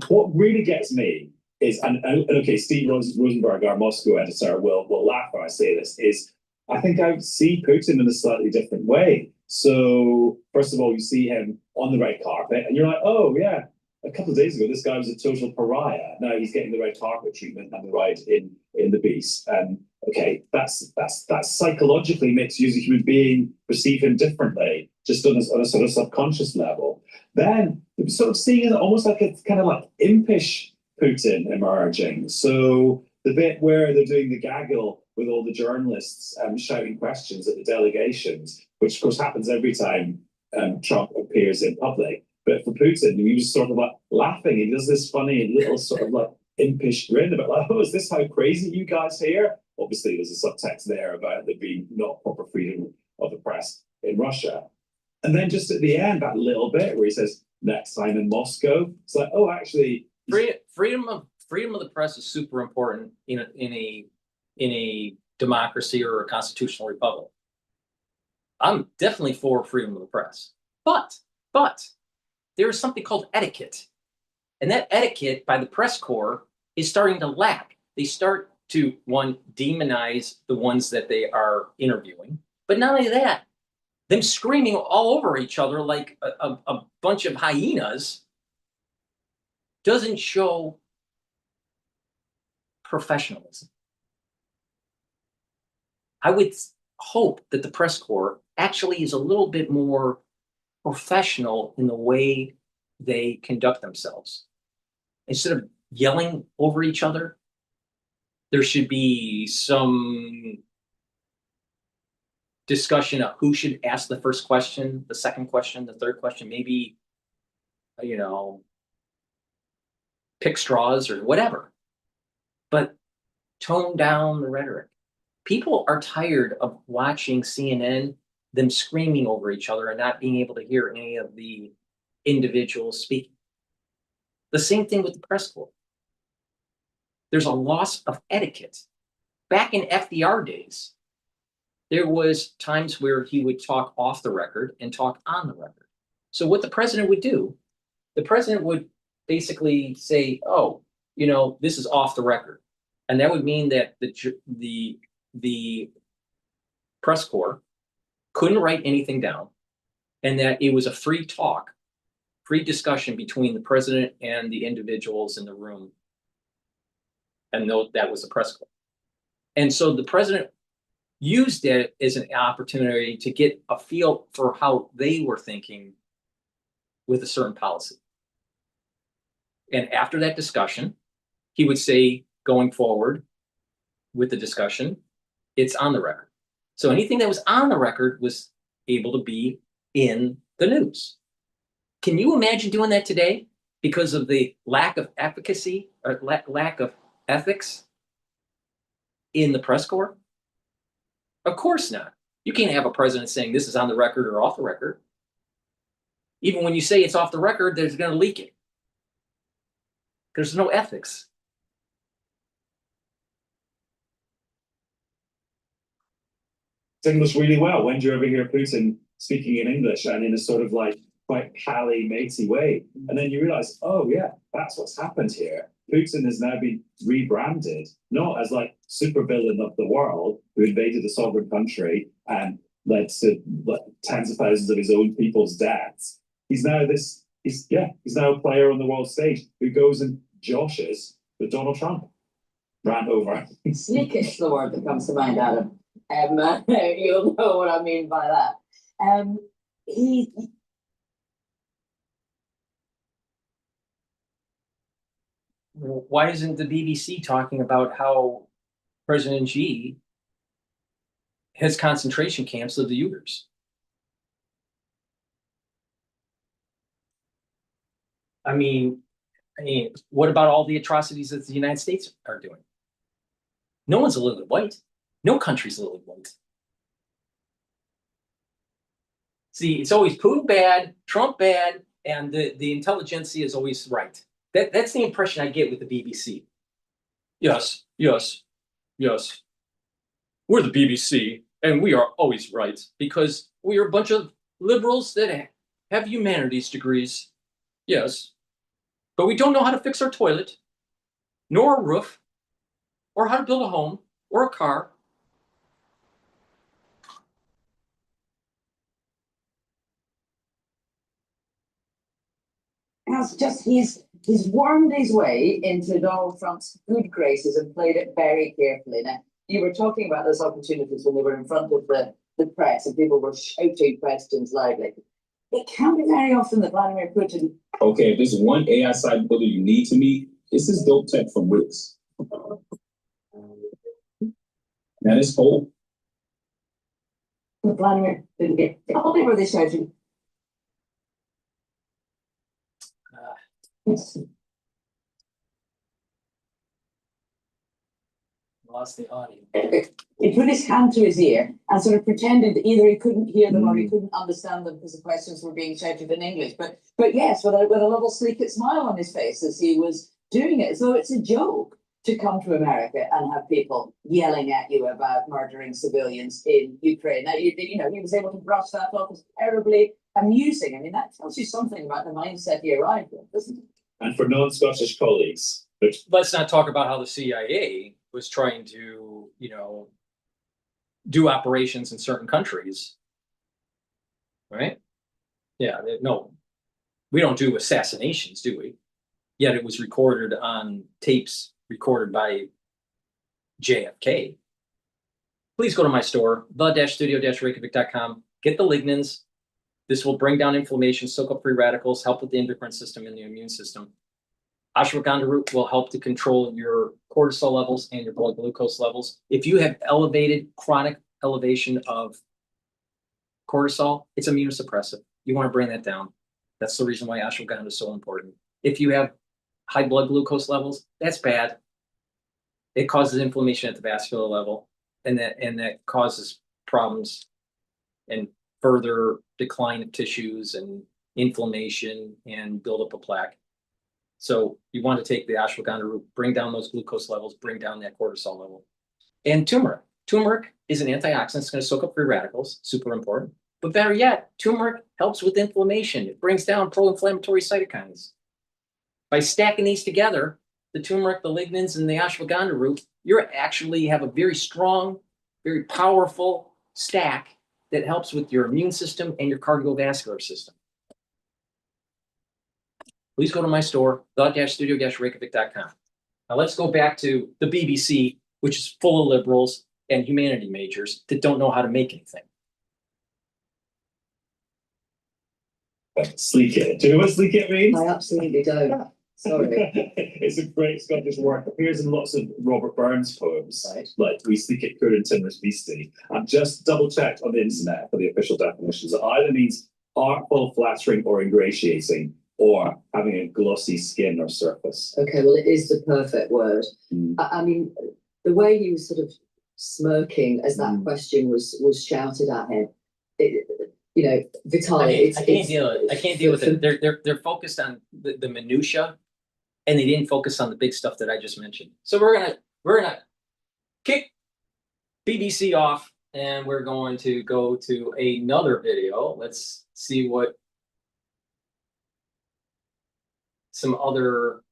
What really gets me is, and okay, Steve Rosenberg, our Moscow editor, will laugh when I say this, is I think I see Putin in a slightly different way. So, first of all, you see him on the red carpet, and you're like, oh, yeah, a couple of days ago, this guy was a total pariah. Now he's getting the red carpet treatment and the ride in the Beast. And okay, that's psychologically makes you as a human being perceive him differently, just on a sort of subconscious level. Then you're sort of seeing almost like a kind of like impish Putin emerging. So the bit where they're doing the gaggle with all the journalists shouting questions at the delegations, which of course happens every time Trump appears in public. But for Putin, he was sort of like laughing. He does this funny little sort of like impish grin about like, oh, is this how crazy you guys here? Obviously, there's a subtext there about there being not proper freedom of the press in Russia. And then just at the end, that little bit where he says, next time in Moscow, it's like, oh, actually, freedom of the press is super important in a democracy or a constitutional republic. I'm definitely for freedom of the press, but there is something called etiquette, and that etiquette by the press corps is starting to lack. They start to, one, demonize the ones that they are interviewing, but not only that, them screaming all over each other like a bunch of hyenas doesn't show professionalism. I would hope that the press corps actually is a little bit more professional in the way they conduct themselves. Instead of yelling over each other, there should be some discussion of who should ask the first question, the second question, the third question, maybe, you know, pick straws or whatever. But tone down the rhetoric. People are tired of watching CNN, them screaming over each other and not being able to hear any of the individuals speaking. The same thing with the press corps. There's a loss of etiquette. Back in FDR days, there was times where he would talk off the record and talk on the record. So what the president would do, the president would basically say, oh, you know, this is off the record. And that would mean that the press corps couldn't write anything down, and that it was a free talk, free discussion between the president and the individuals in the room. And that was the press corps. And so the president used it as an opportunity to get a feel for how they were thinking with a certain policy. And after that discussion, he would say, going forward with the discussion, it's on the record. So anything that was on the record was able to be in the news. Can you imagine doing that today because of the lack of efficacy or lack of ethics in the press corps? Of course not. You can't have a president saying this is on the record or off the record. Even when you say it's off the record, they're going to leak it. There's no ethics. English really well. When do you ever hear Putin speaking in English and in a sort of like quite pally, matey way? And then you realize, oh yeah, that's what's happened here. Putin has now been rebranded, not as like supervillain of the world who invaded a sovereign country and led to tens of thousands of his own people's deaths. He's now he's now a player on the world stage who goes and joshes with Donald Trump. Ran over. Sneakish is the word that comes to mind, Adam. You'll know what I mean by that. Why isn't the BBC talking about how President Xi has concentration camps of the Uyghurs? I mean, what about all the atrocities that the United States are doing? No one's a little bit white. No country's a little bit white. See, it's always Putin bad, Trump bad, and the intelligentsia is always right. That's the impression I get with the BBC. Yes. We're the BBC, and we are always right because we are a bunch of liberals that have humanities degrees, yes, but we don't know how to fix our toilet, nor a roof, or how to build a home, or a car. He's wormed his way into Donald Trump's good graces and played it very carefully. Now, you were talking about those opportunities when they were in front of the press and people were shouting questions loudly. It can't be very often that Vladimir Putin. Okay, if there's one AI side builder you need to meet, it's this dope tech from Wix. That is whole. Vladimir didn't get. How many were they shouting? Lost the audio. He put his hand to his ear and sort of pretended that either he couldn't hear them or he couldn't understand them because the questions were being shouted in English. But yes, with a little sleek smile on his face as he was doing it, as though it's a joke to come to America and have people yelling at you about murdering civilians in Ukraine. Now, you know, he was able to brush that off as terribly amusing. I mean, that tells you something about the mindset he arrived with, doesn't it? And for non-Scottish colleagues, let's not talk about how the CIA was trying to, you know, do operations in certain countries, right? Yeah, no, we don't do assassinations, do we? Yet it was recorded on tapes recorded by JFK. Please go to my store, the-studio-reykjavik.com. Get the lignans. This will bring down inflammation, soak up free radicals, help with the endocrine system and the immune system. Ashwagandha root will help to control your cortisol levels and your blood glucose levels. If you have elevated chronic elevation of cortisol, it's immunosuppressive. You want to bring that down. That's the reason why ashwagandha is so important. If you have high blood glucose levels, that's bad. It causes inflammation at the vascular level, and that causes problems and further decline of tissues and inflammation and buildup of plaque. So you want to take the ashwagandha root, bring down those glucose levels, bring down that cortisol level. And turmeric. Turmeric is an antioxidant. It's going to soak up free radicals, super important. But better yet, turmeric helps with inflammation. It brings down pro-inflammatory cytokines. By stacking these together, the turmeric, the lignans, and the ashwagandha root, you actually have a very strong, very powerful stack that helps with your immune system and your cardiovascular system. Please go to my store, the-studio-reykjavik.com. Now let's go back to the BBC, which is full of liberals and humanity majors that don't know how to make anything. Sleek it. Do you know what sleek it means? I absolutely don't. Sorry. It's a great Scottish word. Appears in lots of Robert Burns poems, like "We sleek it pure and timorous beastie." I've just double checked on the internet for the official definitions. It either means artful, flattering, or ingratiating, or having a glossy skin or surface. Okay, well, it is the perfect word. I mean, the way he was sort of smirking as that question was shouted at him, you know, Vitaly. I can't deal with it. They're focused on the minutia, and they didn't focus on the big stuff that I just mentioned. So we're gonna kick BBC off, and we're going to go to another video. Let's see what some other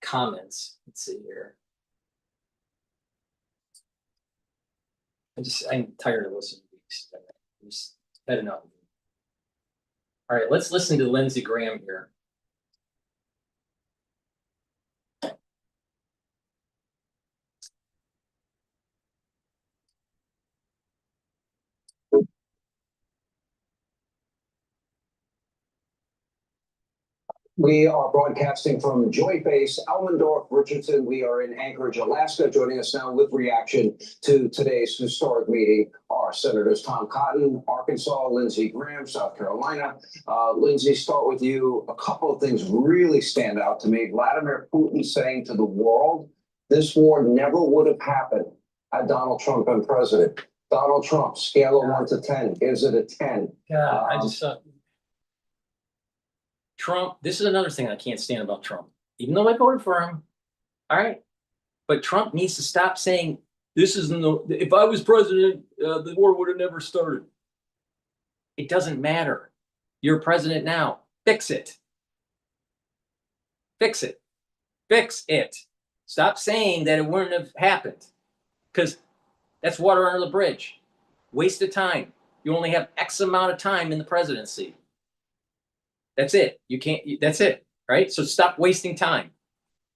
comments. Let's see here. I'm tired of listening to these. I'm just had enough. All right, let's listen to Lindsey Graham here. We are broadcasting from Joint Base Elmendorf, Richardson. We are in Anchorage, Alaska. Joining us now with reaction to today's historic meeting are Senators Tom Cotton, Arkansas, Lindsey Graham, South Carolina. Lindsey, start with you. A couple of things really stand out to me. Vladimir Putin saying to the world, this war never would have happened had Donald Trump been president. Donald Trump, scale of 1 to 10, gives it a 10. God, I just Trump, this is another thing I can't stand about Trump, even though I voted for him. All right. But Trump needs to stop saying, this isn't if I was president, the war would have never started. It doesn't matter. You're president now. Fix it. Fix it. Fix it. Stop saying that it wouldn't have happened, because that's water under the bridge. Waste of time. You only have X amount of time in the presidency. That's it. You can't, that's it, right? So stop wasting time.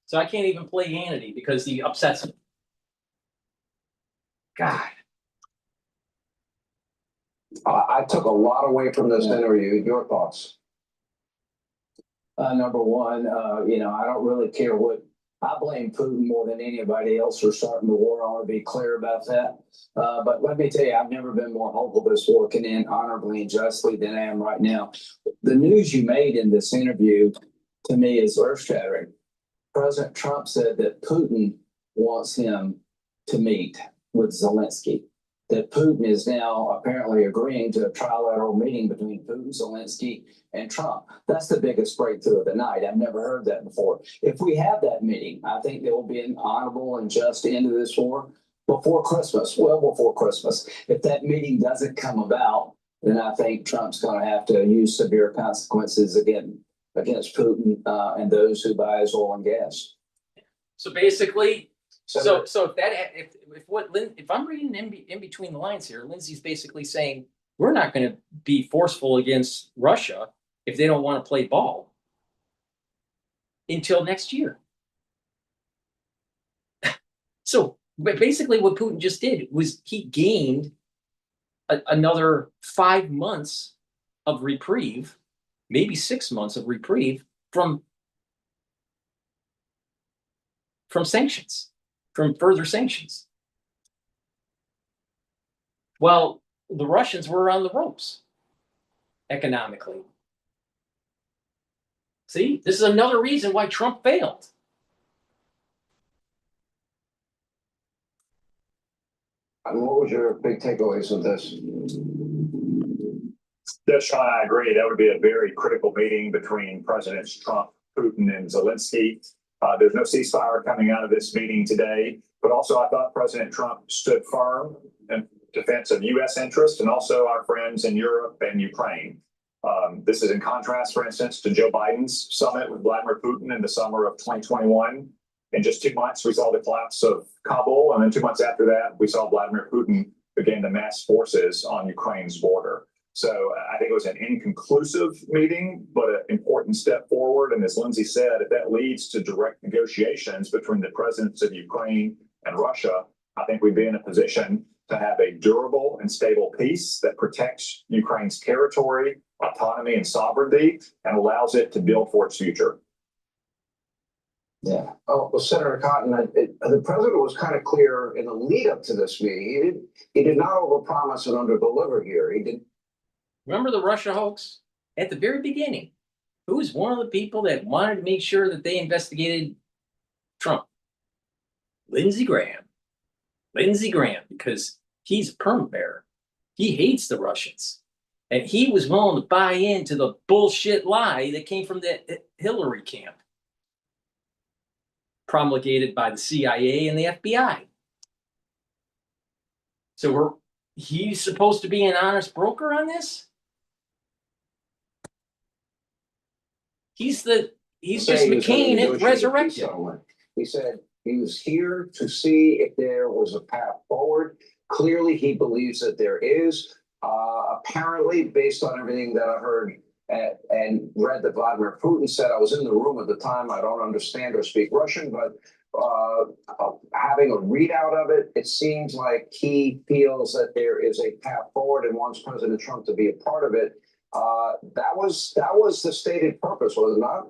So I can't even play Hannity because he upsets me. God. I took a lot away from this interview. Your thoughts? Number one, I don't really care what, I blame Putin more than anybody else for starting the war. I want to be clear about that. But let me tell you, I've never been more hopeful this war can end honorably and justly than I am right now. The news you made in this interview to me is earth-shattering. President Trump said that Putin wants him to meet with Zelensky. That Putin is now apparently agreeing to a trilateral meeting between Putin, Zelensky, and Trump. That's the biggest breakthrough of the night. I've never heard that before. If we have that meeting, I think there will be an honorable and just end to this war before Christmas, well before Christmas. If that meeting doesn't come about, then I think Trump's going to have to use severe consequences against Putin and those who buy his oil and gas. So basically, if I'm reading in between the lines here, Lindsey's basically saying we're not going to be forceful against Russia if they don't want to play ball until next year. So basically what Putin just did was he gained another 5 months of reprieve, maybe 6 months of reprieve from sanctions, from further sanctions. Well, the Russians were on the ropes economically. See, this is another reason why Trump failed. And what was your big takeaways of this? Yes, Sean, I agree. That would be a very critical meeting between Presidents Trump, Putin, and Zelensky. There's no ceasefire coming out of this meeting today, but also I thought President Trump stood firm in defense of U.S. interests and also our friends in Europe and Ukraine. This is in contrast, for instance, to Joe Biden's summit with Vladimir Putin in the summer of 2021. In just 2 months, we saw the collapse of Kabul, and then 2 months after that, we saw Vladimir Putin begin to mass forces on Ukraine's border. So I think it was an inconclusive meeting, but an important step forward. And as Lindsey said, if that leads to direct negotiations between the presidents of Ukraine and Russia, I think we'd be in a position to have a durable and stable peace that protects Ukraine's territory, autonomy, and sovereignty, and allows it to build for its future. Yeah. Oh, well, Senator Cotton, the president was kind of clear in the lead up to this meeting. He did not overpromise and underdeliver here. He did. Remember the Russia hoax at the very beginning? Who was one of the people that wanted to make sure that they investigated Trump? Lindsey Graham. Lindsey Graham, because he's a permit bearer. He hates the Russians. And he was willing to buy into the bullshit lie that came from the Hillary camp, promulgated by the CIA and the FBI. So he's supposed to be an honest broker on this? He's just McCain resurrected. He said he was here to see if there was a path forward. Clearly, he believes that there is. Apparently, based on everything that I heard and read that Vladimir Putin said, I was in the room at the time. I don't understand or speak Russian, but having a readout of it, it seems like he feels that there is a path forward and wants President Trump to be a part of it. That was the stated purpose, was it not?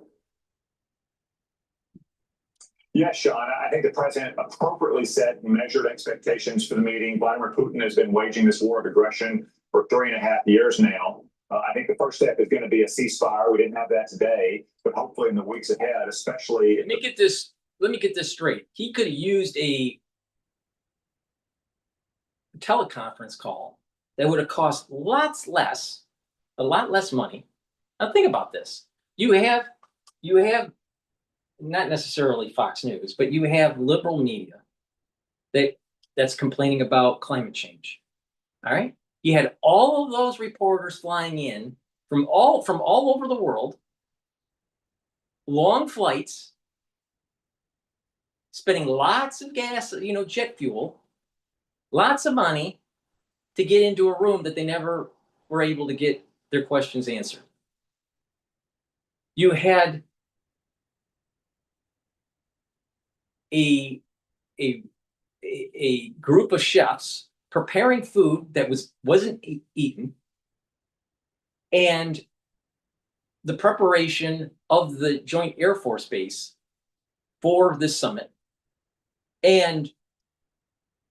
Yes, Sean, I think the president appropriately set measured expectations for the meeting. Vladimir Putin has been waging this war of aggression for 3.5 years now. I think the first step is going to be a ceasefire. We didn't have that today, but hopefully in the weeks ahead, especially. Let me get this straight. He could have used a teleconference call that would have cost a lot less money. Now think about this. You have not necessarily Fox News, but you have liberal media that's complaining about climate change. All right. You had all of those reporters flying in from all over the world, long flights, spending lots of gas, jet fuel, lots of money to get into a room that they never were able to get their questions answered. You had a group of chefs preparing food that wasn't eaten, and the preparation of the Joint Air Force Base for this summit. And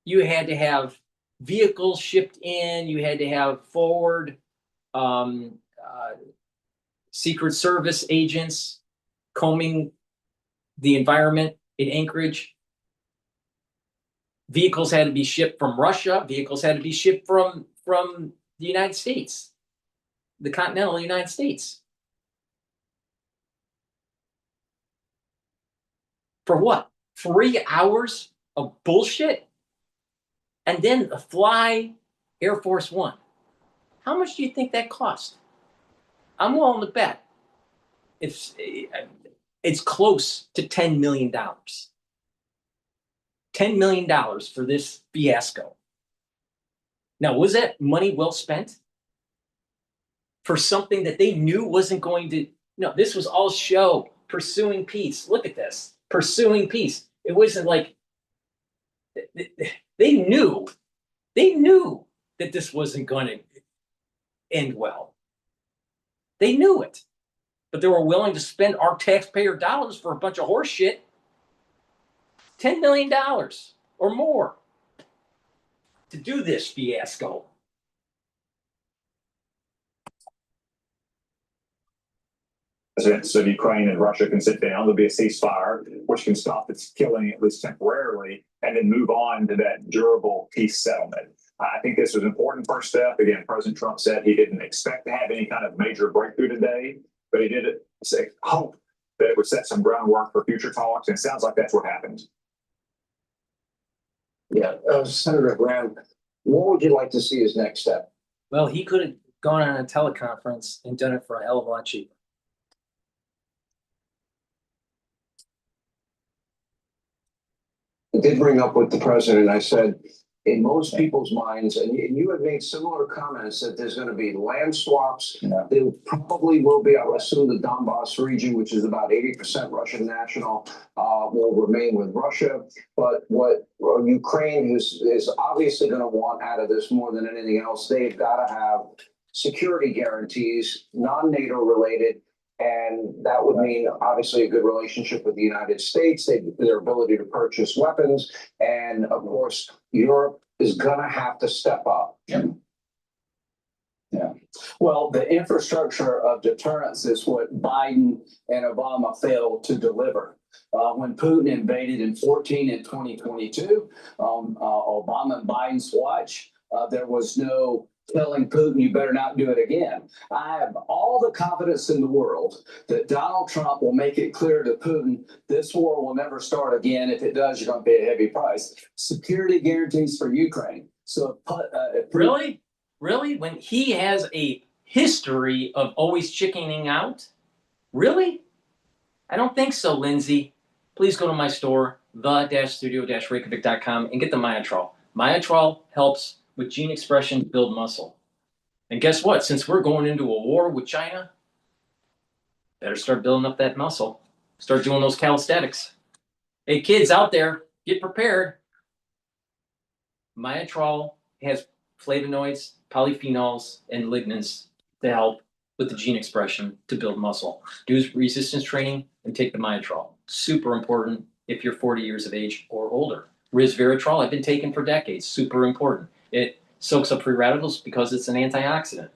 you had to have vehicles shipped in, you had to have forward Secret Service agents combing the environment in Anchorage. Vehicles had to be shipped from Russia. Vehicles had to be shipped from the United States, the continental United States. For what? 3 hours of bullshit? And then fly Air Force One. How much do you think that cost? I'm willing to bet it's close to $10 million. $10 million for this fiasco. Now, was that money well spent for something that they knew wasn't going to? No, this was all show, pursuing peace. Look at this, pursuing peace. It wasn't like they knew that this wasn't going to end well. They knew it, but they were willing to spend our taxpayer dollars for a bunch of horse shit. $10 million or more to do this fiasco. Presidents of Ukraine and Russia can sit down. There'll be a ceasefire, which can stop its killing at least temporarily, and then move on to that durable peace settlement. I think this was an important first step. Again, President Trump said he didn't expect to have any kind of major breakthrough today, but he did hope that it would set some groundwork for future talks, and it sounds like that's what happened. Yeah, Senator Graham, what would you like to see as next step? Well, he could have gone on a teleconference and done it for a hell of a lot cheaper. I did bring up with the president, I said, in most people's minds, and you had made similar comments that there's going to be land swaps. Yeah. There probably will be, I would assume, the Donbass region, which is about 80% Russian national, will remain with Russia. But what Ukraine is obviously going to want out of this more than anything else, they've got to have security guarantees, non-NATO related. And that would mean, obviously, a good relationship with the United States, their ability to purchase weapons. And, of course, Europe is going to have to step up. Yeah. Well, the infrastructure of deterrence is what Biden and Obama failed to deliver. When Putin invaded in 2014 and 2022, Obama and Biden's watch, there was no telling Putin, you better not do it again. I have all the confidence in the world that Donald Trump will make it clear to Putin, this war will never start again. If it does, you're going to pay a heavy price. Security guarantees for Ukraine. So, Really? When he has a history of always chickening out? Really? I don't think so, Lindsay. Please go to my store, the-studio-reykjavik.com, and get the Myotrol. Myotrol helps with gene expression to build muscle. And guess what? Since we're going into a war with China, better start building up that muscle. Start doing those calisthenics. Hey, kids out there, get prepared. Myotrol has flavonoids, polyphenols, and lignans to help with the gene expression to build muscle. Do resistance training and take the Myotrol. Super important if you're 40 years of age or older. Resveratrol, I've been taking for decades. Super important. It soaks up free radicals because it's an antioxidant.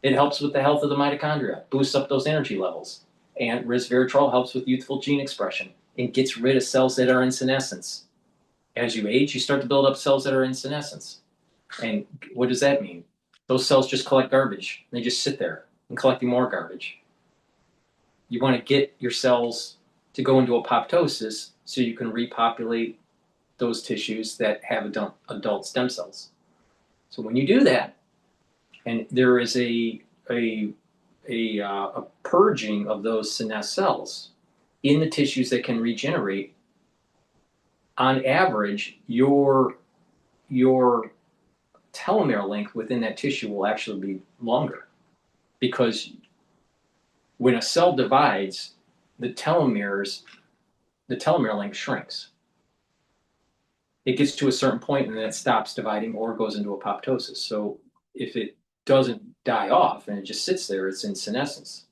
It helps with the health of the mitochondria, boosts up those energy levels. And resveratrol helps with youthful gene expression and gets rid of cells that are in senescence. As you age, you start to build up cells that are in senescence. And what does that mean? Those cells just collect garbage. They just sit there and collecting more garbage. You want to get your cells to go into apoptosis so you can repopulate those tissues that have adult stem cells. So when you do that, and there is a a purging of those senescent cells in the tissues that can regenerate. On average, your telomere length within that tissue will actually be longer, because when a cell divides, the telomere length shrinks. It gets to a certain point and then it stops dividing or goes into apoptosis. So if it doesn't die off and it just sits there, it's in senescence.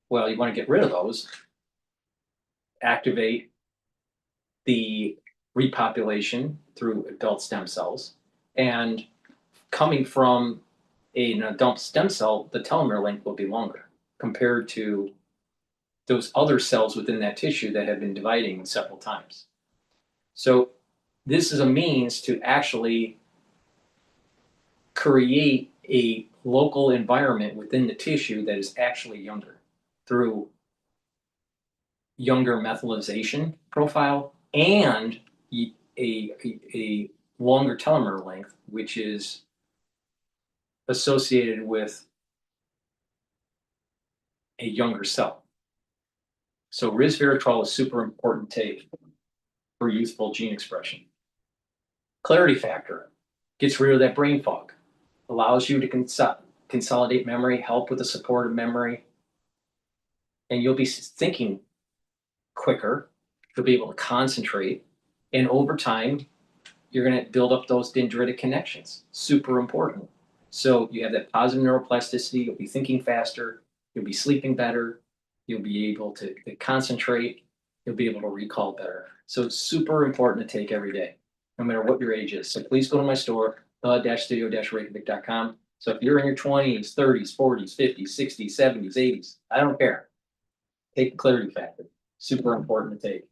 Well, you want to get rid of those, activate the repopulation through adult stem cells, and coming from an adult stem cell, the telomere length will be longer compared to those other cells within that tissue that have been dividing several times. So this is a means to actually create a local environment within the tissue that is actually younger through younger methylization profile and a longer telomere length, which is associated with a younger cell. So resveratrol is super important take for youthful gene expression. Clarity factor gets rid of that brain fog, allows you to consolidate memory, help with the support of memory, and you'll be thinking quicker. You'll be able to concentrate, and over time, you're going to build up those dendritic connections. Super important. So you have that positive neuroplasticity. You'll be thinking faster. You'll be sleeping better. You'll be able to concentrate. You'll be able to recall better. So it's super important to take every day, no matter what your age is. So please go to my store, the-studio-reykjavik.com. So if you're in your 20s, 30s, 40s, 50s, 60s, 70s, 80s, I don't care. Take the clarity factor. Super important to take.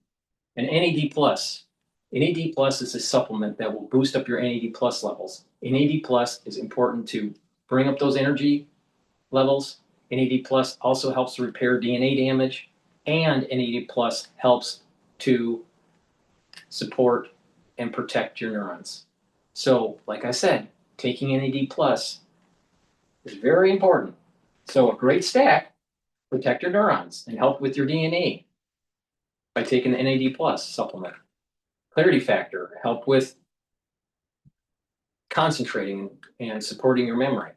And NAD+. NAD+ is a supplement that will boost up your NAD+ levels. NAD+ is important to bring up those energy levels. NAD+ also helps to repair DNA damage, and NAD+ helps to support and protect your neurons. So, like I said, taking NAD+ is very important. So a great stack, protect your neurons and help with your DNA by taking the NAD+ supplement. Clarity factor, help with concentrating and supporting your memory.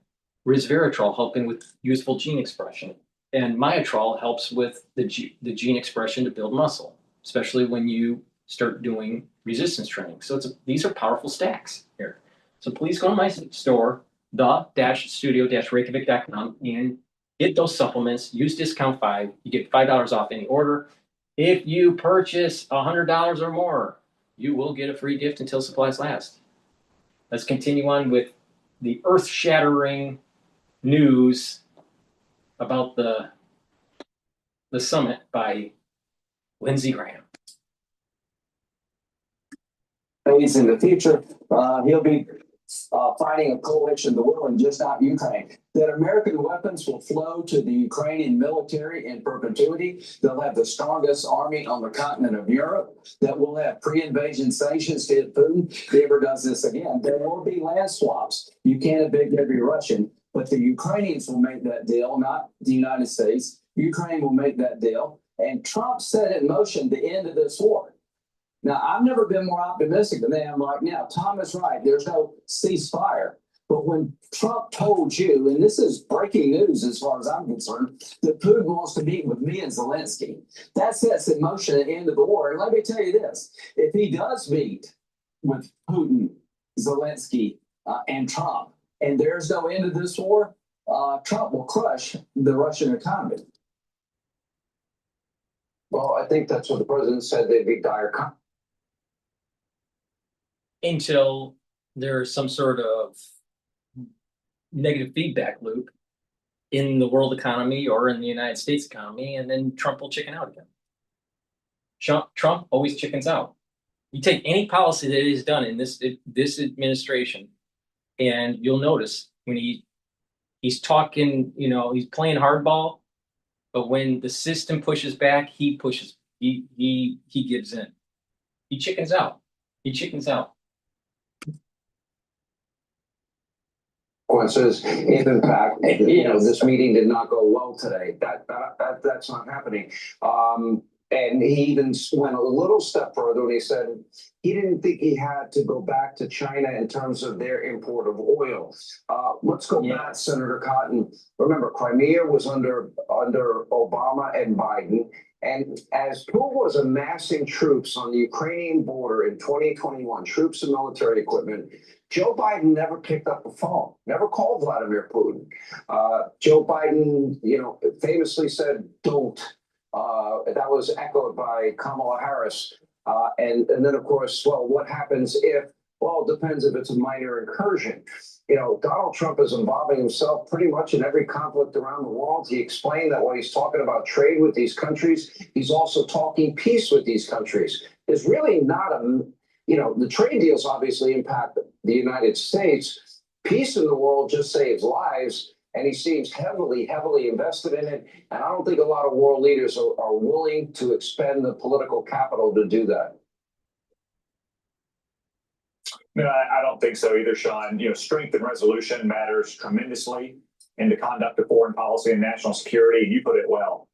Resveratrol, helping with useful gene expression. And myotrol helps with the gene expression to build muscle, especially when you start doing resistance training. So these are powerful stacks here. So please go to my store, the-studio-reykjavik.com, and get those supplements. Use discount 5. You get $5 off any order. If you purchase $100 or more, you will get a free gift until supplies last. Let's continue on with the earth-shattering news about the summit by Lindsey Graham. Phase in the future, he'll be fighting a coalition of the world and just not Ukraine. That American weapons will flow to the Ukrainian military in perpetuity. They'll have the strongest army on the continent of Europe. That will have pre-invasion sanctions to hit Putin if he ever does this again. There will be land swaps. You can't evict every Russian, but the Ukrainians will make that deal, not the United States. Ukraine will make that deal. And Trump set in motion the end of this war. Now, I've never been more optimistic than I am right now. Tom is right. There's no ceasefire. But when Trump told you, and this is breaking news as far as I'm concerned, that Putin wants to meet with me and Zelensky, that sets in motion the end of the war. And let me tell you this, if he does meet with Putin, Zelensky, and Trump, and there's no end of this war, Trump will crush the Russian economy. Well, I think that's what the president said. They'd be dire until there's some sort of negative feedback loop in the world economy or in the United States economy, and then Trump will chicken out again. Trump always chickens out. You take any policy that is done in this administration, and you'll notice when he's talking, he's playing hardball, but when the system pushes back, he gives in. He chickens out. Of consequences if in fact, this meeting did not go well today. That's not happening. And he even went a little step further when he said he didn't think he had to go back to China in terms of their import of oil. Let's go back, Senator Cotton. Remember, Crimea was under Obama and Biden. And as Putin was amassing troops on the Ukrainian border in 2021, troops and military equipment, Joe Biden never picked up the phone, never called Vladimir Putin. Joe Biden, famously said, don't. That was echoed by Kamala Harris. And then, of course, well, what happens if? Well, it depends if it's a minor incursion. Donald Trump is involving himself pretty much in every conflict around the world. He explained that when he's talking about trade with these countries, he's also talking peace with these countries. There's really not the trade deals obviously impact the United States. Peace in the world just saves lives. And he seems heavily invested in it. And I don't think a lot of world leaders are willing to expend the political capital to do that. No, I don't think so either, Sean. Strength and resolution matters tremendously in the conduct of foreign policy and national security. And you put it well.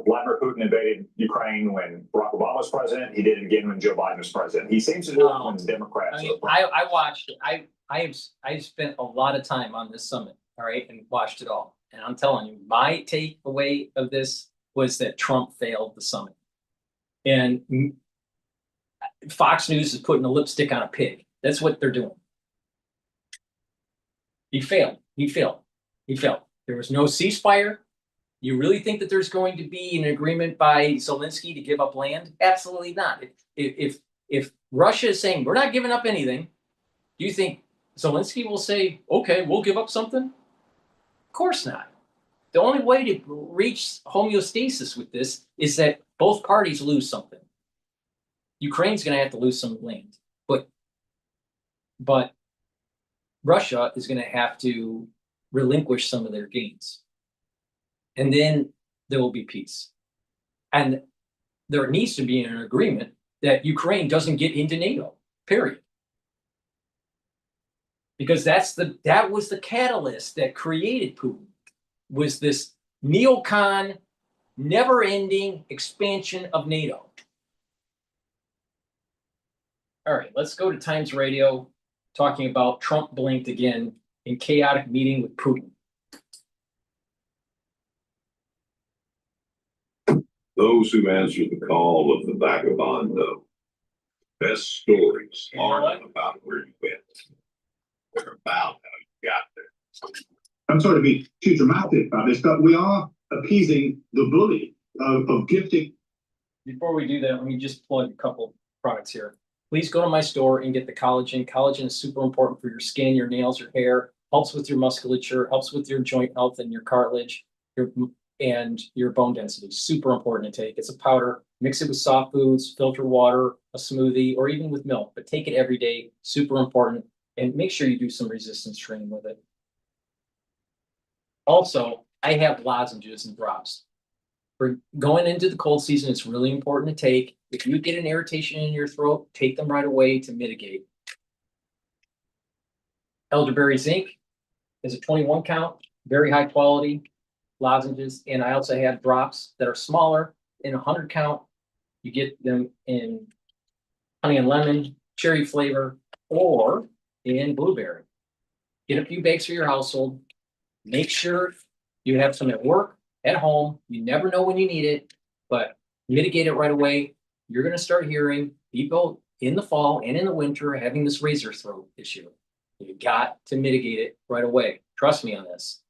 Vladimir Putin invaded Ukraine when Barack Obama was president. He did it again when Joe Biden was president. He seems to do it when Democrats. I watched it. I spent a lot of time on this summit. All right, and watched it all. And I'm telling you, my takeaway of this was that Trump failed the summit. And Fox News is putting a lipstick on a pig. That's what they're doing. He failed. There was no ceasefire. You really think that there's going to be an agreement by Zelensky to give up land? Absolutely not. If Russia is saying, we're not giving up anything, do you think Zelensky will say, okay, we'll give up something? Of course not. The only way to reach homeostasis with this is that both parties lose something. Ukraine's going to have to lose some land, but Russia is going to have to relinquish some of their gains. And then there will be peace. And there needs to be an agreement that Ukraine doesn't get into NATO, period. Because that was the catalyst that created Putin, was this neocon, never-ending expansion of NATO. All right, let's go to Times Radio, talking about Trump blinked again in chaotic meeting with Putin. Those who answer the call of the vagabond know. Best stories aren't about where you went. They're about how you got there. I'm sorry to be too dramatic about this, but we are appeasing the bully of gifting. Before we do that, let me just plug a couple products here. Please go to my store and get the collagen. Collagen is super important for your skin, your nails, your hair, helps with your musculature, helps with your joint health and your cartilage, and your bone density. Super important to take. It's a powder. Mix it with soft foods, filter water, a smoothie, or even with milk, but take it every day. Super important. And make sure you do some resistance training with it. Also, I have lozenges and drops. For going into the cold season, it's really important to take. If you get an irritation in your throat, take them right away to mitigate. Elderberry zinc is a 21 count, very high quality lozenges. And I also have drops that are smaller in 100 count. You get them in honey and lemon, cherry flavor, or in blueberry. Get a few bags for your household. Make sure you have some at work, at home. You never know when you need it, but mitigate it right away. You're going to start hearing people in the fall and in the winter having this razor throat issue. You got to mitigate it right away. Trust me on this.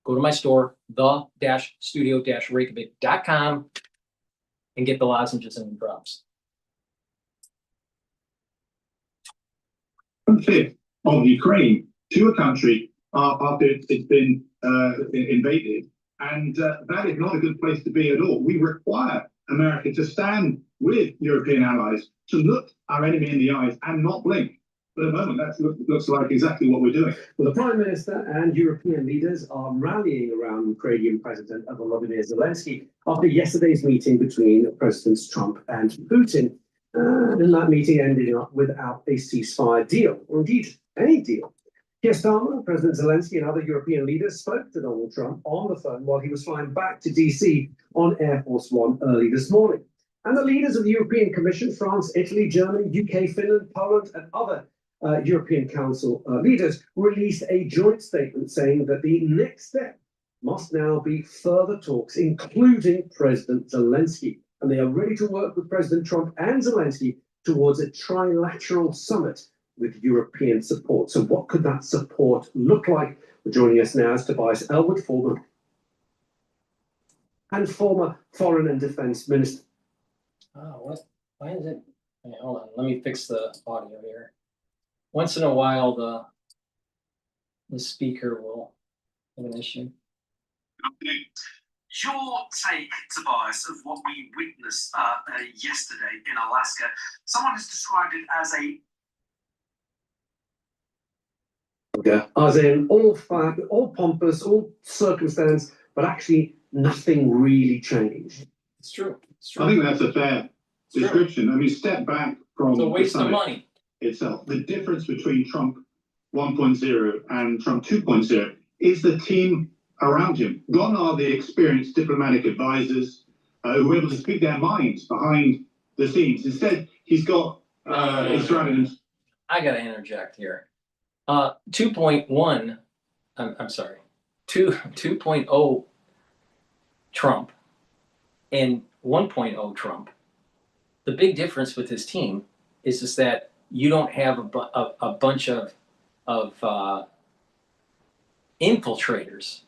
Go to my store, the-studio-reykjavik.com, and get the lozenges and the drops. Fifth of Ukraine to a country after it's been invaded. And that is not a good place to be at all. We require America to stand with European allies, to look our enemy in the eyes and not blink. For the moment, that looks like exactly what we're doing. Well, the Prime Minister and European leaders are rallying around Ukrainian President Volodymyr Zelensky after yesterday's meeting between Presidents Trump and Putin. And that meeting ended up without a ceasefire deal, or indeed any deal. Keir Starmer, President Zelensky, and other European leaders spoke to Donald Trump on the phone while he was flying back to DC on Air Force One early this morning. And the leaders of the European Commission, France, Italy, Germany, UK, Finland, Poland, and other European Council leaders released a joint statement saying that the next step must now be further talks, including President Zelensky. And they are ready to work with President Trump and Zelensky towards a trilateral summit with European support. So what could that support look like? Joining us now is Tobias Ellwood, former Foreign and Defense Minister. Oh, what? Why is it? Wait, hold on. Let me fix the audio here. Once in a while, the speaker will have an issue. Your take, Tobias, of what we witnessed yesterday in Alaska. Someone has described it as a as in all fact, all pompous, all circumstance, but actually nothing really changed. It's true. I think that's a fair description. I mean, step back from It's a waste of money itself. The difference between Trump 1.0 and Trump 2.0 is the team around him. Gone are the experienced diplomatic advisors who were able to speak their minds behind the scenes. Instead, he's got his surroundings. I got to interject here. 2.1, I'm sorry, 2.0 Trump and 1.0 Trump. The big difference with his team is that you don't have a bunch of infiltrators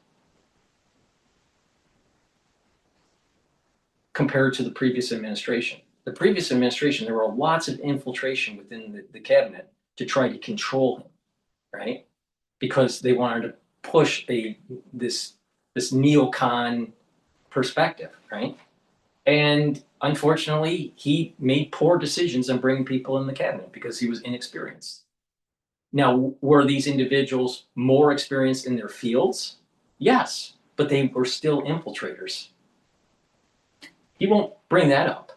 compared to the previous administration. The previous administration, there were lots of infiltration within the cabinet to try to control him, right? Because they wanted to push this neocon perspective, right? And unfortunately, he made poor decisions on bringing people in the cabinet because he was inexperienced. Now, were these individuals more experienced in their fields? Yes, but they were still infiltrators. He won't bring that up.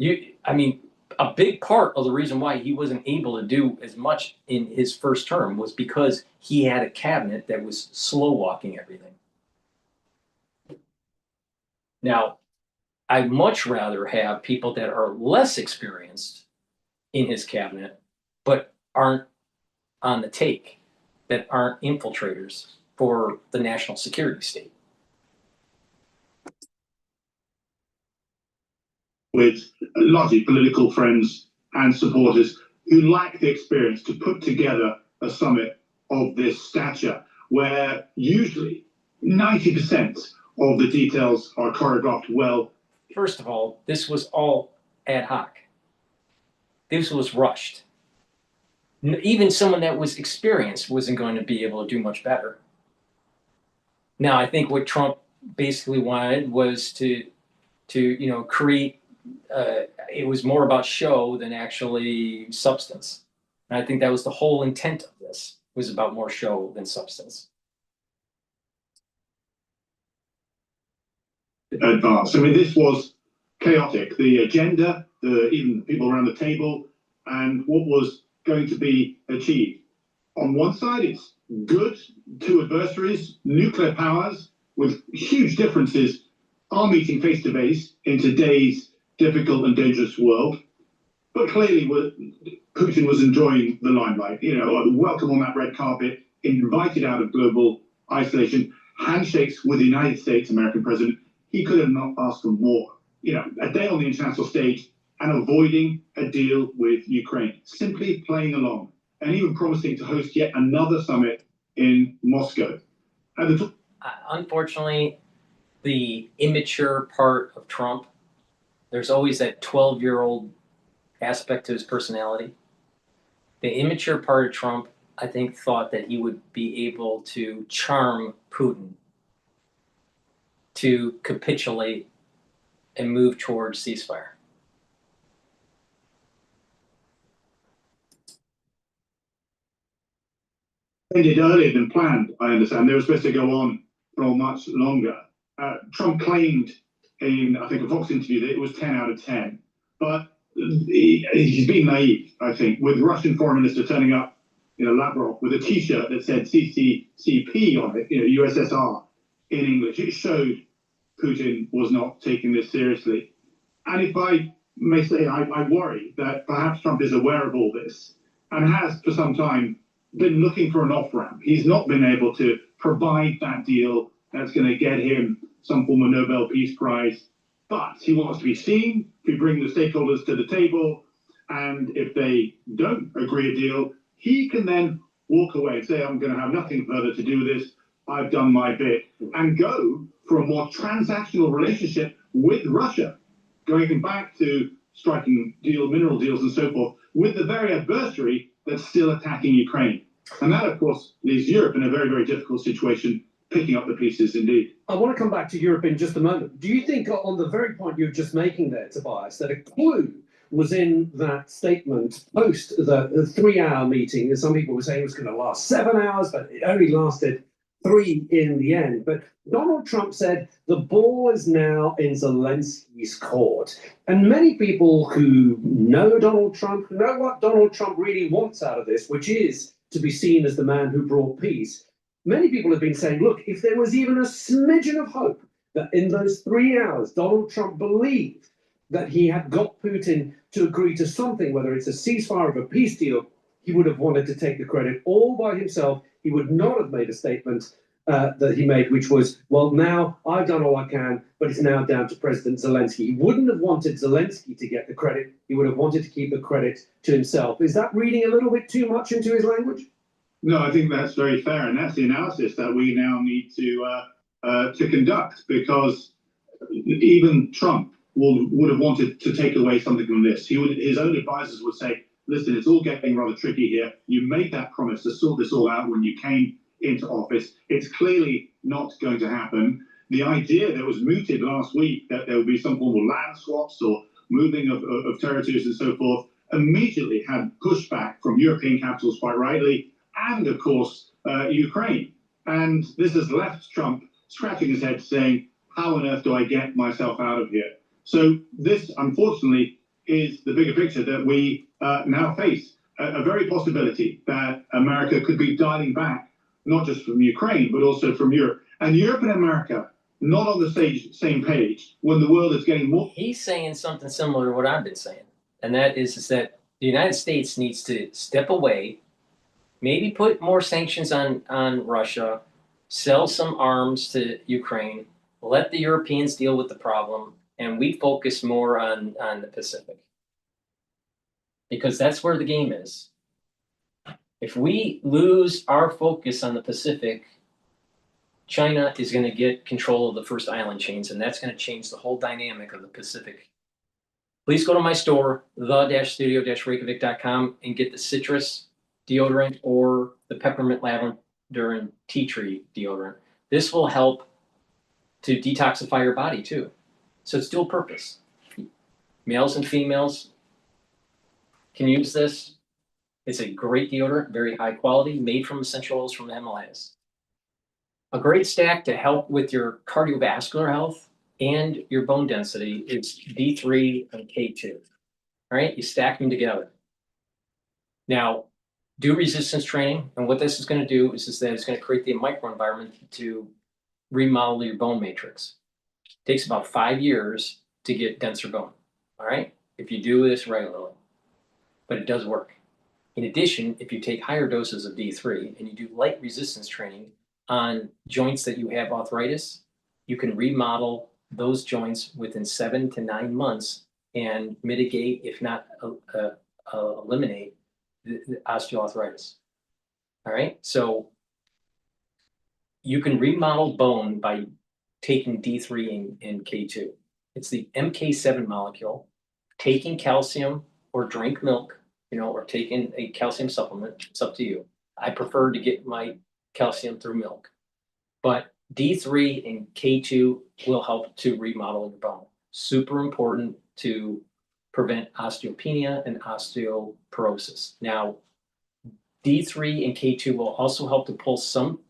I mean, a big part of the reason why he wasn't able to do as much in his first term was because he had a cabinet that was slow walking everything. Now, I'd much rather have people that are less experienced in his cabinet, but aren't on the take, that aren't infiltrators for the national security state. With largely political friends and supporters who lack the experience to put together a summit of this stature, where usually 90% of the details are choreographed well. First of all, this was all ad hoc. This was rushed. Even someone that was experienced wasn't going to be able to do much better. Now, I think what Trump basically wanted was to create. It was more about show than actually substance. And I think that was the whole intent of this, was about more show than substance. Advance. I mean, this was chaotic. The agenda, even people around the table, and what was going to be achieved. On one side, it's good. Two adversaries, nuclear powers with huge differences, are meeting face to face in today's difficult and dangerous world. But clearly, Putin was enjoying the limelight. Welcome on that red carpet, invited out of global isolation, handshakes with the United States American president. He could have not asked for more. A day on the international stage and avoiding a deal with Ukraine, simply playing along, and even promising to host yet another summit in Moscow. Unfortunately, the immature part of Trump, there's always that 12-year-old aspect to his personality. The immature part of Trump, I think, thought that he would be able to charm Putin to capitulate and move towards ceasefire. Ended earlier than planned, I understand. They were supposed to go on for much longer. Trump claimed in, I think, a Fox interview that it was 10 out of 10. But he's being naive, I think, with Russian Foreign Minister turning up, Lavrov with a T-shirt that said CCCP on it, USSR in English. It showed Putin was not taking this seriously. And if I may say, I worry that perhaps Trump is aware of all this and has for some time been looking for an off-ramp. He's not been able to provide that deal that's going to get him some form of Nobel Peace Prize. But he wants to be seen. If we bring the stakeholders to the table, and if they don't agree a deal, he can then walk away and say, I'm going to have nothing further to do with this. I've done my bit, and go for a more transactional relationship with Russia, going back to striking mineral deals and so forth, with the very adversary that's still attacking Ukraine. And that, of course, leaves Europe in a very, very difficult situation, picking up the pieces indeed. I want to come back to Europe in just a moment. Do you think, on the very point you're just making there, Tobias, that a clue was in that statement post the 3-hour meeting? And some people were saying it was going to last 7 hours, but it only lasted 3 in the end. But Donald Trump said the ball is now in Zelensky's court. And many people who know Donald Trump know what Donald Trump really wants out of this, which is to be seen as the man who brought peace. Many people have been saying, look, if there was even a smidgen of hope that in those 3 hours Donald Trump believed that he had got Putin to agree to something, whether it's a ceasefire or a peace deal, he would have wanted to take the credit all by himself. He would not have made a statement that he made, which was, well, now I've done all I can, but it's now down to President Zelensky. He wouldn't have wanted Zelensky to get the credit. He would have wanted to keep the credit to himself. Is that reading a little bit too much into his language? No, I think that's very fair, and that's the analysis that we now need to conduct, because even Trump would have wanted to take away something from this. His own advisors would say, listen, it's all getting rather tricky here. You made that promise to sort this all out when you came into office. It's clearly not going to happen. The idea that was mooted last week that there would be some form of land swaps or moving of territories and so forth immediately had pushback from European capitals, quite rightly, and of course, Ukraine. And this has left Trump scratching his head saying, how on earth do I get myself out of here? So this, unfortunately, is the bigger picture that we now face. A very possibility that America could be dialing back, not just from Ukraine, but also from Europe. And Europe and America, not on the same page when the world is getting more. He's saying something similar to what I've been saying. And that is that the United States needs to step away, maybe put more sanctions on Russia, sell some arms to Ukraine, let the Europeans deal with the problem, and we focus more on the Pacific. Because that's where the game is. If we lose our focus on the Pacific, China is going to get control of the first island chains, and that's going to change the whole dynamic of the Pacific. Please go to my store, the-studio-reykjavik.com, and get the citrus deodorant or the peppermint lavender and tea tree deodorant. This will help to detoxify your body too. So it's dual purpose. Males and females can use this. It's a great deodorant, very high quality, made from essential oils from the Himalayas. A great stack to help with your cardiovascular health and your bone density is D3 and K2. All right, you stack them together. Now, do resistance training, and what this is going to do is that it's going to create the microenvironment to remodel your bone matrix. It takes about 5 years to get denser bone. All right, if you do this regularly, but it does work. In addition, if you take higher doses of D3 and you do light resistance training on joints that you have arthritis, you can remodel those joints within 7 to 9 months and mitigate, if not eliminate, the osteoarthritis. All right, so you can remodel bone by taking D3 and K2. It's the MK7 molecule. Taking calcium or drink milk, or taking a calcium supplement, it's up to you. I prefer to get my calcium through milk. But D3 and K2 will help to remodel your bone. Super important to prevent osteopenia and osteoporosis. Now, D3 and K2 will also help to pull some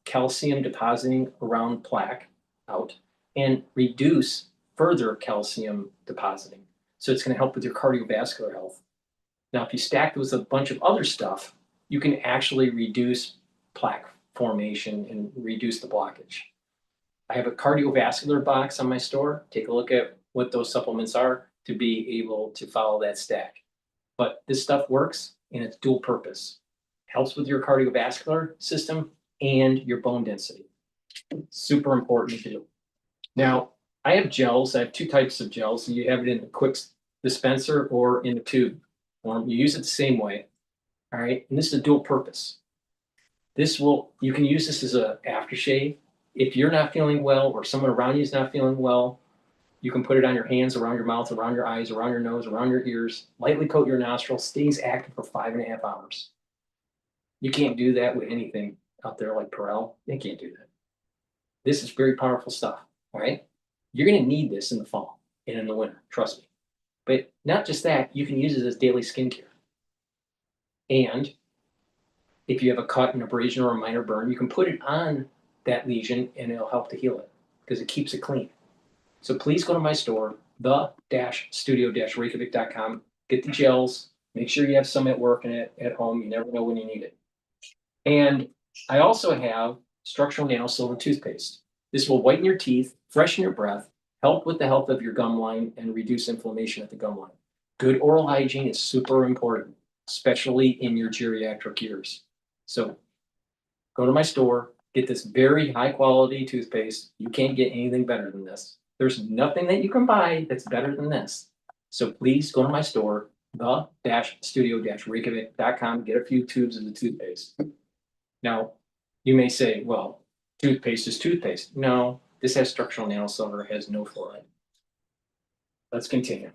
calcium depositing around plaque out and reduce further calcium depositing. So it's going to help with your cardiovascular health. Now, if you stack it with a bunch of other stuff, you can actually reduce plaque formation and reduce the blockage. I have a cardiovascular box on my store. Take a look at what those supplements are to be able to follow that stack. But this stuff works and it's dual purpose. Helps with your cardiovascular system and your bone density. Super important to do. Now, I have gels. I have two types of gels. So you have it in a quick dispenser or in a tube form. You use it the same way. All right. And this is a dual purpose. You can use this as an aftershave. If you're not feeling well or someone around you is not feeling well, you can put it on your hands, around your mouth, around your eyes, around your nose, around your ears, lightly coat your nostrils, stays active for 5.5 hours. You can't do that with anything out there like Perel. You can't do that. This is very powerful stuff, all right? You're going to need this in the fall and in the winter, trust me. But not just that, you can use it as daily skincare. And if you have a cut, an abrasion, or a minor burn, you can put it on that lesion and it'll help to heal it because it keeps it clean. So please go to my store, the-studio-reykjavik.com, get the gels, make sure you have some at work and at home. You never know when you need it. And I also have structural nano silver toothpaste. This will whiten your teeth, freshen your breath, help with the health of your gum line, and reduce inflammation at the gum line. Good oral hygiene is super important, especially in your geriatric years. So go to my store, get this very high quality toothpaste. You can't get anything better than this. There's nothing that you can buy that's better than this. So please go to my store, the-studio-reykjavik.com, get a few tubes of the toothpaste. Now, you may say, well, toothpaste is toothpaste. No, this has structural nanosilver, has no fluoride. Let's continue.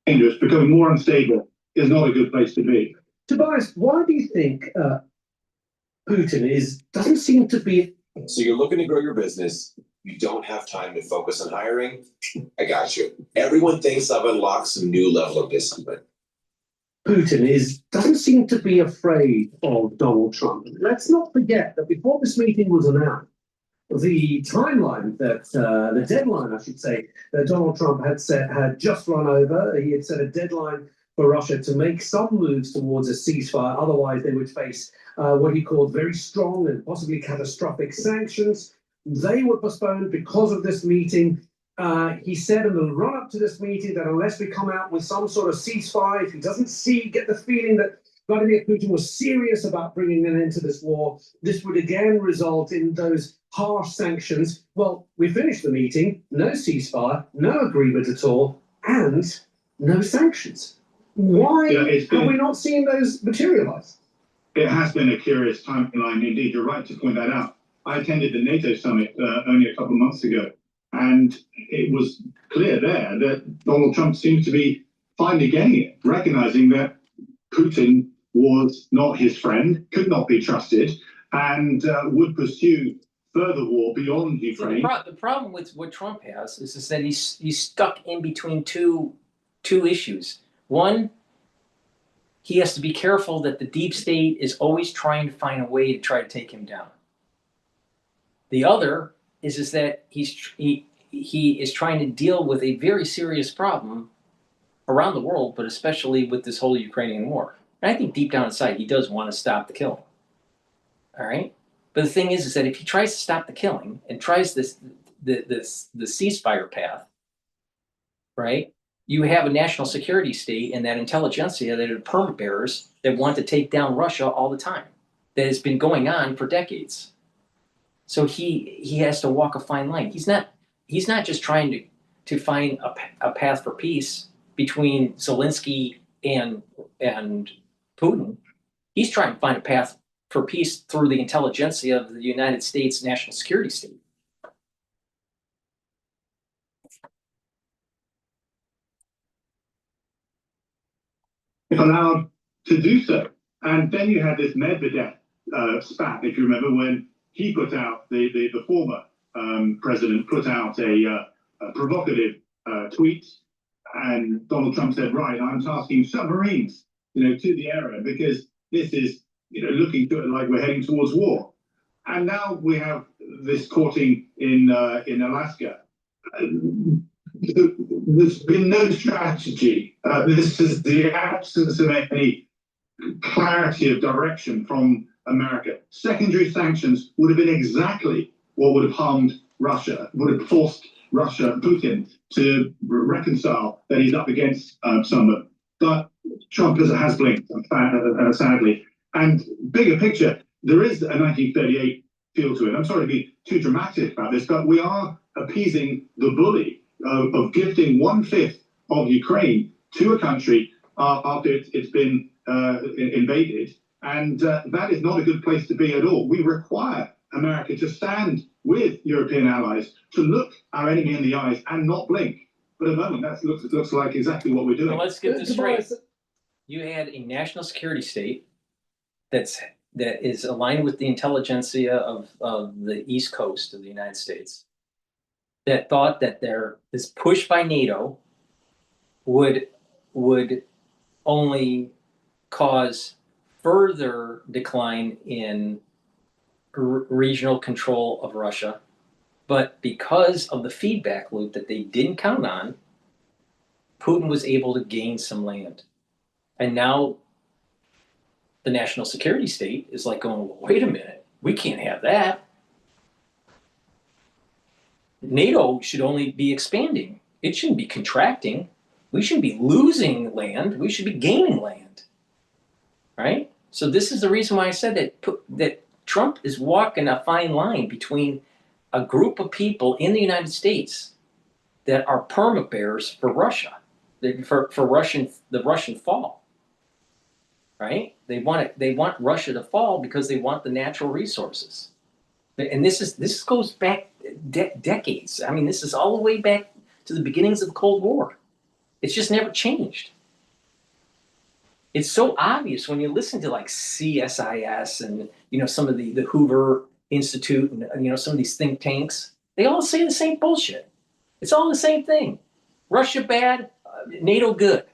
Dangerous, becoming more unstable is not a good place to be. Tobias, why do you think Putin doesn't seem to be? So you're looking to grow your business. You don't have time to focus on hiring. I got you. Everyone thinks I've unlocked some new level of discipline. Putin doesn't seem to be afraid of Donald Trump. Let's not forget that before this meeting was announced, the timeline the deadline, I should say, that Donald Trump had just run over. He had set a deadline for Russia to make some moves towards a ceasefire. Otherwise, they would face what he called very strong and possibly catastrophic sanctions. They were postponed because of this meeting. He said in the run-up to this meeting that unless we come out with some sort of ceasefire, if he doesn't get the feeling that Vladimir Putin was serious about bringing an end to this war, this would again result in those harsh sanctions. Well, we finished the meeting, no ceasefire, no agreement at all, and no sanctions. Why have we not seen those materialize? It has been a curious timeline indeed. You're right to point that out. I attended the NATO summit only a couple of months ago, and it was clear there that Donald Trump seems to be finally getting it, recognizing that Putin was not his friend, could not be trusted, and would pursue further war beyond Ukraine. The problem with what Trump has is that he's stuck in between two issues. One, he has to be careful that the deep state is always trying to find a way to try to take him down. The other is that he is trying to deal with a very serious problem around the world, but especially with this whole Ukrainian war. And I think deep down inside, he does want to stop the killing. All right? But the thing is that if he tries to stop the killing and tries the ceasefire path, right? You have a national security state and that intelligentsia that are permit bearers that want to take down Russia all the time. That has been going on for decades. So he has to walk a fine line. He's not just trying to find a path for peace between Zelensky and Putin. He's trying to find a path for peace through the intelligentsia of the United States national security state. If allowed to do so. And then you had this Medvedev spat, if you remember, when he put out, the former president put out a provocative tweet, and Donald Trump said, right, I'm tasking submarines, to the area because this is, looking to it like we're heading towards war. And now we have this courting in Alaska. there's been no strategy. This is the absence of any clarity of direction from America. Secondary sanctions would have been exactly what would have harmed Russia, would have forced Russia, Putin, to reconcile that he's up against someone. But Trump has blinked, sadly. And bigger picture, there is a 1938 feel to it. I'm sorry to be too dramatic about this, but we are appeasing the bully of gifting 1/5 of Ukraine to a country after it's been invaded. And that is not a good place to be at all. We require America to stand with European allies, to look our enemy in the eyes and not blink. But at the moment, that looks like exactly what we're doing. Well, let's get this straight. You had a national security state that is aligned with the intelligentsia of the East Coast of the United States that thought that this push by NATO would only cause further decline in regional control of Russia. But because of the feedback loop that they didn't count on, Putin was able to gain some land. And now the national security state is like going, well, wait a minute, we can't have that. NATO should only be expanding. It shouldn't be contracting. We shouldn't be losing land. We should be gaining land, right? So this is the reason why I said that Trump is walking a fine line between a group of people in the United States that are perma bears for Russia, for the Russian fall, right? They want Russia to fall because they want the natural resources, and this goes back decades. I mean, this is all the way back to the beginnings of the Cold War. It's just never changed. It's so obvious when you listen to like CSIS and some of the Hoover Institute and some of these think tanks. They all say the same bullshit. It's all the same thing. Russia bad, NATO good.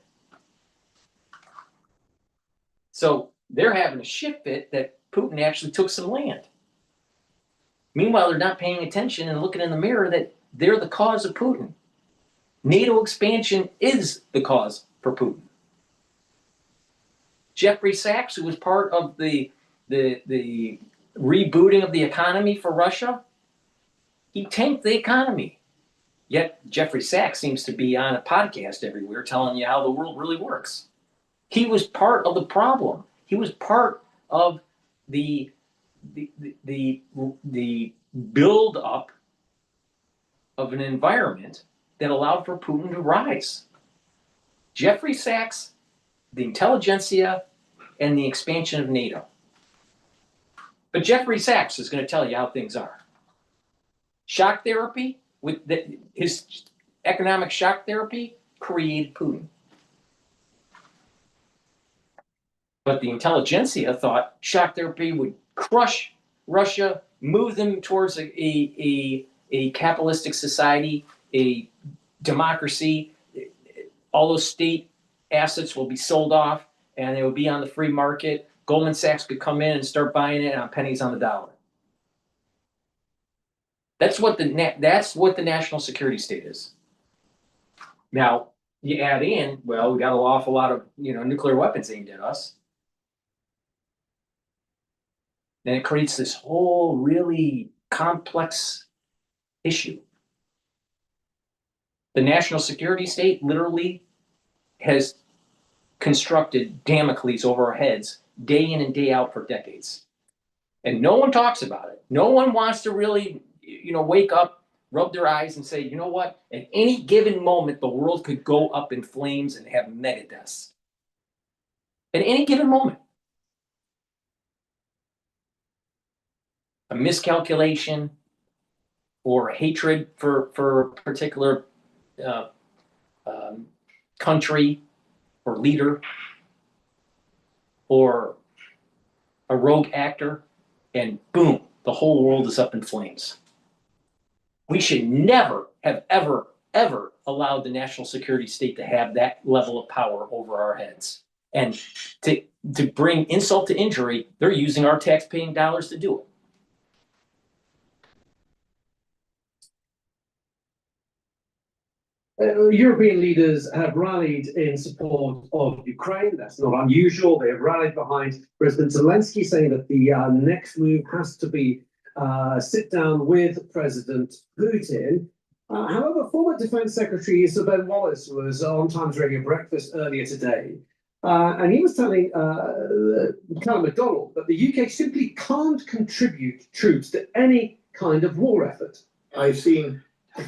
So they're having a shit fit that Putin actually took some land. Meanwhile, they're not paying attention and looking in the mirror that they're the cause of Putin. NATO expansion is the cause for Putin. Jeffrey Sachs, who was part of the rebooting of the economy for Russia, he tanked the economy. Yet Jeffrey Sachs seems to be on a podcast everywhere telling you how the world really works. He was part of the problem. He was part of the build up of an environment that allowed for Putin to rise. Jeffrey Sachs, the intelligentsia, and the expansion of NATO. But Jeffrey Sachs is going to tell you how things are. Shock therapy, his economic shock therapy created Putin. But the intelligentsia thought shock therapy would crush Russia, move them towards a capitalistic society, a democracy. All those state assets will be sold off and they will be on the free market. Goldman Sachs could come in and start buying it on pennies on the dollar. That's what the national security state is. Now, you add in, well, we got an awful lot of nuclear weapons aimed at us. Then it creates this whole really complex issue. The national security state literally has constructed Damocles over our heads day in and day out for decades. And no one talks about it. No one wants to really, wake up, rub their eyes and say, you know what? At any given moment, the world could go up in flames and have mega deaths. At any given moment. A miscalculation or hatred for a particular country or leader or a rogue actor, and boom, the whole world is up in flames. We should never have ever allowed the national security state to have that level of power over our heads. And to bring insult to injury, they're using our tax-paying dollars to do it. European leaders have rallied in support of Ukraine. That's not unusual. They have rallied behind President Zelensky, saying that the next move has to be sit down with President Putin. However, former Defense Secretary Sir Ben Wallace was on Times Radio Breakfast earlier today, and he was telling Callum McDonald that the UK simply can't contribute troops to any kind of war effort. I've seen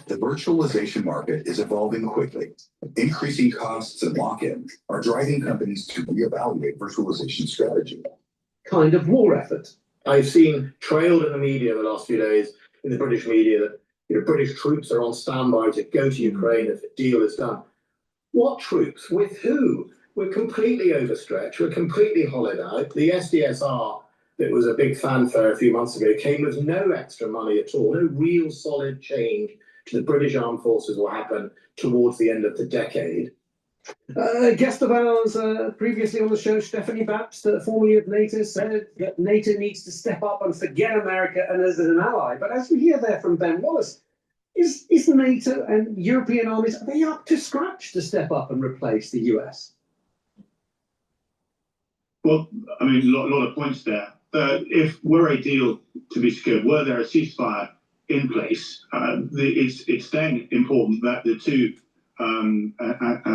the virtualization market is evolving quickly. Increasing costs and lock-in are driving companies to reevaluate virtualization strategy. Kind of war effort. I've seen trailed in the media the last few days, in the British media, that British troops are on standby to go to Ukraine if a deal is done. What troops? With who? We're completely overstretched. We're completely hollowed out. The SDSR, that was a big fanfare a few months ago, came with no extra money at all. No real solid change to the British Armed Forces will happen towards the end of the decade. Guest of ours previously on the show, Stephanie Babst, formerly of NATO, said that NATO needs to step up and forget America and as an ally. But as we hear there from Ben Wallace, is NATO and European armies, are they up to scratch to step up and replace the US? Well, I mean, a lot of points there. If were a deal to be secured, were there a ceasefire in place, it's then important that the two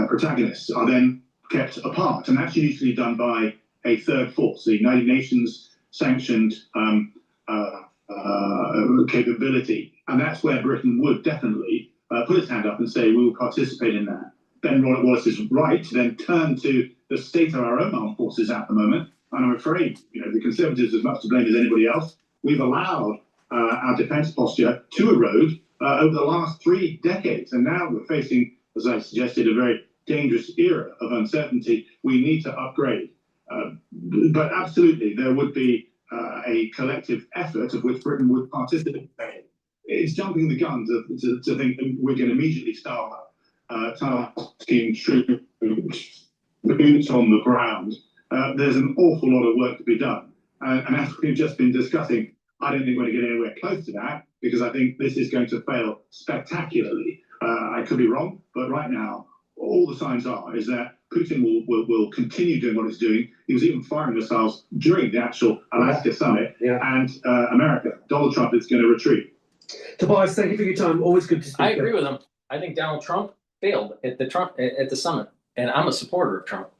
protagonists are then kept apart, and that's usually done by a third force, the United Nations sanctioned capability, and that's where Britain would definitely put its hand up and say we will participate in that. Ben Wallace is right to then turn to the state of our own armed forces at the moment, and I'm afraid the Conservatives are as much to blame as anybody else. We've allowed our defence posture to erode over the last 3 decades, and now we're facing, as I suggested, a very dangerous era of uncertainty. We need to upgrade. But absolutely, there would be a collective effort of which Britain would participate. It's jumping the gun to think that we're going to immediately start tasking troops, boots on the ground. There's an awful lot of work to be done. And as we've just been discussing, I don't think we're going to get anywhere close to that, because I think this is going to fail spectacularly. I could be wrong, but right now, all the signs is that Putin will continue doing what he's doing. He was even firing missiles during the actual Alaska summit, and America, Donald Trump, is going to retreat. Tobias, thank you for your time. Always good to speak. I agree with him. I think Donald Trump failed at the summit, and I'm a supporter of Trump.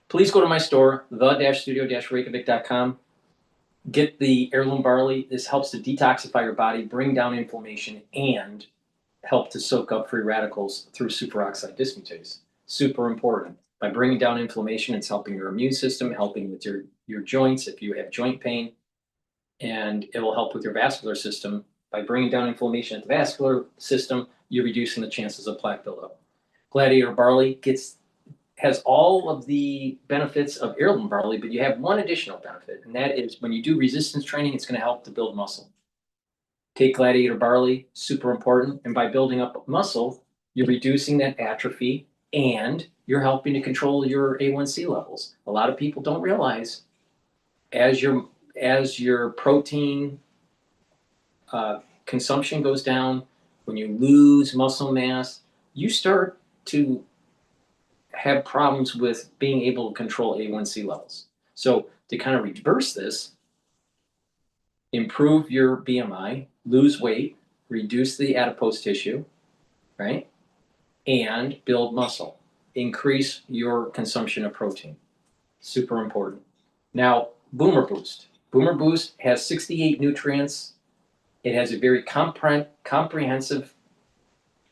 Please go to my store, the-studio-reykjavik.com. Get the heirloom barley. This helps to detoxify your body, bring down inflammation, and help to soak up free radicals through superoxide dismutase. Super important. By bringing down inflammation, it's helping your immune system, helping with your joints if you have joint pain, and it will help with your vascular system. By bringing down inflammation at the vascular system, you're reducing the chances of plaque buildup. Gladiator barley has all of the benefits of heirloom barley, but you have one additional benefit, and that is when you do resistance training, it's going to help to build muscle. Take Gladiator barley, super important, and by building up muscle, you're reducing that atrophy, and you're helping to control your A1C levels. A lot of people don't realize as your protein consumption goes down, when you lose muscle mass, you start to have problems with being able to control A1C levels. So to kind of reverse this, improve your BMI, lose weight, reduce the adipose tissue, right? And build muscle. Increase your consumption of protein. Super important. Now, Boomer Boost. Boomer Boost has 68 nutrients. It has a very comprehensive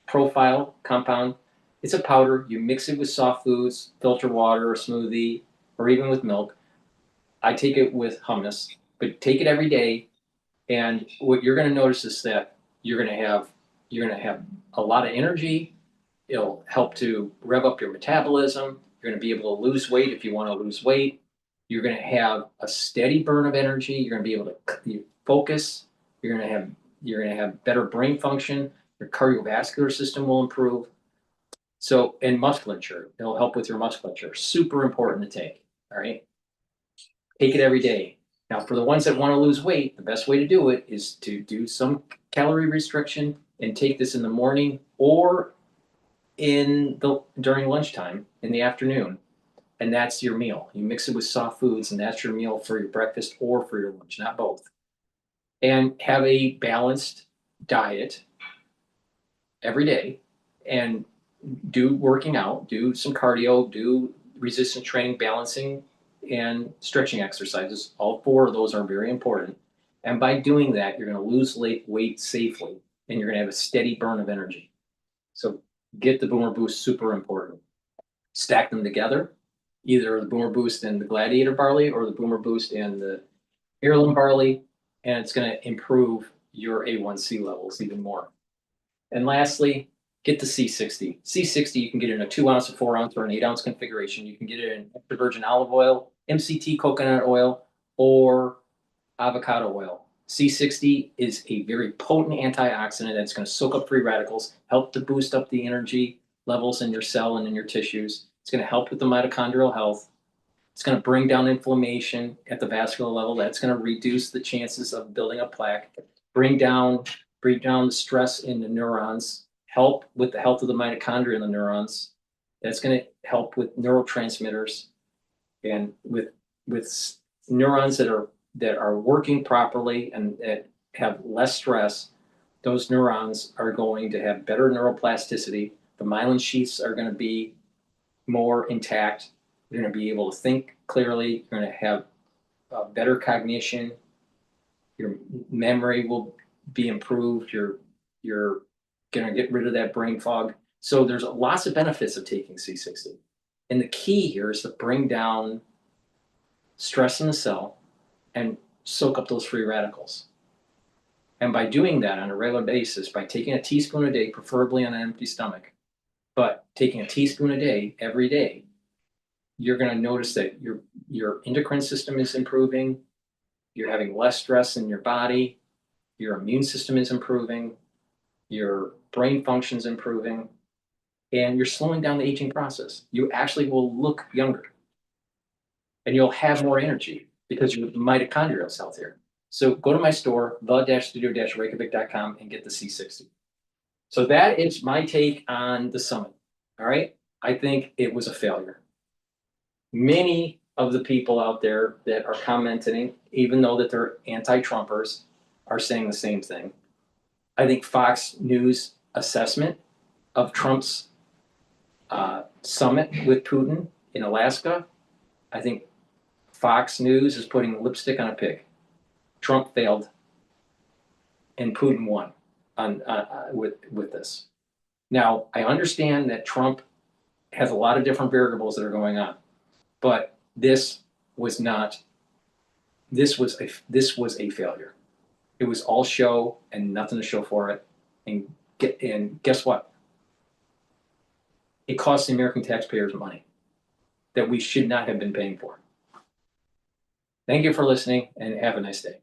profile compound. It's a powder. You mix it with soft foods, filter water, or smoothie, or even with milk. I take it with hummus, but take it every day. And what you're going to notice is that you're going to have a lot of energy. It'll help to rev up your metabolism. You're going to be able to lose weight if you want to lose weight. You're going to have a steady burn of energy. You're going to be able to focus. You're going to have better brain function. Your cardiovascular system will improve. So, and musculature, it'll help with your musculature. Super important to take, all right? Take it every day. Now, for the ones that want to lose weight, the best way to do it is to do some calorie restriction and take this in the morning or during lunchtime in the afternoon, and that's your meal. You mix it with soft foods, and that's your meal for your breakfast or for your lunch, not both. And have a balanced diet every day, and do working out, do some cardio, do resistance training, balancing, and stretching exercises. All 4 of those are very important. And by doing that, you're going to lose weight safely, and you're going to have a steady burn of energy. So get the Boomer Boost, super important. Stack them together, either the Boomer Boost and the Gladiator barley or the Boomer Boost and the Heirloom barley, and it's going to improve your A1C levels even more. And lastly, get the C60. C60, you can get it in a 2 ounce, a 4 ounce, or an 8 ounce configuration. You can get it in extra virgin olive oil, MCT coconut oil, or avocado oil. C60 is a very potent antioxidant that's going to soak up free radicals, help to boost up the energy levels in your cell and in your tissues. It's going to help with the mitochondrial health. It's going to bring down inflammation at the vascular level. That's going to reduce the chances of building up plaque, bring down the stress in the neurons, help with the health of the mitochondria in the neurons. That's going to help with neurotransmitters, and with neurons that are working properly and that have less stress. Those neurons are going to have better neuroplasticity. The myelin sheaths are going to be more intact. You're going to be able to think clearly. You're going to have better cognition. Your memory will be improved. You're going to get rid of that brain fog. So there's lots of benefits of taking C60. And the key here is to bring down stress in the cell and soak up those free radicals. And by doing that on a regular basis, by taking a teaspoon a day, preferably on an empty stomach, but taking a teaspoon a day every day, you're going to notice that your endocrine system is improving, you're having less stress in your body, your immune system is improving, your brain function's improving, and you're slowing down the aging process. You actually will look younger, and you'll have more energy because your mitochondria is healthier. So go to my store, the-studio-reykjavik.com, and get the C60. So that is my take on the summit. All right. I think it was a failure. Many of the people out there that are commenting, even though that they're anti-Trumpers, are saying the same thing. I think Fox News assessment of Trump's summit with Putin in Alaska, I think Fox News is putting lipstick on a pig. Trump failed, and Putin won with this. Now, I understand that Trump has a lot of different variables that are going on, but this was a failure. It was all show and nothing to show for it. And guess what? It cost the American taxpayers money that we should not have been paying for. Thank you for listening, and have a nice day.